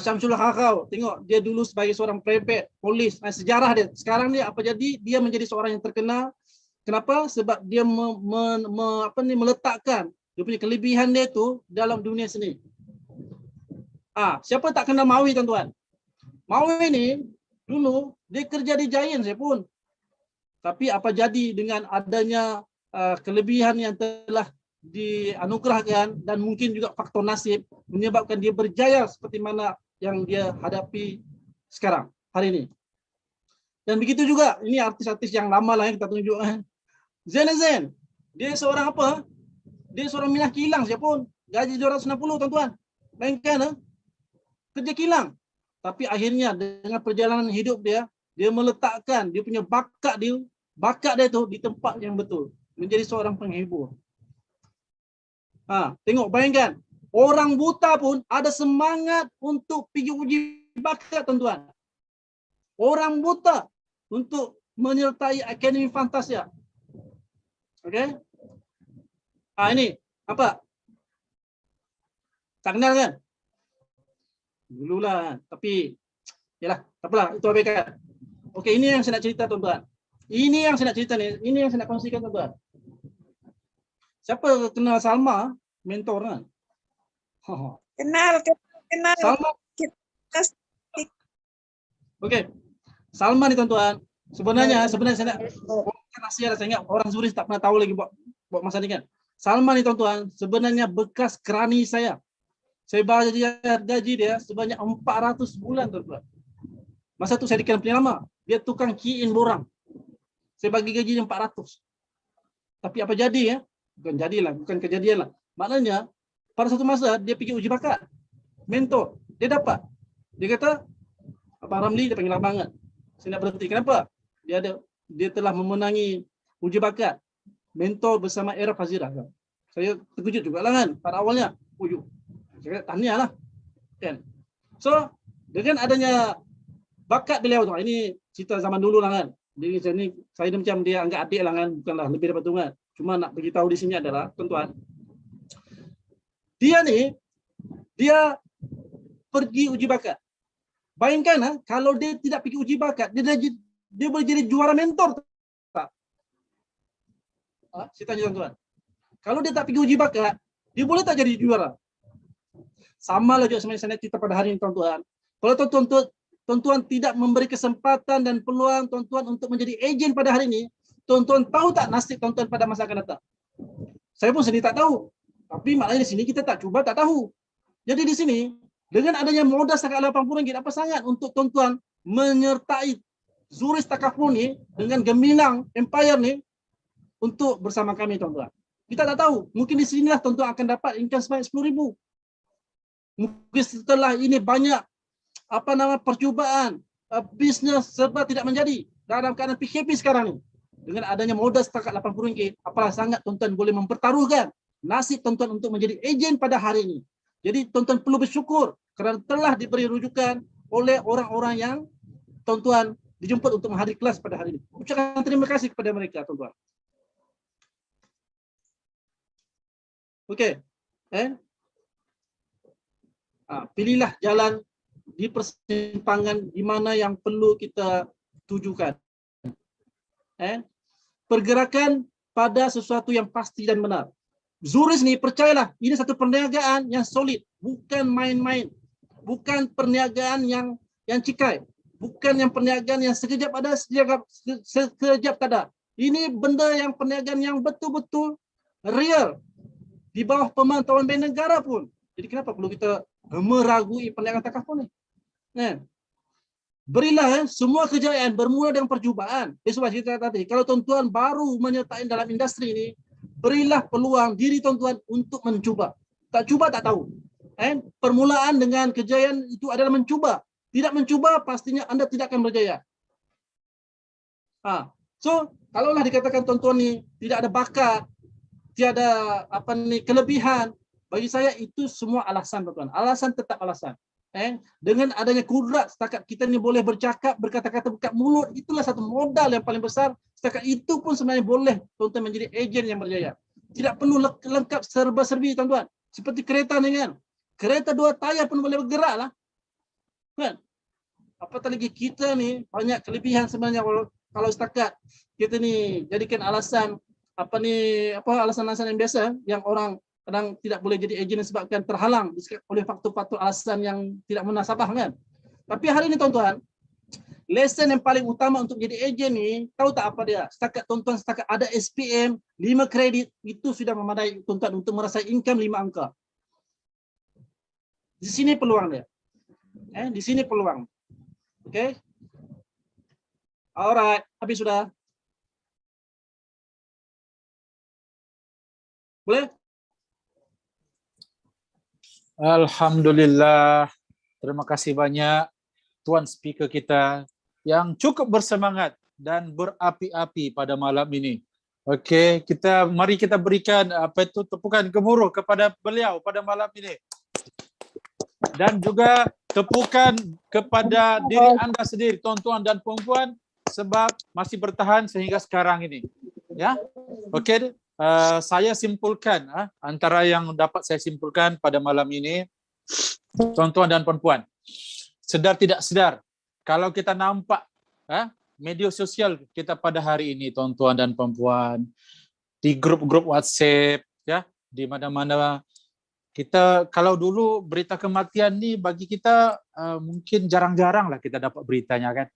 Syamsul Hakau, tengok dia dulu sebagai seorang private polis, sejarah dia. Sekarang dia apa jadi? Dia menjadi seorang yang terkenal. Kenapa? Sebab dia meletakkan dia punya kelebihan dia tu dalam dunia seni. Siapa tak kenal Mawi tuan-tuan? Mawi ni dulu dia kerja di Giant saya pun. Tapi apa jadi dengan adanya kelebihan yang telah dianugerahkan dan mungkin juga faktor nasib menyebabkan dia berjaya seperti mana yang dia hadapi sekarang, hari ini. Dan begitu juga, ini artis-artis yang lama lah yang kita tunjuk. Zen, dia seorang apa? Dia seorang minah kilang siapa pun. Gaji 260 tuan-tuan. Bayangkan, kerja kilang. Tapi akhirnya dengan perjalanan hidup dia meletakkan dia punya bakat dia tu di tempat yang betul. Menjadi seorang penghibur. Tengok, bayangkan. Orang buta pun ada semangat untuk pergi uji bakat, tuan-tuan. Orang buta untuk menyertai Akademi Fantasia. Okey? Ini apa? Tak kenal kan? Dululah, tapi yalah, tak apalah, itu abaikan. Okey, ini yang saya nak cerita, tuan-tuan. Ini yang saya nak cerita ni, ini yang saya nak kongsikan, tuan-tuan. Siapa kenal Salma, mentor kan? Kenal. Salma. Okey. Salma ni tuan-tuan, sebenarnya saya nak rahsia, saya ingat orang Zurich tak pernah tahu lagi buat masa ni kan. Salma ni tuan-tuan, sebenarnya bekas kerani saya. Saya bayar gaji dia sebanyak 400 bulan, tuan-tuan. Masa tu saya dikenal paling lama. Dia tukang key in borang. Saya bagi gaji dia 400. Tapi apa jadi ya? Bukan kejadian lah. Maknanya pada satu masa dia pergi uji bakat. Mentor, dia dapat. Dia kata, Abang Ramli, dia panggil abang kan. Saya nak berhenti. Kenapa? Dia telah memenangi uji bakat mentor bersama Era Fazira. Saya terkejut juga lah kan pada awalnya. Saya kata, tahniah lah. Kan? So, dengan adanya bakat beliau tu, ini cerita zaman dulu lah kan. Jadi saya ni macam dia anggap adik lah kan, bukanlah lebih daripada tu kan. Cuma nak beritahu di sini adalah, tuan-tuan, dia pergi uji bakat. Bayangkan kalau dia tidak pergi uji bakat, dia boleh jadi juara mentor. Tak? Saya tanya tuan-tuan. Kalau dia tak pergi uji bakat, dia boleh tak jadi juara? Sama lah juga sebenarnya saya nak cerita pada hari ini, tuan-tuan. Kalau tuan-tuan tidak memberi kesempatan dan peluang tuan-tuan untuk menjadi ejen pada hari ini, tuan-tuan tahu tak nasib tuan-tuan pada masa akan datang? Saya pun sendiri tak tahu. Tapi maknanya di sini kita tak cuba, tak tahu. Jadi di sini, dengan adanya modal setakat RM80, apa sangat untuk tuan-tuan menyertai Zurich Takaful ni dengan gemilang Empire ni untuk bersama kami, tuan-tuan. Kita tak tahu. Mungkin di sinilah tuan-tuan akan dapat income sebanyak RM10,000. Mungkin setelah ini banyak percubaan, bisnes serba tidak menjadi. Dalam keadaan PKP sekarang ni, dengan adanya modal setakat RM80, apalah sangat tuan-tuan boleh mempertaruhkan nasib tuan-tuan untuk menjadi ejen pada hari ini. Jadi tuan-tuan perlu bersyukur kerana telah diberi rujukan oleh orang-orang yang tuan-tuan dijemput untuk menghadiri kelas pada hari ini. Ucapkan terima kasih kepada mereka, tuan-tuan. Okey. Pilihlah jalan di persimpangan di mana yang perlu kita tujukan. Pergerakan pada sesuatu yang pasti dan benar. Zurich ni percayalah, ini satu perniagaan yang solid, bukan main-main, bukan perniagaan yang cikai, bukan yang perniagaan yang sekejap ada, sekejap tak ada. Ini benda yang perniagaan yang betul-betul real di bawah pemantauan Bank Negara pun. Jadi kenapa perlu kita meragui perniagaan takaful ni? Berilah semua kejayaan bermula dengan percubaan. Sebab kita tadi, kalau tuan-tuan baru menyertai dalam industri ini, berilah peluang diri tuan-tuan untuk mencuba. Tak cuba tak tahu. Permulaan dengan kejayaan itu adalah mencuba. Tidak mencuba pastinya anda tidak akan berjaya. So, kalaulah dikatakan tuan-tuan ni tidak ada bakat, tiada kelebihan, bagi saya itu semua alasan tuan-tuan. Alasan tetap alasan. Dengan adanya kudrat setakat kita ni boleh bercakap, berkata-kata buka mulut, itulah satu modal yang paling besar. Setakat itu pun sebenarnya boleh tuan-tuan menjadi ejen yang berjaya. Tidak perlu lengkap serba-serbi tuan-tuan. Seperti kereta ni kan. Kereta 2 tayar pun boleh bergerak lah. Kan? Apatah lagi kita ni banyak kelebihan sebenarnya kalau setakat kita ni jadikan alasan alasan-alasan yang biasa yang orang kadang tidak boleh jadi ejen disebabkan terhalang oleh faktor-faktor alasan yang tidak munasabah kan. Tapi hari ini tuan-tuan, lesson yang paling utama untuk jadi ejen ni, tahu tak apa dia? Setakat ada SPM 5 kredit itu sudah memadai tuan-tuan untuk merasakan income 5 angka. Di sini peluang dia. Di sini peluang. Okay? Alright, habis sudah. Boleh? Alhamdulillah. Terima kasih banyak tuan speaker kita yang cukup bersemangat dan berapi-api pada malam ini. Okey, mari kita berikan tepukan gemuruh kepada beliau pada malam ini. Dan juga tepukan kepada diri anda sendiri, tuan-tuan dan puan-puan, sebab masih bertahan sehingga sekarang ini. Ya. Okey. Saya simpulkan antara yang dapat saya simpulkan pada malam ini, tuan-tuan dan puan-puan, sedar tidak sedar, kalau kita nampak media sosial kita pada hari ini, tuan-tuan dan puan-puan, di grup-grup WhatsApp, ya, di mana-mana kita, kalau dulu berita kematian ni bagi kita mungkin jarang-jarang lah kita dapat beritanya kan,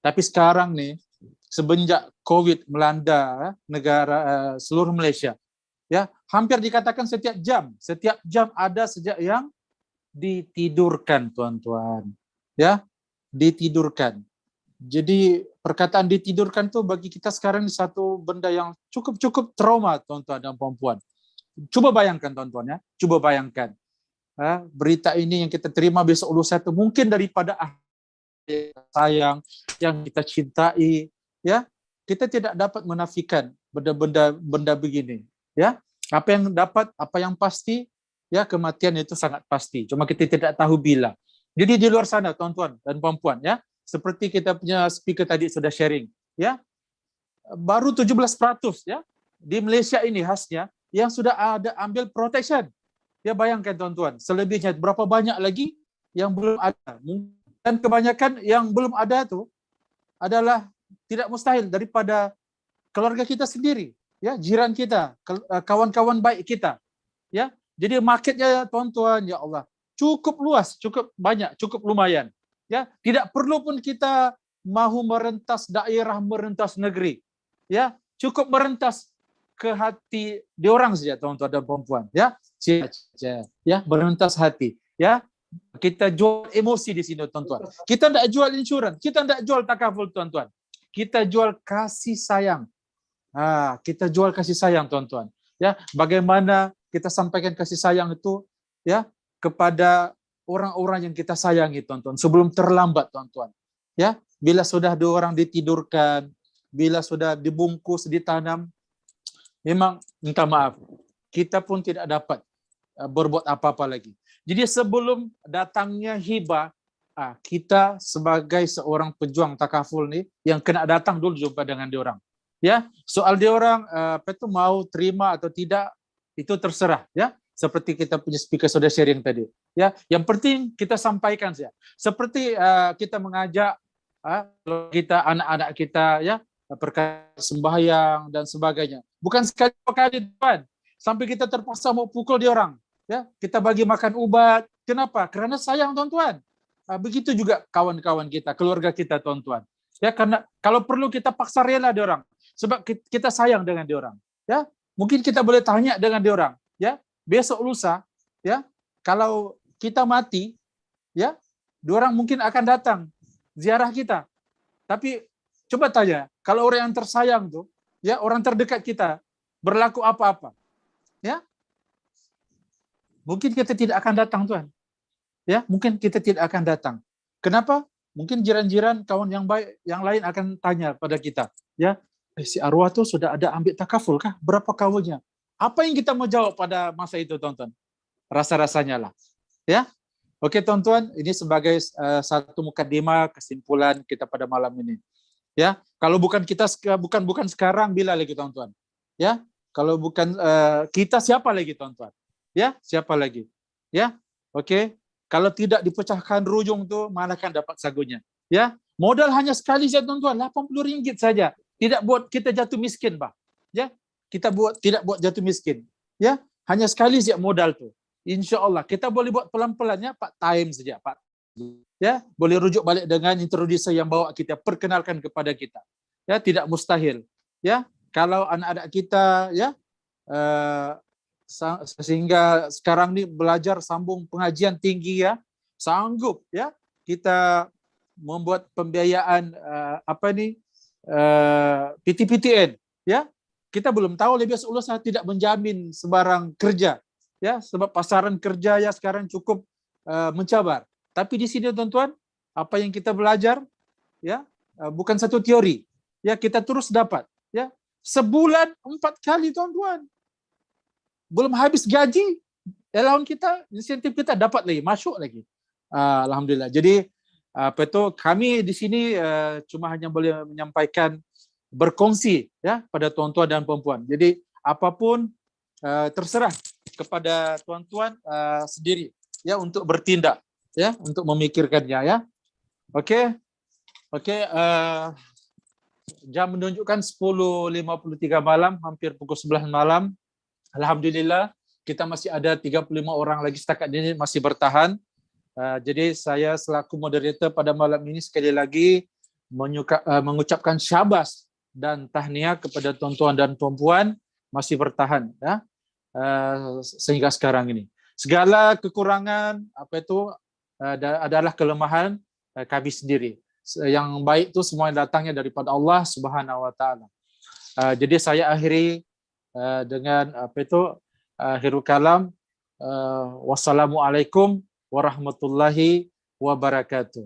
tapi sekarang ni semenjak COVID melanda negara seluruh Malaysia, ya, hampir dikatakan setiap jam ada sejak yang ditidurkan, tuan-tuan, ya, ditidurkan. Jadi perkataan ditidurkan tu bagi kita sekarang ni satu benda yang cukup trauma, tuan-tuan dan puan-puan. Coba bayangkan, tuan-tuan, ya, coba bayangkan berita ini yang kita terima besok lusa itu mungkin daripada sayang yang kita cintai. Ya, kita tidak dapat menafikan benda begini. Ya, apa yang pasti, ya, kematian itu sangat pasti. Cuma kita tidak tahu bila. Jadi di luar sana, tuan-tuan dan puan-puan, ya, seperti kita punya speaker tadi sudah sharing, ya, baru 17% ya di Malaysia ini khasnya yang sudah ada ambil protection. Ya, bayangkan tuan-tuan, selebihnya berapa banyak lagi yang belum ada. Dan kebanyakan yang belum ada itu adalah tidak mustahil daripada keluarga kita sendiri, ya, jiran kita, kawan-kawan baik kita, ya. Jadi marketnya, tuan-tuan, ya Allah, cukup luas, cukup banyak, cukup lumayan, ya. Tidak perlu pun kita mahu merentas daerah, merentas negeri, ya, cukup merentas ke hati diorang saja, tuan-tuan dan puan-puan, ya, ya, merentas hati, ya. Kita jual emosi di sini, tuan-tuan. Kita tidak jual insurans, kita tidak jual takaful, tuan-tuan. Kita jual kasih sayang. Kita jual kasih sayang, tuan-tuan. Ya, bagaimana kita sampaikan kasih sayang itu, ya, kepada orang-orang yang kita sayangi, tuan-tuan, sebelum terlambat, tuan-tuan. Ya, bila sudah dua orang ditidurkan, bila sudah dibungkus, ditanam, memang minta maaf, kita pun tidak dapat berbuat apa-apa lagi. Jadi sebelum datangnya hibah, kita sebagai seorang pejuang takaful ni yang kena datang dulu jumpa dengan diorang. Ya, soal diorang mau terima atau tidak itu terserah, ya. Seperti kita punya speaker sudah sharing tadi. Ya, yang penting kita sampaikan saja. Seperti kita mengajak kita anak-anak kita, ya, perkara sembahyang dan sebagainya. Bukan sekali dua kali tuan. Sampai kita terpaksa mau pukul dia orang. Ya, kita bagi makan ubat. Kenapa? Karena sayang tuan-tuan. Begitu juga kawan-kawan kita, keluarga kita tuan-tuan. Ya, karena kalau perlu kita paksa rela dia orang. Sebab kita sayang dengan dia orang. Ya, mungkin kita boleh tanya dengan dia orang. Ya, besok lusa, ya, kalau kita mati, ya, dia orang mungkin akan datang ziarah kita. Tapi coba tanya, kalau orang yang tersayang tuh, ya, orang terdekat kita berlaku apa-apa, ya, mungkin kita tidak akan datang tuan. Ya, mungkin kita tidak akan datang. Kenapa? Mungkin jiran-jiran, kawan yang baik, yang lain akan tanya pada kita, ya, si arwah tuh sudah ada ambil takaful kah? Berapa kawulnya? Apa yang kita mau jawab pada masa itu, tuan-tuan? Rasa-rasanya lah, ya. Oke, tuan-tuan, ini sebagai satu mukadimah kesimpulan kita pada malam ini. Ya, kalau bukan kita bukan sekarang, bila lagi tuan-tuan? Ya, kalau bukan kita, siapa lagi tuan-tuan? Ya, siapa lagi? Ya, oke. Kalau tidak dipecahkan rujung tuh, mana kan dapat sagunya? Ya, modal hanya sekali saja tuan-tuan, RM80 saja. Tidak buat kita jatuh miskin, Pak. Ya, kita tidak buat jatuh miskin. Ya, hanya sekali saja modal tuh. Insya Allah kita boleh buat pelan-pelannya, Pak, time saja, Pak. Ya, boleh rujuk balik dengan introducer yang bawa kita, perkenalkan kepada kita. Ya, tidak mustahil. Ya, kalau anak-anak kita, ya, sehingga sekarang ini belajar sambung pengajian tinggi, ya, sanggup, ya, kita membuat pembiayaan PTPTN, ya, kita belum tahu, lebih saya tidak menjamin sembarang kerja, ya, sebab pasaran kerja ya sekarang cukup mencabar. Tapi di sini tuan-tuan, apa yang kita belajar, ya, bukan satu teori, ya, kita terus dapat, ya, sebulan 4 kali tuan-tuan, belum habis gaji, allowance kita, insentif kita dapat lagi, masuk lagi. Alhamdulillah. Jadi kami di sini cuma hanya boleh menyampaikan, berkongsi, ya, pada tuan-tuan dan perempuan. Jadi apapun terserah kepada tuan-tuan sendiri, ya, untuk bertindak, ya, untuk memikirkannya, ya. Oke. Jam menunjukkan 10.53 malam, hampir pukul 11 malam. Alhamdulillah kita masih ada 35 orang lagi setakat ini masih bertahan. Jadi saya selaku moderator pada malam ini sekali lagi mengucapkan syabas dan tahniah kepada tuan-tuan dan perempuan masih bertahan, ya, sehingga sekarang ini. Segala kekurangan adalah kelemahan kami sendiri. Yang baik itu semua datangnya daripada Allah Subhanahu wa taala. Jadi saya akhiri dengan akhirul kalam, wassalamualaikum warahmatullahi wabarakatuh.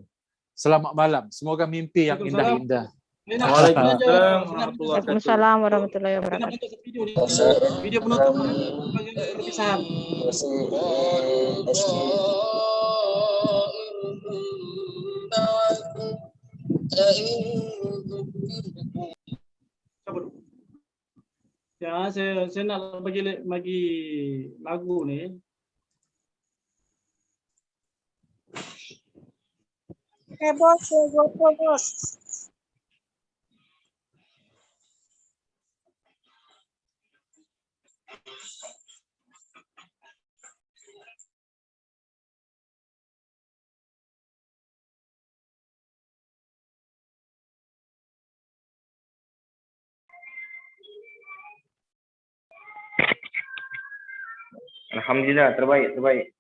Selamat malam. Semoga mimpi yang indah-indah. Waalaikumsalam warahmatullahi wabarakatuh. Video penutup bagi perpisahan. Ya, saya nak bagi lagu ni. Bos, bos. Alhamdulillah, terbaik.